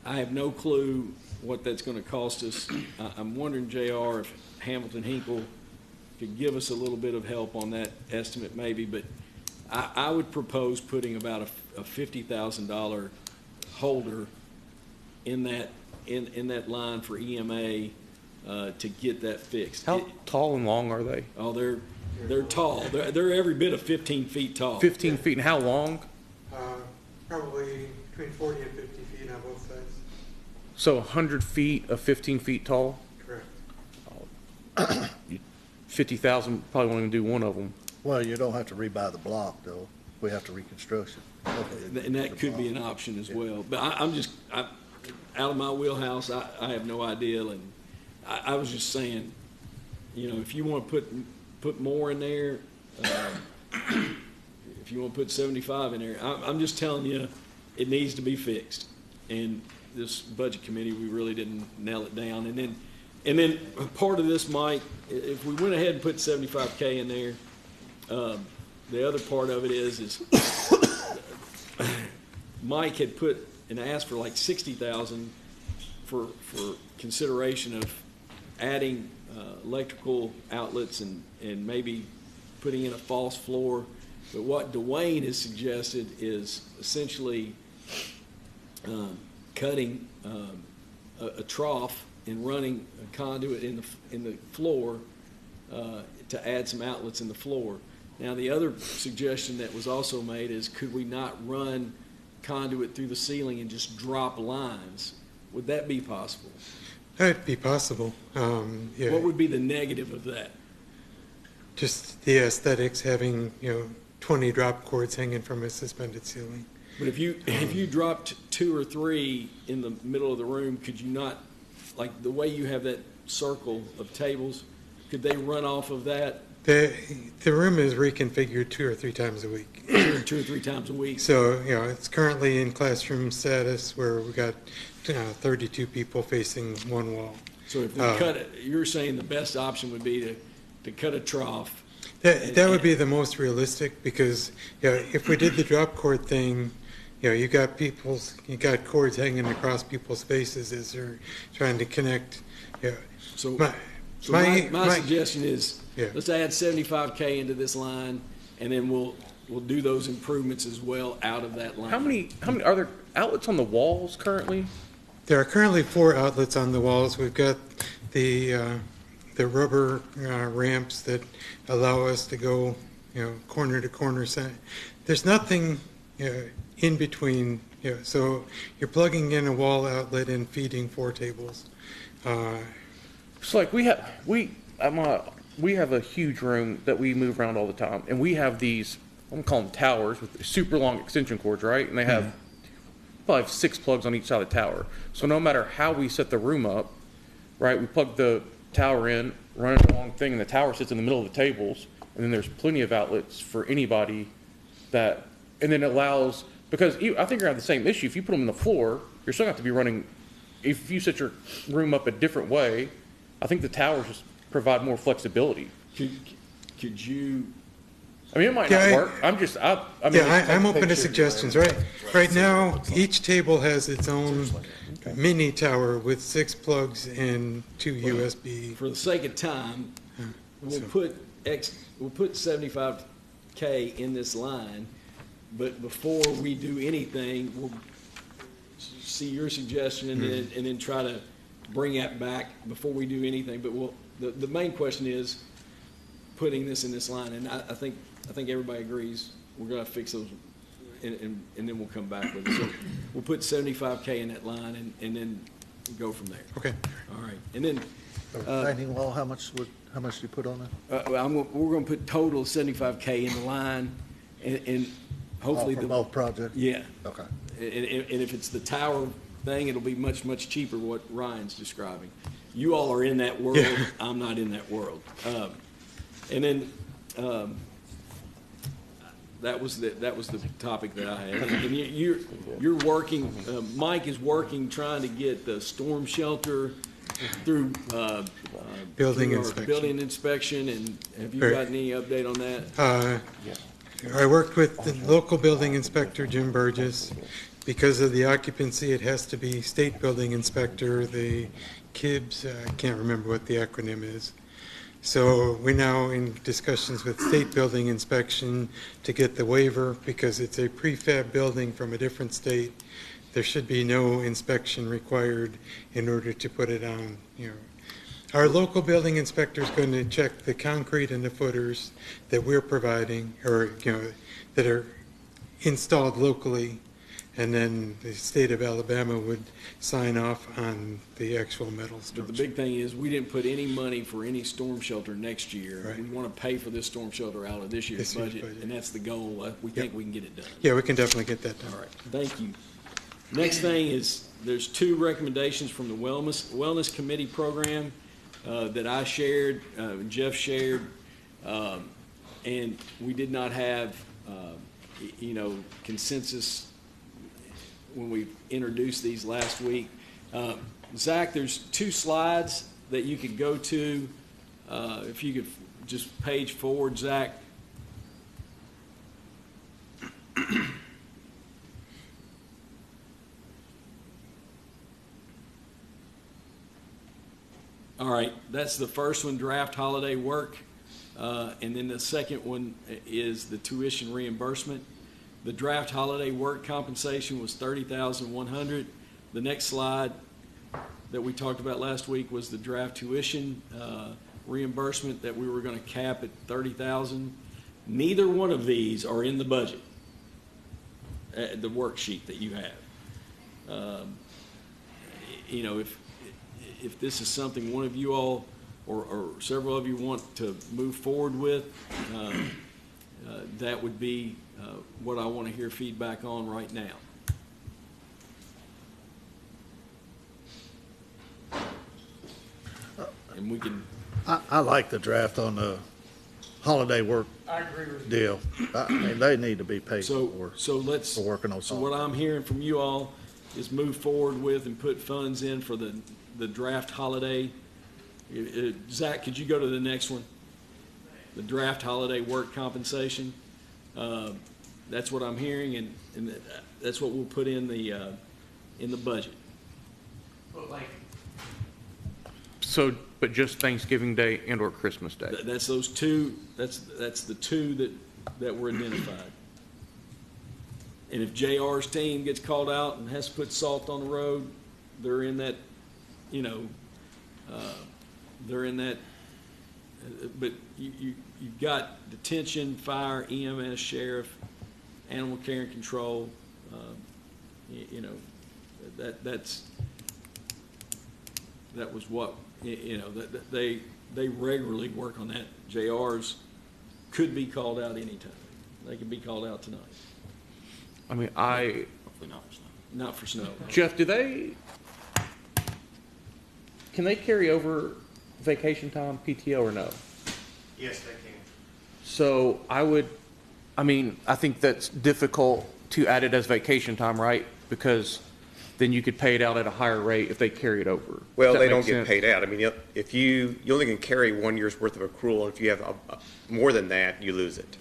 I have no clue what that's going to cost us. I'm wondering, JR, if Hamilton Hinkle could give us a little bit of help on that estimate maybe, but I would propose putting about a $50,000 holder in that line for EMA to get that fixed. How tall and long are they? Oh, they're tall. They're every bit of 15 feet tall. 15 feet, and how long? Probably between 40 and 50 feet on both sides. So 100 feet of 15 feet tall? Correct. 50,000, probably won't even do one of them. Well, you don't have to rebuy the block, though. We have to reconstruct it. And that could be an option as well. But I'm out of my wheelhouse. I have no idea. And I was just saying, you know, if you want to put more in there, if you want to put 75 in there, I'm just telling you, it needs to be fixed. And this budget committee, we really didn't nail it down. And then part of this, Mike, if we went ahead and put 75K in there, the other part of it is Mike had put and asked for like 60,000 for consideration of adding electrical outlets and maybe putting in a false floor. But what Dwayne has suggested is essentially cutting a trough and running a conduit in the floor to add some outlets in the floor. Now, the other suggestion that was also made is, could we not run conduit through the ceiling and just drop lines? Would that be possible? That'd be possible. Yeah. What would be the negative of that? Just the aesthetics, having 20 drop cords hanging from a suspended ceiling. But if you dropped 2 or 3 in the middle of the room, could you not, like the way you have that circle of tables, could they run off of that? The room is reconfigured 2 or 3 times a week. 2 or 3 times a week. So it's currently in classroom status where we got 32 people facing one wall. So if we cut it, you're saying the best option would be to cut a trough. That would be the most realistic, because if we did the drop cord thing, you got cords hanging across people's faces as they're trying to connect. So my suggestion is, let's add 75K into this line, and then we'll do those improvements as well out of that line. How many are there outlets on the walls currently? There are currently 4 outlets on the walls. We've got the rubber ramps that allow us to go, corner to corner. There's nothing in between. So you're plugging in a wall outlet and feeding 4 tables. It's like we have a huge room that we move around all the time, and we have these, I'm gonna call them towers with super long extension cords, right? And they have probably 6 plugs on each side of the tower. So no matter how we set the room up, right, we plug the tower in, run it along thing, and the tower sits in the middle of the tables, and then there's plenty of outlets for anybody that, and then it allows, because I think you're gonna have the same issue. If you put them in the floor, you're still gonna have to be running, if you set your room up a different way, I think the towers just provide more flexibility. Could you I mean, it might Yeah, not work. I'm just, I mean. Yeah, I'm open to suggestions, right? Right now, each table has its own mini tower with 6 plugs and 2 USB. For the sake of time, we'll put 75K in this line, but before we do anything, we'll see your suggestion and then try to bring that back before we do anything. But the main question is putting this in this line, and I think everybody agrees we're gonna fix those, and then we'll come back with it. So we'll put 75K in that line and then go from there. Okay. All right, and then. Retaining wall, how much do you put on that? We're gonna put total 75K in the line, and hopefully. For both projects? Yeah. Okay. And if it's the tower thing, it'll be much, much cheaper, what Ryan's describing. You all are in that world, Yeah. I'm not in that world. And then, that was the topic that I had. And you're working, Mike is working, trying to get the storm shelter through, Building through our inspection. building inspection, and have you Right. got any update on that? I worked with the local building inspector, Jim Burgess. Because of the occupancy, it has to be state building inspector, the KIBS, I can't remember what the acronym is. So we're now in discussions with state building inspection to get the waiver, because it's a prefab building from a different state. There should be no inspection required in order to put it on, Our local building inspector is going to check the concrete and the footers that we're providing, or, that are installed locally, and then the state of Alabama would sign off on the actual metal But structure. the big thing is, we didn't put any money for any storm shelter next year. Right. We want to pay for this storm shelter out of this year's budget, and that's the goal. We think we can get it done. Yeah, we can definitely get that done. All right, thank you. Next thing is, there's 2 recommendations from the Wellness Committee program that I shared, Jeff shared, and we did not have, consensus when we introduced these last week. Zach, there's 2 slides that you could go to. If you could just page forward, Zach. All right, that's the first one, draft holiday work. And then the second one is the tuition reimbursement. The draft holiday work compensation was $30,100. The next slide that we talked about last week was the draft tuition reimbursement that we were going to cap at $30,000. Neither one of these are in the budget, the worksheet that you have. If this is something one of you all or several of you want to move forward with, that would be what I want to hear feedback on right now. And we can. I like the draft on the holiday work I agree with you. deal. I mean, they need to be paid So for working on So what I'm hearing from you all is move forward with and put funds in for the draft holiday. Zach, could you go to the next one? The draft holiday work compensation. That's what I'm hearing, and that's what we'll put in the budget. So, but just Thanksgiving Day and/or Christmas Day? That's those 2, that's the 2 that were identified. And if JR's team gets called out and has to put salt on the road, they're in that, they're in that, but you've got detention, fire, EMS, sheriff, animal care and control, that was what, that they regularly work on that. JRs could be called out anytime. They could be called out tonight. I mean, Hopefully not for snow. Not for snow. Jeff, can they carry over vacation time, PTO, or no? Yes, they can. So I think that's difficult to add it as vacation time, right? Because then you could pay it out at a higher rate if they carry it over. Well, Does that they don't make get sense? paid out. I mean, if you only can carry 1 year's worth of accrual. If you have more than that, you lose it.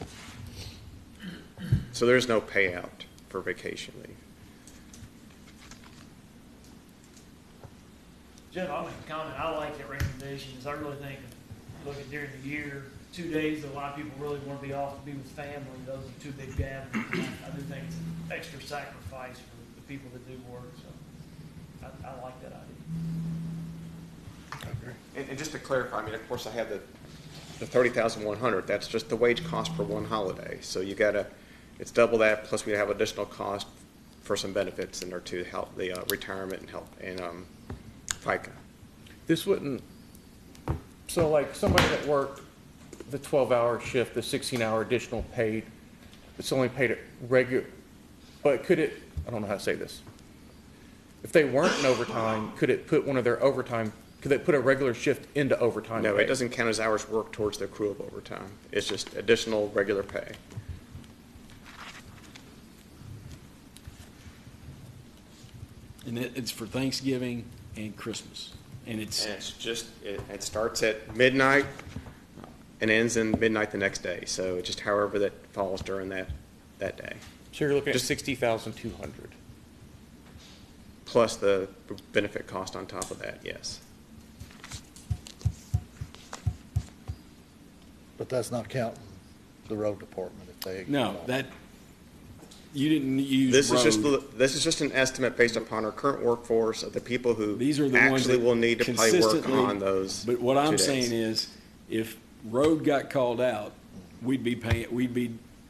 So there's no payout for vacation leave. Jeff, I'll make a comment. I like that recommendation, because I really think, looking during the year, 2 days that a lot of people really want to be off to be with family, those are two big gatherings. I do think it's an extra sacrifice for the people that do work, so I like that idea. And just to clarify, I mean, of course, I have the 30,100. That's just the wage cost for one holiday. So you gotta, it's double that, plus we have additional cost for some benefits in there to help the retirement and help and FICA. This wouldn't, so like somebody that worked the 12-hour shift, the 16-hour additional paid, it's only paid at regular, but could it, I don't know how to say this. If they weren't in overtime, could it put one of their overtime, could they put a regular shift into overtime No, pay? it doesn't count as hours worked towards the accrual of overtime. It's just additional regular pay. And it's for Thanksgiving and Christmas. And it's just, it starts at midnight and ends in midnight the next day. So just however that falls during that day. So you're looking at Just 60,200. Plus the benefit cost on top of that, yes. But that's not counting the road department if they. No, that, you didn't use This is road. just an estimate based upon our current workforce of the people who These are the ones actually that will need to play work consistently- on those. But what 2 I'm days. saying is, if road got called out, we'd be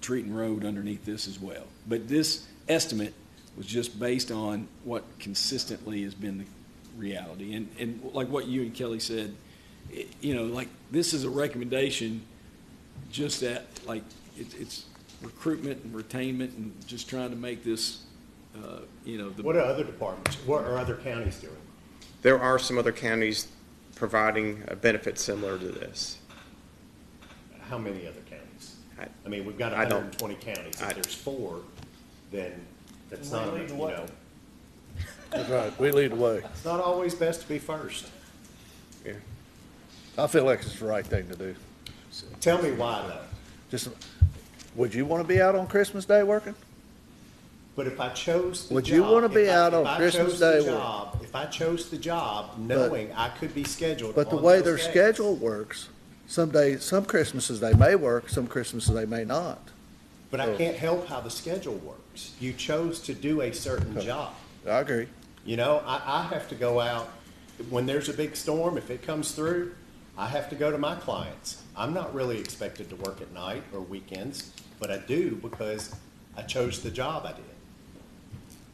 treating road underneath this as well. But this estimate was just based on what consistently has been the reality. And like what you and Kelly said, like, this is a recommendation just at, like, it's recruitment and retainment and just trying to make this, What are other departments, what are other counties doing? There are some other counties providing a benefit similar to this. How many other counties? I mean, we've got I don't- 120 counties. If there's 4, then that's We not, lead the way. That's right, we lead the way. It's not always best to be first. Yeah. I feel like it's the right thing to do. Tell me why, though. Just, would you want to be out on Christmas Day working? But if I chose the job. Would you wanna be out on if I Christmas chose the Day work? job- If I chose the job knowing I could be scheduled But the on way those their days. schedule works, some days, some Christmases they may work, some Christmases they may not. But I can't help how the schedule works. You chose to do a certain job. I agree. I have to go out, when there's a big storm, if it comes through, I have to go to my clients. I'm not really expected to work at night or weekends, but I do because I chose the job I did.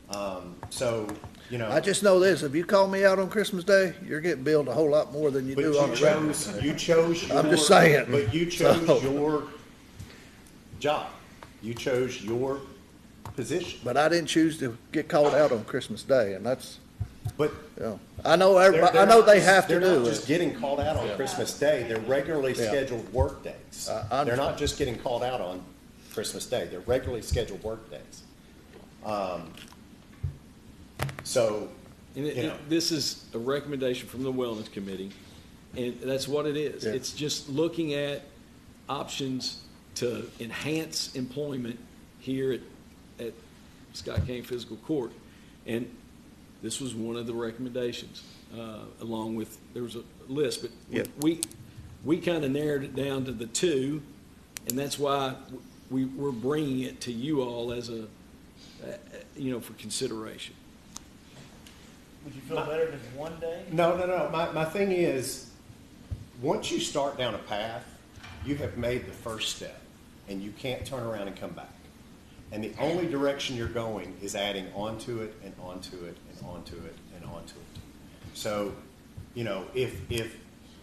I just know this, if you call me out on Christmas Day, you're getting billed a whole lot more than you But do on a regular. you chose your. I'm just saying. But you chose So- your job. You chose your position. But I didn't choose to get called out on Christmas Day, and that's, But I know everybody, they're I know not they just- have to They're do not just it. getting called out on Christmas Day. They're regularly Yeah. scheduled work days. I They're not understand. just getting called out on Christmas Day. They're regularly scheduled work days. So, And this is a recommendation from the Wellness Committee, and that's what it is. Yeah. It's just looking at options to enhance employment here at Scott County Fiscal Court. And this was one of the recommendations, along with, there was a list, but Yeah. we kind of narrowed it down to the 2, and that's why we're bringing it to you all as for consideration. Would you feel better if it's 1 day? no. My thing is, once you start down a path, you have made the first step, and you can't turn around and come back. And the only direction you're going is adding onto it and onto it and onto it and onto it. So, if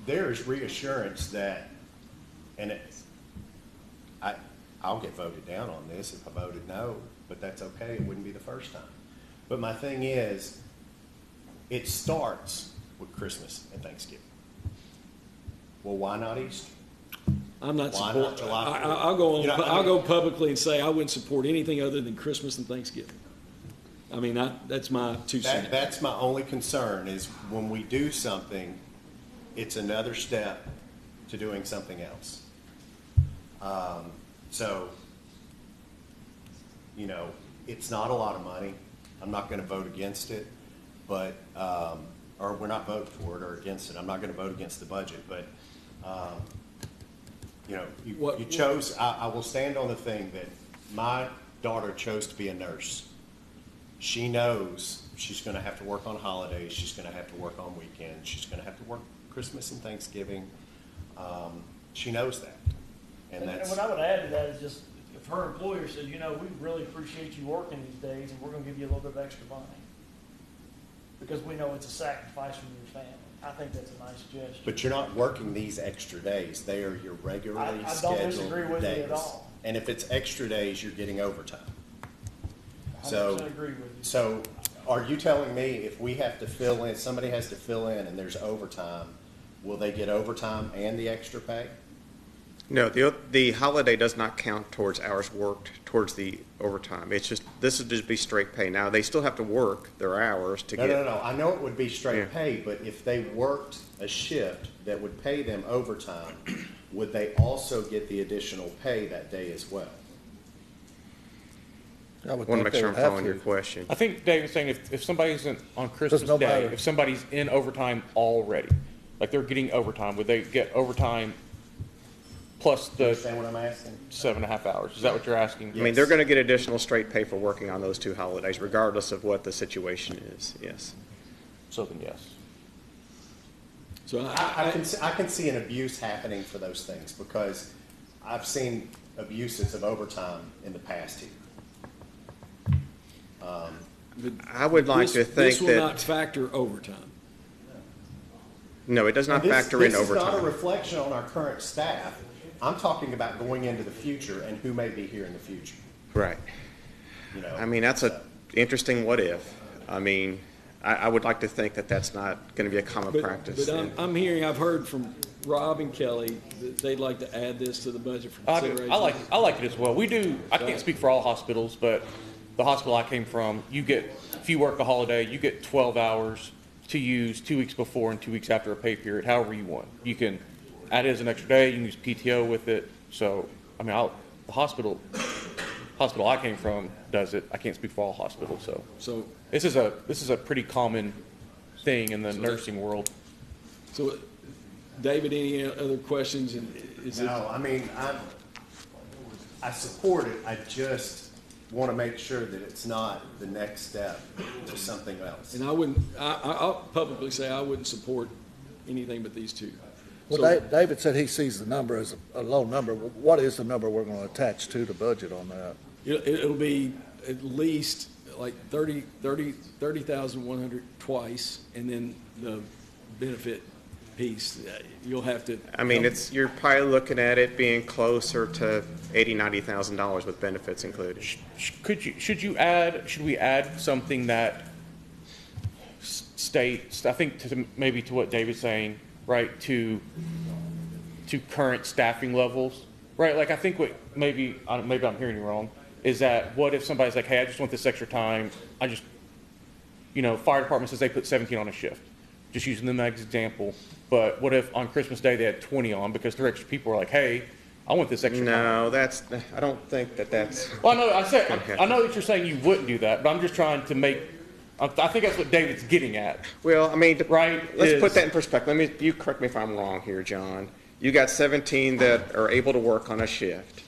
there is reassurance that, and I'll get voted down on this if I voted no, but that's okay. It wouldn't be the first time. But my thing is, it starts with Christmas and Thanksgiving. Well, why not Easter? I'm not Why support. not July 4th? I'll go on. You know, I I'll mean- go publicly and say I wouldn't support anything other than Christmas and Thanksgiving. I mean, that's my 2 cents. That's my only concern is when we do something, it's another step to doing something else. So you know, it's not a lot of money. I'm not going to vote against it, but, or we're not voting for it or against it. I'm not going to vote against the budget, but, you know, you chose, I will stand on the thing that my daughter chose to be a nurse. She knows she's going to have to work on holidays. She's going to have to work on weekends. She's going to have to work Christmas and Thanksgiving. She knows that. And that's, what I would add to that is just, if her employer said, you know, we really appreciate you working these days, and we're gonna give you a little bit of extra money, because we know it's a sacrifice from your family. I think that's a nice gesture. but you're not working these extra days. They are your regularly I don't scheduled disagree with you days. at all. And if it's extra days, you're getting overtime. 100% So, agree with you. so are you telling me if we have to fill in, somebody has to fill in and there's overtime, will they get overtime and the extra pay? No, the holiday does not count towards hours worked, towards the overtime. It's just, this would just be straight pay. Now, they still have to work their hours to get. No. I know it would be straight Yeah. pay, but if they worked a shift that would pay them overtime, would they also get the additional pay that day as well? I I want to make sure I'm following your question. I think Dave was saying if somebody isn't on Christmas no Day, matter. if somebody's in overtime already, like they're getting overtime, would they get overtime plus the Understand what I'm asking? 7.5 hours? Is that what you're asking? I mean, they're going to get additional straight pay for working on those two holidays, regardless of what the situation is, yes. So then, yes. So I can see an abuse happening for those things because I've seen abuses of overtime in the past here. I would like to think This will that, not factor overtime. no, it does not And factor in This is not a overtime. reflection on our current staff. I'm talking about going into the future and who may be here in the future. Right. You know, I mean, that's a interesting what if. I mean, I would like to think that that's not going to be a common practice. But I'm hearing, I've heard from Rob and Kelly that they'd like to add this to the budget for I consideration. I like it as well. We do. I can't speak for all hospitals, but the hospital I came from, you get, if you work a holiday, you get 12 hours to use 2 weeks before and 2 weeks after a pay period, however you want. You can add it as an extra day. You can use PTO with it. So, I mean, the hospital I came from does it. I can't speak for all hospitals. So this is a pretty common thing in the nursing world. So, David, any other questions? No, I mean, I support it. I just want to make sure that it's not the next step to something else. And I'll publicly say I wouldn't support anything but these two. Well, So- David said he sees the number as a low number. What is the number we're going to attach to the budget on that? It'll be at least like 30,100 twice, and then the benefit piece, you'll have to. I mean, you're probably looking at it being closer to $80,000-$90,000 with benefits included. Should we add something that states, I think maybe to what David's saying, right, to current staffing levels, right? Like I think what maybe I'm hearing you wrong, is that what if somebody's like, hey, I just want this extra time, fire department says they put 17 on a shift, just using them as an example, but what if on Christmas Day they had 20 on because their extra people are like, hey, I want this extra time. No, I don't think that's. Well, I know that you're saying you wouldn't do that, but I'm just trying to make, I think that's what David's getting at. Well, I mean, right? Let's put that in perspective. You correct me if I'm wrong here, John. You got 17 that are able to work on a shift.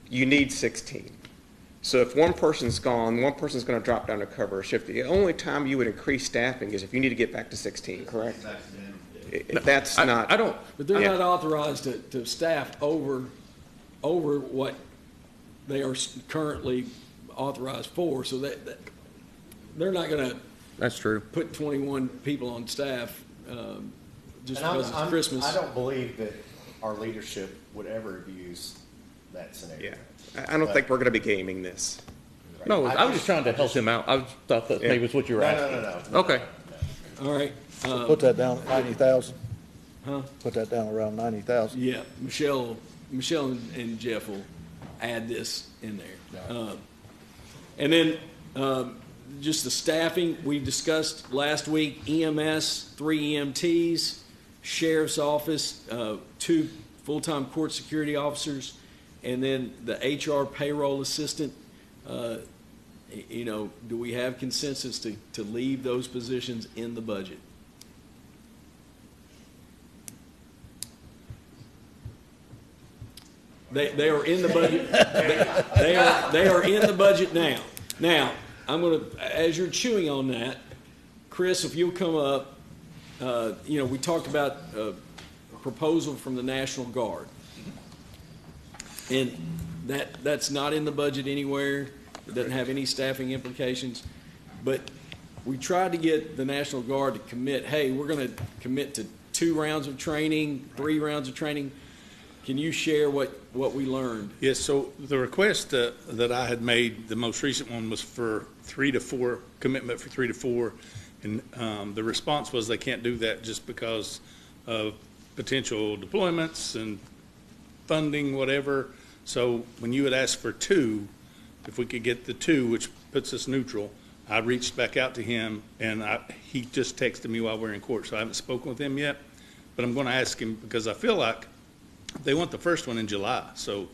You need 16. So if one person's gone, one person's going to drop down to cover a shift. The only time you would increase staffing is if you need to get back to 16, correct? That's not. I don't. But they're not authorized to staff over what they are currently authorized for. So that they're not going to. That's true. Put 21 people on staff just And because it's Christmas. I don't believe that our leadership would ever abuse that scenario. Yeah. I don't think we're going to be gaming this. No, I was just trying to help him out. I thought that maybe it's what you were asking. No. Okay. All right. So put that down at 90,000. Huh? Put that down around 90,000. Yeah, Michelle and Jeff will add this in there. And then just the staffing, we discussed last week, EMS, 3 EMTs, Sheriff's Office, 2 full-time court security officers, and then the HR payroll assistant. You know, do we have consensus to leave those positions in the budget? They are in the budget. They are in the budget now. Now, I'm going to, as you're chewing on that, Chris, if you'll come up, you know, we talked about a proposal from the National Guard. And that's not in the budget anywhere. It doesn't have any staffing implications. But we tried to get the National Guard to commit, hey, we're going to commit to 2 rounds of training, 3 rounds of training. Can you share what we learned? Yes, so the request that I had made, the most recent one was for 3 to 4, commitment for 3 to 4. And the response was they can't do that just because of potential deployments and funding, whatever. So when you had asked for 2, if we could get the 2, which puts us neutral, I reached back out to him, and he just texted me while we're in court, so I haven't spoken with him yet. But I'm going to ask him, because I feel like they want the first one in July. So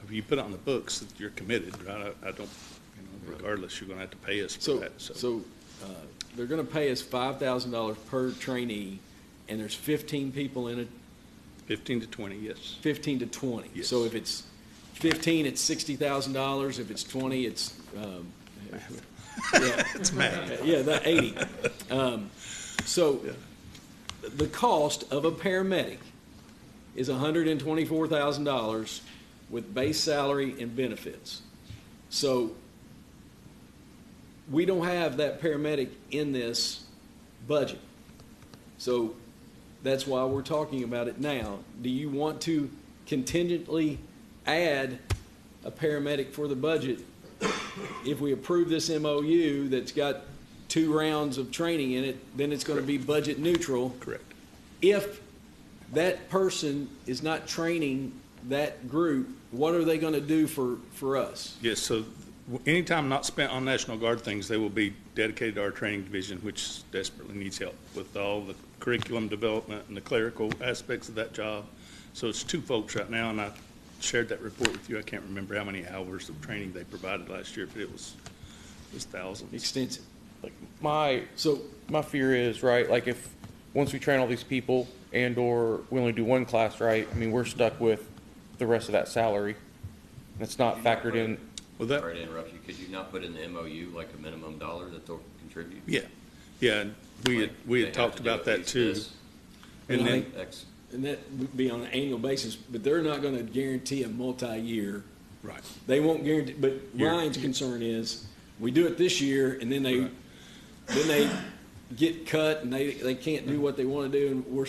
if you put it on the books that you're committed, right? I don't, you know, regardless, you're going to have to pay us for that. So they're going to pay us $5,000 per trainee, and there's 15 people in it. 15 to 20, yes. 15 to 20. Yes. So if it's 15, it's $60,000. If it's 20, it's yeah, it's math. Yeah, that 80. So the cost of a paramedic is $124,000 with base salary and benefits. So we don't have that paramedic in this budget. So that's why we're talking about it now. Do you want to contingently add a paramedic for the budget if we approve this MOU that's got 2 rounds of training in it? Then it's going to be budget neutral. Correct. If that person is not training that group, what are they going to do for us? Yes, so any time not spent on National Guard things, they will be dedicated to our training division, which desperately needs help with all the curriculum development and the clerical aspects of that job. So it's 2 folks right now, and I shared that report with you. I can't remember how many hours of training they provided last year, but it was thousands. Extensive. Like my fear is, right, like if once we train all these people and or we only do 1 class, right, I mean, we're stuck with the rest of that salary. It's not factored in. Well, that, sorry to interrupt you. Could you not put in the MOU like a minimum dollar that they'll contribute? yeah, and we had talked about that too. And then, and that would be on an annual basis, but they're not going to guarantee a multi-year. Right. They won't guarantee. But Ryan's concern is we do it this year, and then they get cut, and they can't do what they want to do, and we're.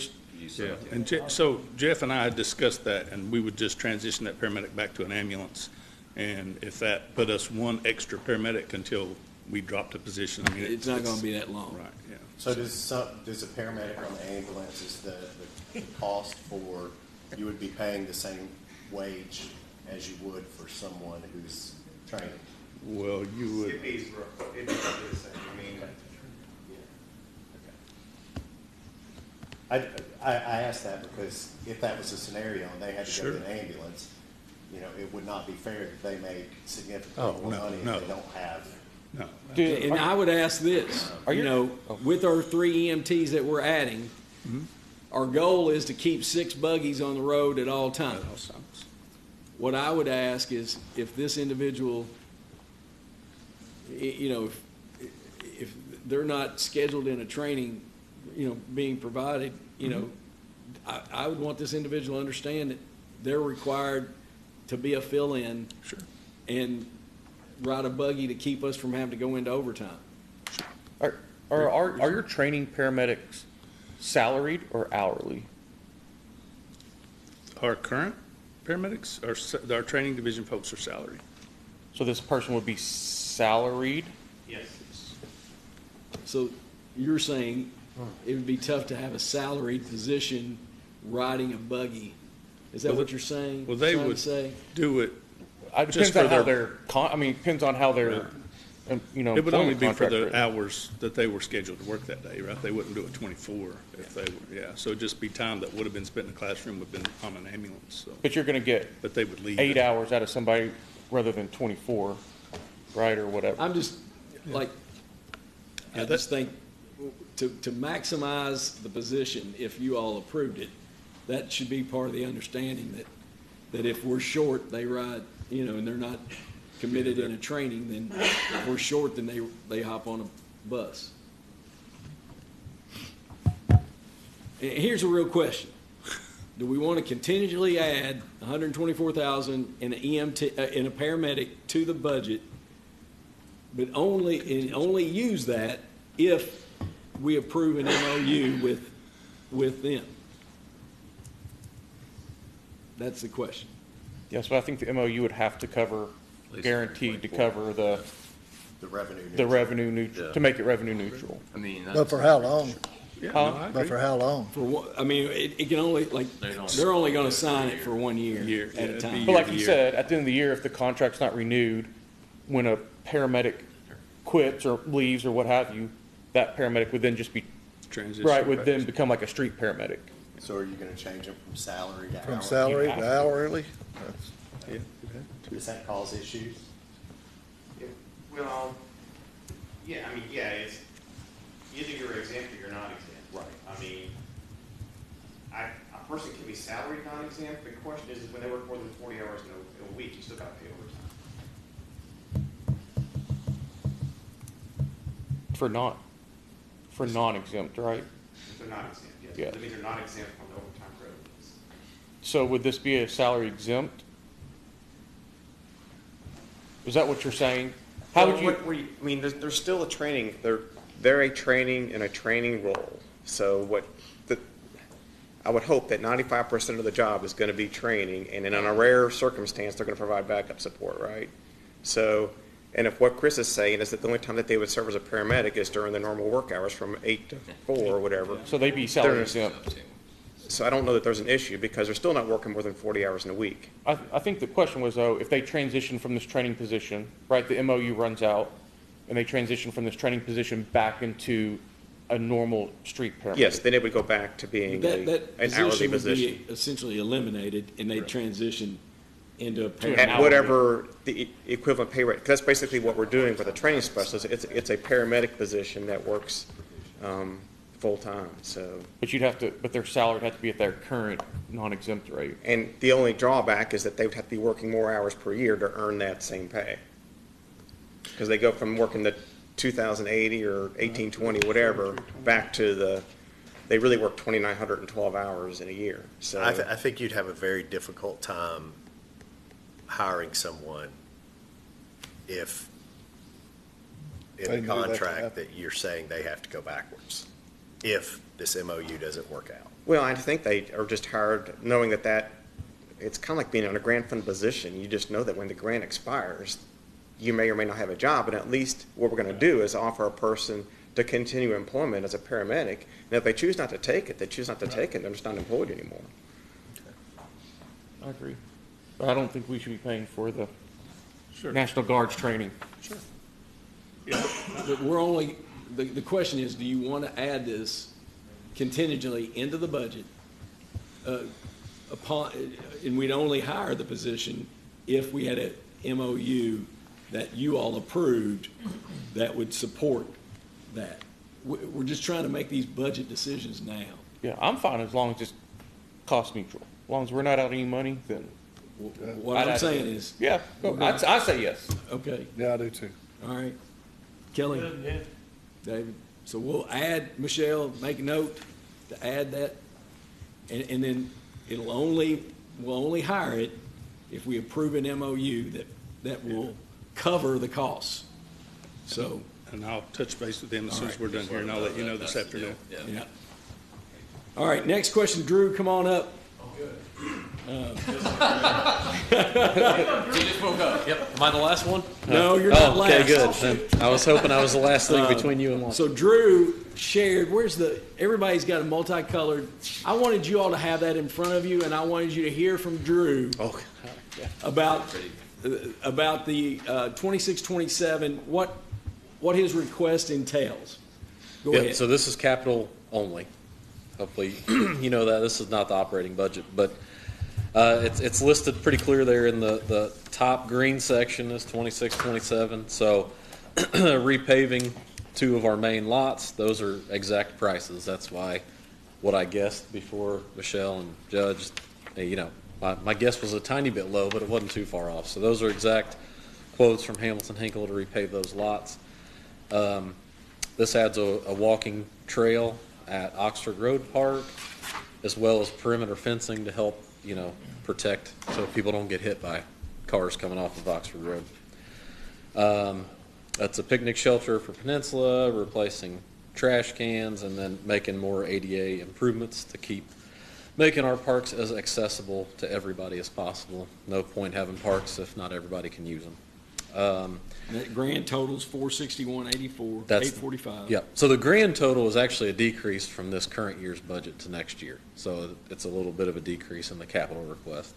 Yeah, and so Jeff and I had discussed that, and we would just transition that paramedic back to an ambulance. And if that put us 1 extra paramedic until we dropped a position, I mean, it's not going to be that long. Right, yeah. So does a paramedic on the ambulance, is the cost for, you would be paying the same wage as you would for someone who's training? Well, you would. It'd be the same. I mean, I asked that because if that was a scenario and they had to go Sure. to an ambulance, you know, it would not be fair that they make significantly more money if they don't have. No. And I would ask this, with our 3 EMTs that we're adding, our goal is to keep 6 buggies on the road at all times. What I would ask is if this individual, you know, if they're not scheduled in a training, you know, being provided, you know, I would want this individual to understand that they're required to be a fill-in and ride a buggy to keep us from having to go into overtime. Are your training paramedics salaried or hourly? Our current paramedics, our training division folks are salaried. So this person would be salaried? Yes. So you're saying it would be tough to have a salaried position riding a buggy. Is that what you're saying? Well, they would do it. It depends on how they're. Depends on how they're. You know, it would only be for contract the written. hours that they were scheduled to work that day, right? They wouldn't do it 24 if they were. Yeah, so it'd just be time that would have been spent in the classroom would have been on an ambulance. So. But you're going to get. But they would leave 8 hours out of somebody rather than 24. right, or whatever. I'm just, like, I just think to maximize the position, if you all approved it, that should be part of the understanding that if we're short, they ride, and they're not committed in a training, then if we're short, then they hop on a bus. And here's a real question. Do we want to continually add $124,000 in an EMT, in a paramedic to the budget, but only use that if we approve an MOU with them? That's the question. Yes, but I think the MOU would have to cover, guaranteed to cover the revenue neutral, to make it revenue neutral. I mean, But for how long? Huh? But for how long? For what? I mean, it can only, they're only going to sign it for 1 year at a time. But like you said, at the end of the year, if the contract's not renewed, when a paramedic quits or leaves or what have you, that paramedic would then just be, would then become like a street paramedic. So are you going to change them from salary to hourly? From salary to hourly? Does that cause issues? Well, yeah, I mean, yeah, it's either you're exempt or you're not exempt. Right. I mean, a person can be salaried non-exempt, but the question is when they work more than 40 hours in a week, you still got to pay overtime. For non-exempt, right? If they're not exempt, yes. Yeah. That means they're not exempt from the overtime revenues. So would this be a salary exempt? Is that what you're saying? How would you? I mean, there's still a training. They're a training in a training role. So I would hope that 95% of the job is going to be training, and in a rare circumstance, they're going to provide backup support, right? So, and if what Chris is saying is that the only time that they would serve as a paramedic is during the normal work hours from 8 to 4 or whatever. So they'd be salary exempt. So I don't know that there's an issue because they're still not working more than 40 hours in a week. I think the question was, though, if they transition from this training position, right, the MOU runs out, and they transition from this training position back into a normal street paramedic. Yes, then it would go back to being an hourly position. Would be essentially eliminated, and they transition into a paramedic. At whatever the equivalent pay rate. 'Cause that's basically what we're doing with a training specialist. It's a paramedic position that works full-time, so. But their salary would have to be at their current non-exempt rate. And the only drawback is that they would have to be working more hours per year to earn that same pay. Because they go from working the 2,080 or 1,820, whatever, back to they really work 2,912 hours in a year. So I think you'd have a very difficult time hiring someone if in the contract that you're saying they have to go backwards, if this MOU doesn't work out. Well, I think they are just hired knowing that it's kind of like being in a grant fund position. You just know that when the grant expires, you may or may not have a job, and at least what we're going to do is offer a person to continue employment as a paramedic. And if they choose not to take it, they choose not to take it. They're just not employed anymore. I agree. But I don't think we should be paying for the National Guard's training. Sure. But we're only, the question is, do you want to add this contingently into the budget and we'd only hire the position if we had a MOU that you all approved that would support that? We're just trying to make these budget decisions now. Yeah, I'm fine as long as it's cost neutral. As long as we're not out any money, then. What I'm saying is. Yeah, I say yes. Okay. Yeah, I do too. All right. Kelly? Yeah. David? So we'll add, Michelle, make a note to add that, and then we'll only hire it if we approve an MOU that will cover the costs. So. And I'll touch base with them as soon as we're done here, and I'll let you know this afternoon. Yeah. All right, next question, Drew, come on up. Just woke up. Yep. Am I the last one? No, you're not last. Okay, good. Then I was hoping I was the last thing between you and one. So Drew shared, everybo's got a multicolored. I wanted you all to have that in front of you, and I wanted you to hear from Drew about the 2627, what his request entails. Go ahead. So this is capital only. Hopefully, you know that this is not the operating budget, but It's listed pretty clear there in the top green section is 2627. So repaving 2 of our main lots, those are exact prices. That's why what I guessed before Michelle and Judge, my guess was a tiny bit low, but it wasn't too far off. So those are exact quotes from Hamilton Hinkle to repave those lots. This adds a walking trail at Oxford Road Park, as well as perimeter fencing to help, protect so people don't get hit by cars coming off of Oxford Road. That's a picnic shelter for Peninsula, replacing trash cans, and then making more ADA improvements to keep making our parks as accessible to everybody as possible. No point having parks if not everybody can use them. That grand total's $461.84, $845. Yeah. So the grand total is actually a decrease from this current year's budget to next year. So it's a little bit of a decrease in the capital request.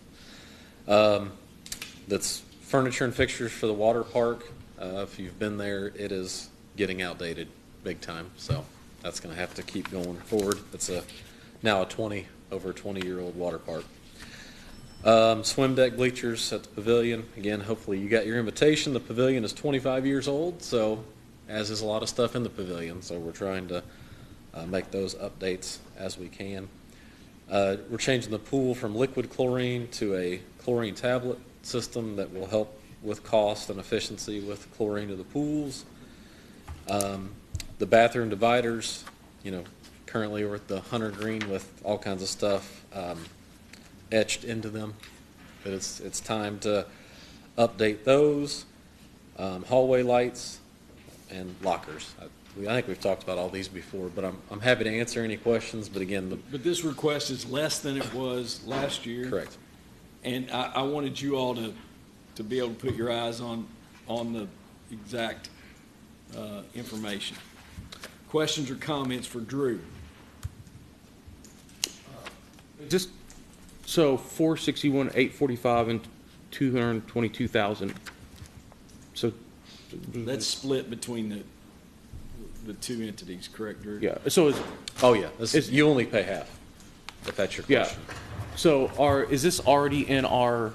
That's furniture and fixtures for the water park. If you've been there, it is getting outdated big time. So that's going to have to keep going forward. It's now over 20-year-old water park. Swim deck bleachers at the pavilion. Again, hopefully you got your invitation. The pavilion is 25 years old, so as is a lot of stuff in the pavilion. So we're trying to make those updates as we can. We're changing the pool from liquid chlorine to a chlorine tablet system that will help with cost and efficiency with chlorine to the pools. The bathroom dividers, currently we're at the hunter green with all kinds of stuff etched into them, but it's time to update those. Hallway lights and lockers. I think we've talked about all these before, but I'm happy to answer any questions. But again, but this request is less than it was last year. Correct. And I wanted you all to be able to put your eyes on the exact information. Questions or comments for Drew? Just so 461, 845, and 222,000. So that's split between the two entities, correct, Drew? Yeah. So you only pay half, if that's your question. Yeah. So is this already in our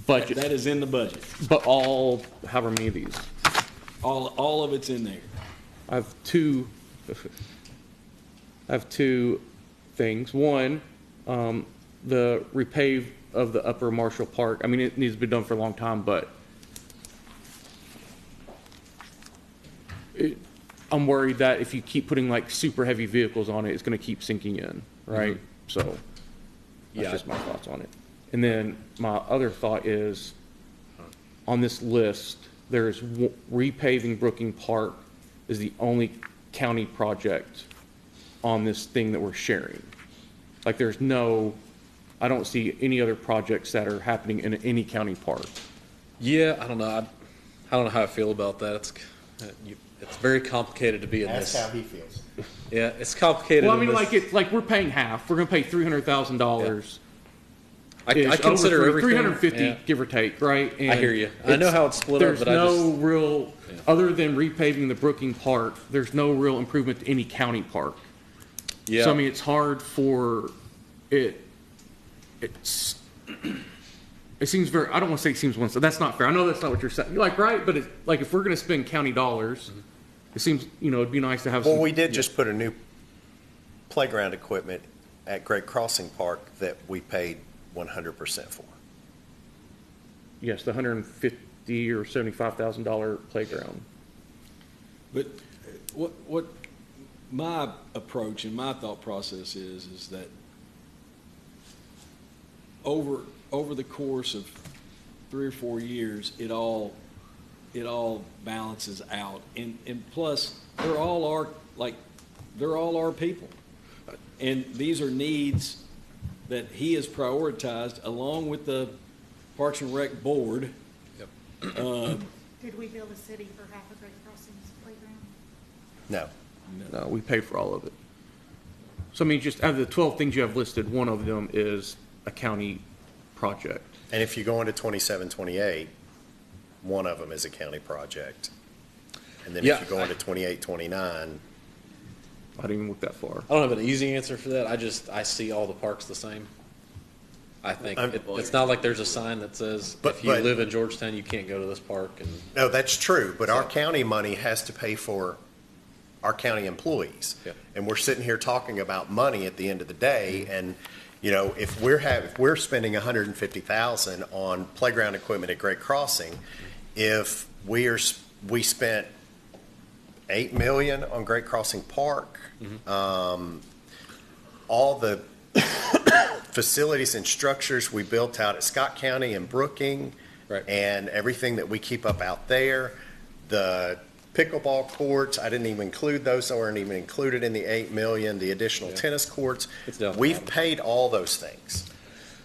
budget? That is in the budget. But however many of these? All of it's in there. I have two things. One, the repave of the upper Marshall Park. I mean, it needs to be done for a long time, but I'm worried that if you keep putting like super heavy vehicles on it, it's going to keep sinking in, right? Mm-hmm. So that's just my thoughts on it. And then my other thought is, on this list, there's repaving Brooking Park is the only county project on this thing that we're sharing. Like I don't see any other projects that are happening in any county park. Yeah, I don't know. I don't know how I feel about that. It's very complicated to be in this. That's how he feels. Yeah, it's complicated. Well, I mean, like we're paying half. We're going to pay $300,000. I consider everything 350, give or take, right? And I hear you. I know how it's split up, but other than repaving the Brooking Park, there's no real improvement to any county park. Yeah. So I mean, it's hard for it. It seems very. I don't want to say it seems one. So that's not fair. I know that's not what you're saying. You're like, right? But it's like if we're going to spend county dollars, it seems it'd be nice to have. Well, we did just put a new playground equipment at Great Crossing Park that we paid 100% for. Yes, the $150,000 or $75,000 playground. But what my approach and my thought process is that over the course of 3 or 4 years, it all balances out, and plus they're all our people, and these are needs that he has prioritized along with the Parks and Rec board. Yep. Did we bill the city for half of Great Crossings playground? No, we pay for all of it. So I mean, just out of the 12 things you have listed, one of them is a county project. And if you go into 27, 28, one of them is a county project. And then if you go into 28, 29. I didn't even look that far. I don't have an easy answer for that. I see all the parks the same. I think it's not like there's a sign that says, But- if you but- live in Georgetown, you can't go to this park. And No, that's true, but our So- county money has to pay for our county employees. Yeah. And we're sitting here talking about money at the end of the day, and, you know, if we're spending $150,000 on playground equipment at Great Crossing, if we spent $8 million on Great Crossing Park, all the facilities and structures we built out at Scott County and Brooking, Right. and everything that we keep up out there, the pickleball courts, I didn't even include those, that weren't even included in the 8 million, the additional tennis courts. It's down the We've bottom. paid all those things.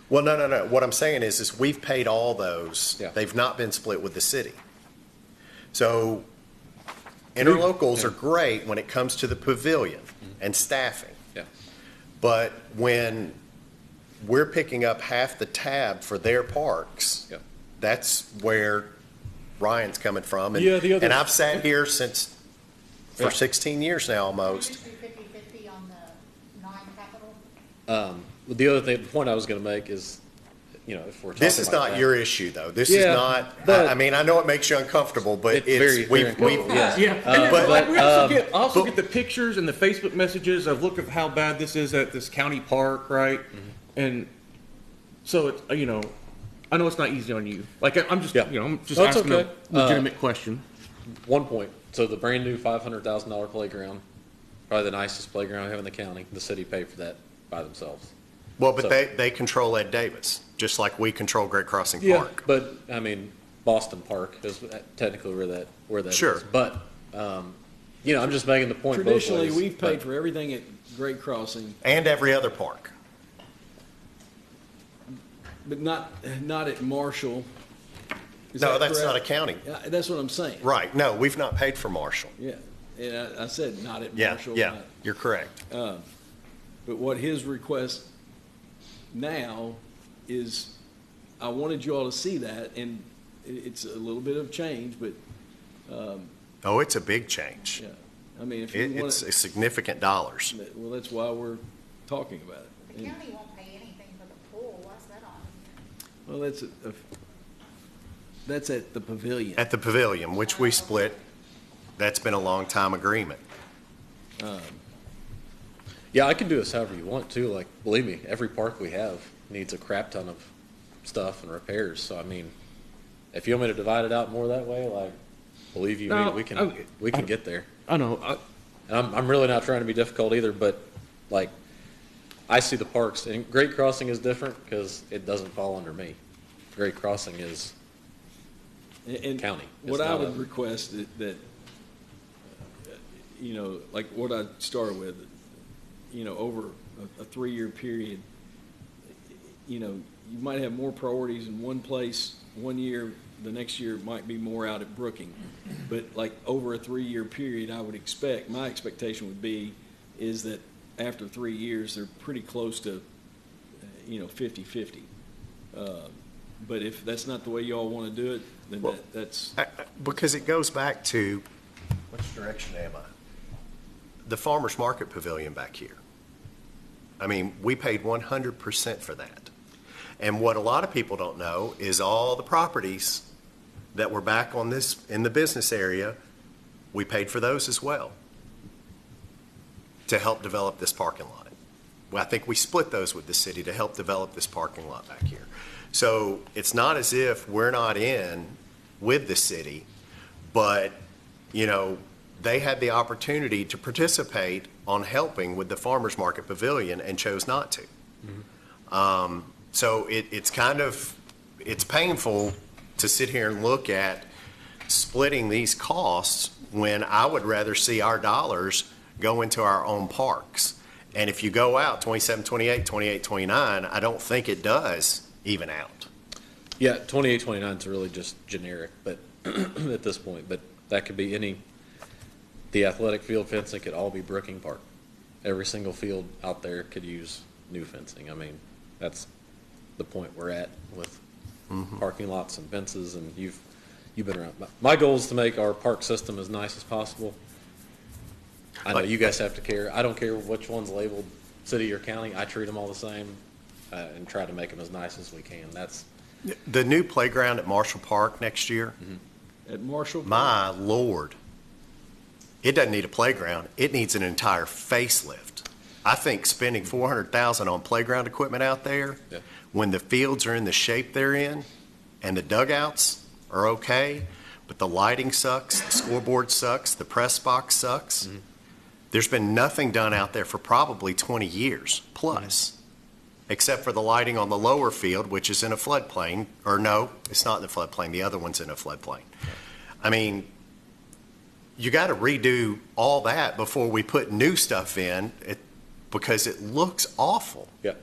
Well, no. What I'm saying is we've paid all those. Yeah. They've not been split with the city. So interlocals are great when it comes to the pavilion and staffing. Yeah. But when we're picking up half the tab for their parks, Yeah. that's where Ryan's coming from. And, Yeah, the other- and I've sat here for Yeah. 16 years now almost. Used to be 50/50 on the non-capital. The other thing, the point I was going to make is, you know, if we're talking This is about not that- your issue, though. This is Yeah, not, but- I mean, I know it makes you uncomfortable, but It's very, very uncomfortable, yes. Yeah, but- like, we also get the pictures and the Facebook messages of look at how bad this is at this county park, right? And so it's you know, I know it's not easy on you. Like I'm just Yeah. you know I'm just No, it's asking okay. a legitimate question. One point. So the brand new $500,000 playground, probably the nicest playground we have in the county. The city paid for that by themselves. Well, but So- they control Ed Davis, just like we control Great Crossing Yeah, Park. but I mean, Boston Park is technically where that Sure. is. But you know, I'm just making the point. both Traditionally, ways, we've paid but- for everything at Great Crossing, And every other park. but not at Marshall. Is No, that that's not a correct? county. That's what I'm saying. Right, no, we've not paid for Marshall. Yeah, and I said not at Yeah, Marshall. yeah, you're correct. But what his request now is, I wanted you all to see that, and it's a little bit of change, but, Oh, it's a big change. yeah. I mean, if you want It's to, significant dollars. well, that's why we're talking about it. The And- county won't pay anything for the pool, why's that on? Well, that's at the pavilion. At the pavilion, which we split, that's been a long time agreement. Yeah, I can do this however you want to. Like, believe me, every park we have needs a crap ton of stuff and repairs. So I mean, if you want me to divide it out more that way, like, believe you me, No, we can get there. I know. And I'm really not trying to be difficult either, but like, I see the parks, and Great Crossing is different because it doesn't fall under me. Great Crossing is And county. It's what I not would a- request that, you know, like what I started with, you know, over a 3-year period, you know, you might have more priorities in one place one year, the next year it might be more out at Brooking. But like over a 3-year period, I would expect, my expectation would be, is that after 3 years, they're pretty close to, you know, 50/50. But if that's not the way y'all want to do it, then Well, that's. Because it goes back to, which direction am I? The farmer's market pavilion back here. I mean, we paid 100% for that. And what a lot of people don't know is all the properties that were back on this, in the business area, we paid for those as well to help develop this parking lot. Well, I think we split those with the city to help develop this parking lot back here. So it's not as if we're not in with the city, but, you know, they had the opportunity to participate on helping with the farmer's market pavilion and chose not to. So it's painful to sit here and look at splitting these costs when I would rather see our dollars go into our own parks. And if you go out 27, 28, 28, 29, I don't think it does even out. Yeah, 28, 29 is really just generic, but at this point, but that could be any, the athletic field fencing could all be Brooking Park. Every single field out there could use new fencing. I mean, that's the point we're at with parking lots and fences, and you've been around. My goal is to make our park system as nice as possible. I know you guys have to care. I don't care which one's labeled city or county. I treat them all the same. and try to make them as nice as we can. That's The new playground at Marshall Park next year, At Marshall? my Lord, it doesn't need a playground. It needs an entire facelift. I think spending $400,000 on playground equipment out there, Yeah. when the fields are in the shape they're in and the dugouts are okay, but the lighting sucks, the scoreboard sucks, the press box sucks. There's been nothing done out there for probably 20 years plus, except for the lighting on the lower field, which is in a floodplain. Or no, it's not in the floodplain. The other one's in a floodplain. I mean, you got to redo all that before we put new stuff in, because it looks awful. Yeah.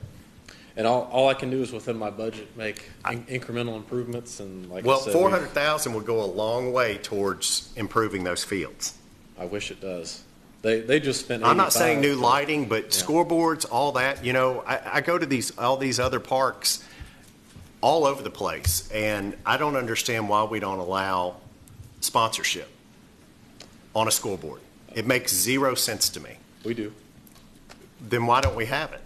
And all I can do is within my budget make incremental improvements, and like Well, I said, $400,000 would go a long way towards improving those fields. I wish it does. They just spent. I'm not saying new 85 lighting, but scoreboards, all that. You know, I go to all these other parks all over the place, and I don't understand why we don't allow sponsorship on a scoreboard. It makes zero sense to me. We do. Then why don't we have it?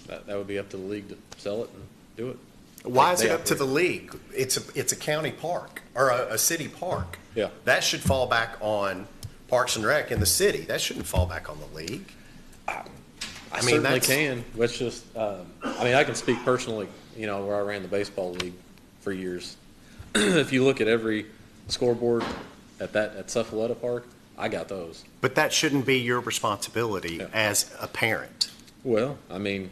That would be up to the league to sell it and do it. Why is They it up to the operate. league? It's a county park or a city park. Yeah. That should fall back on Parks and Rec in the city. That shouldn't fall back on the league. I mean, certainly that's- can. Let's just. I mean, I can speak personally. You know, where I ran the baseball league for years. If you look at every scoreboard at Cephaletta Park, I got those. But that shouldn't be your responsibility as a parent. Well, I mean,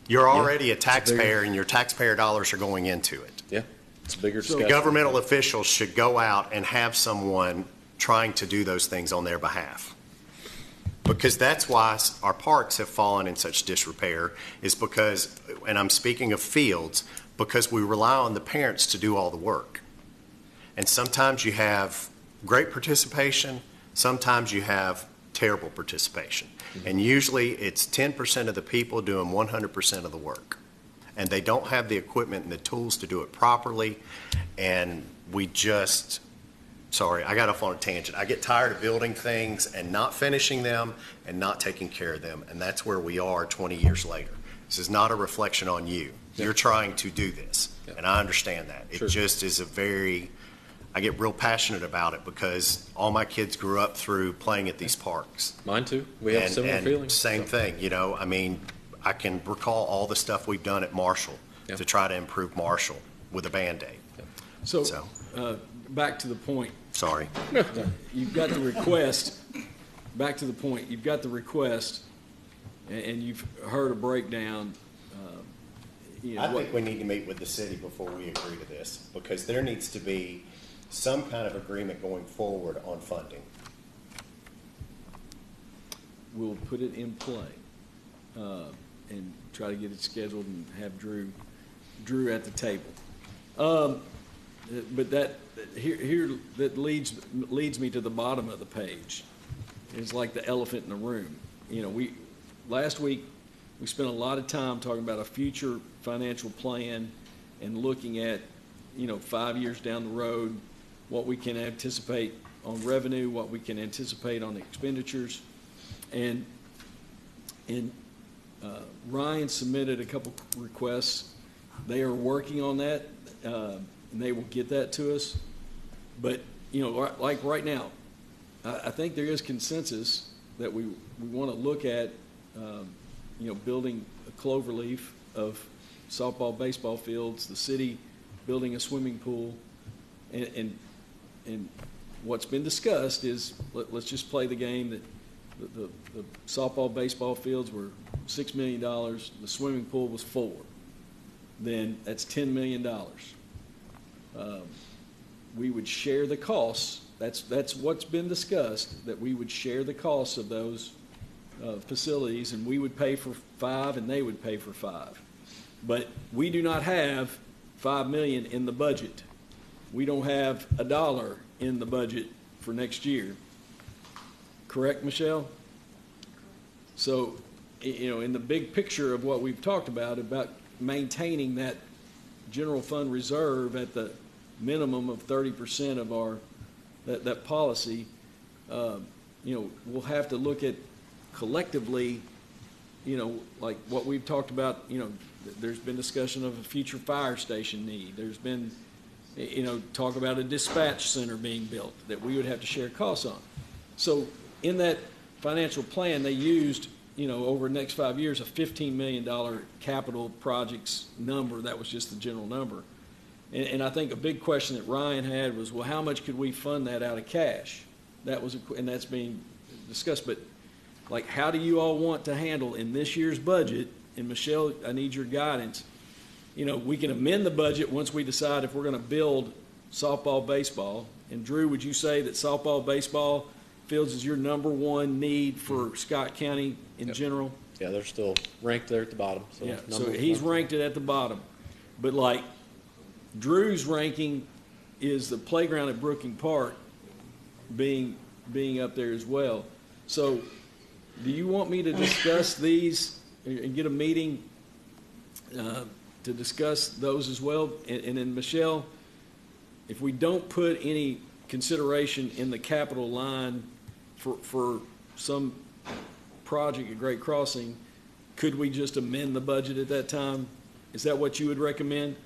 you're already a it's a bigger- taxpayer, and your taxpayer dollars are going into it. Yeah, it's a bigger So discussion. governmental officials should go out and have someone trying to do those things on their behalf. Because that's why our parks have fallen in such disrepair, is because, and I'm speaking of fields, because we rely on the parents to do all the work. And sometimes you have great participation, sometimes you have terrible participation. And usually it's 10% of the people doing 100% of the work. And they don't have the equipment and the tools to do it properly. And we just, sorry, I got off on a tangent. I get tired of building things and not finishing them and not taking care of them. And that's where we are 20 years later. This is not a reflection on you. You're trying to do this. And I understand that. It just is I get real passionate about it because all my kids grew up through playing at these parks. Mine too. We have similar feelings. Same thing, you know. I mean, I can recall all the stuff we've done at Marshall to try to improve Marshall with a Band-Aid. So, back to the point. Sorry. You've got the request, back to the point, you've got the request, and you've heard a breakdown. I think we need to meet with the city before we agree to this, because there needs to be some kind of agreement going forward on funding. We'll put it in play and try to get it scheduled and have Drew at the table. But that leads me to the bottom of the page. It's like the elephant in the room. You know, last week we spent a lot of time talking about a future financial plan and looking at, 5 years down the road, what we can anticipate on revenue, what we can anticipate on expenditures. And Ryan submitted a couple requests. They are working on that, and they will get that to us. But, like right now, I think there is consensus that we want to look at, building a cloverleaf of softball, baseball fields, the city building a swimming pool, and what's been discussed is, let's just play the game that the softball, baseball fields were $6 million, the swimming pool was $4 million. Then that's $10 million. We would share the costs. That's what's been discussed, that we would share the costs of those facilities, and we would pay for 5 and they would pay for 5. But we do not have $5 million in the budget. We don't have $1 in the budget for next year. Correct, Michelle? So, in the big picture of what we've talked about maintaining that general fund reserve at the minimum of 30% of our that policy, we'll have to look at collectively like what we've talked about, there's been discussion of a future fire station need. There's been, talk about a dispatch center being built that we would have to share costs on. So in that financial plan, they used, over the next 5 years, a $15 million capital projects number. That was just the general number. And I think a big question that Ryan had was, well, how much could we fund that out of cash? And that's being discussed. But like, how do you all want to handle in this year's budget? And Michelle, I need your guidance. We can amend the budget once we decide if we're going to build softball, baseball. And Drew, would you say that softball, baseball fields is your number one need for Scott County in general? Yeah, they're still ranked there at the bottom. So yeah, so he's ranked it at the bottom. But like, Drew's ranking is the playground at Brooking Park being up there as well. So do you want me to discuss these and get a meeting to discuss those as well? And then Michelle, if we don't put any consideration in the capital line for some project at Great Crossing, could we just amend the budget at that time? Is that what you would recommend?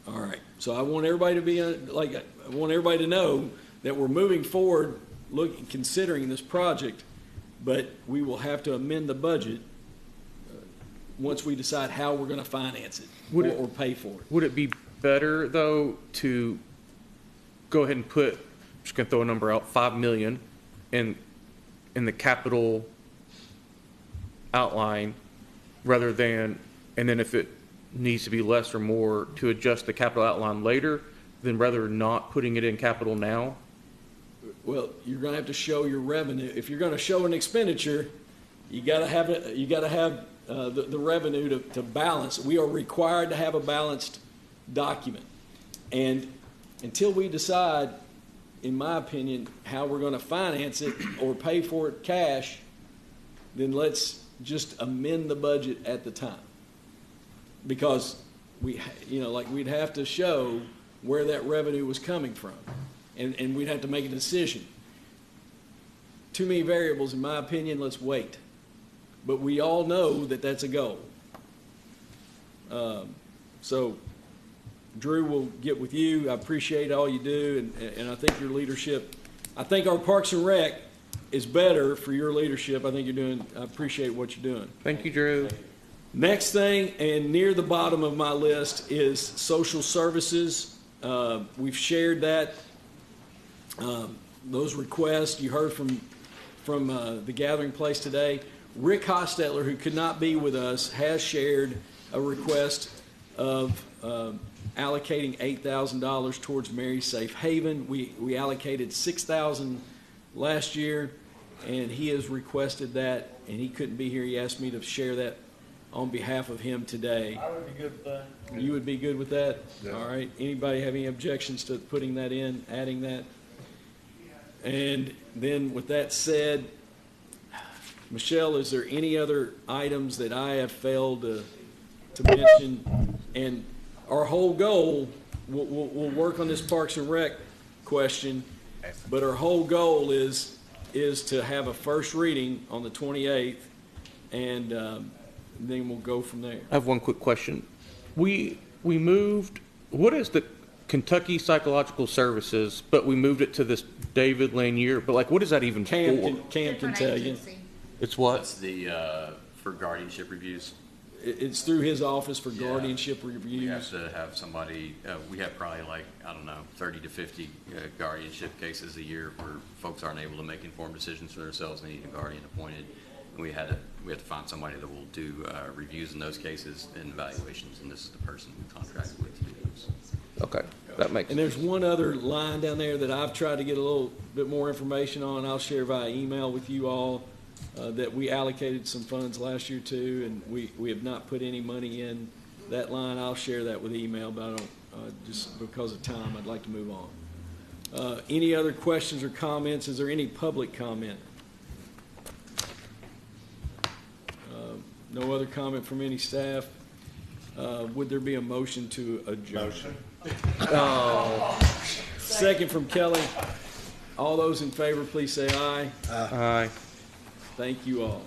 All right. So I want everybody to be I want everybody to know that we're moving forward, considering this project, but we will have to amend the budget once we decide how we're going to finance it or pay for it. Would it be better though to go ahead and put, I'm just going to throw a number out, $5 million in the capital outline rather than, and then if it needs to be less or more, to adjust the capital outline later, than rather not putting it in capital now? Well, you're going to have to show your revenue. If you're going to show an expenditure, you got to have it. You got to have the revenue to balance. We are required to have a balanced document, and until we decide, in my opinion, how we're going to finance it or pay for it cash, then let's just amend the budget at the time. Because we'd have to show where that revenue was coming from, and we'd have to make a decision. Too many variables, in my opinion. Let's wait. But we all know that that's a goal. So Drew will get with you. I appreciate all you do, and I think your leadership. I think our Parks and Rec is better for your leadership. I appreciate what you're doing. Thank you, Drew. Next thing, and near the bottom of my list, is social services. We've shared that, those requests. You heard from the gathering place today. Rick Hostetler, who could not be with us, has shared a request of allocating $8,000 towards Mary Safe Haven. We allocated $6,000 last year, and he has requested that, and he couldn't be here. He asked me to share that on behalf of him today. I would be good with that. You would be good with that? Yeah. All right. Anybody have any objections to putting that in, adding that? And then with that said, Michelle, is there any other items that I have failed to mention? And our whole goal, we'll work on this Parks and Rec question, but our whole goal is to have a first reading on the 28th, and then we'll go from there. I have one quick question. We moved, what is the Kentucky Psychological Services, but we moved it to this David Lanier, but like, what is that even for? Cam can tell you. It's what? That's the, for guardianship reviews. It's through his office for guardianship reviews. We have to have somebody, we have probably 30 to 50 guardianship cases a year where folks aren't able to make informed decisions for themselves. They need a guardian appointed. And we have to find somebody that will do reviews in those cases and evaluations, and this is the person we contracted with to do those. Okay, that makes sense. And there's one other line down there that I've tried to get a little bit more information on. I'll share via email with you all. That we allocated some funds last year too, and we have not put any money in that line. I'll share that with email, but I don't, just because of time, I'd like to move on. Any other questions or comments? Is there any public comment? No other comment from any staff? Would there be a motion to adjourn? Motion. Second from Kelly. All those in favor, please say aye. Aye. Thank you all.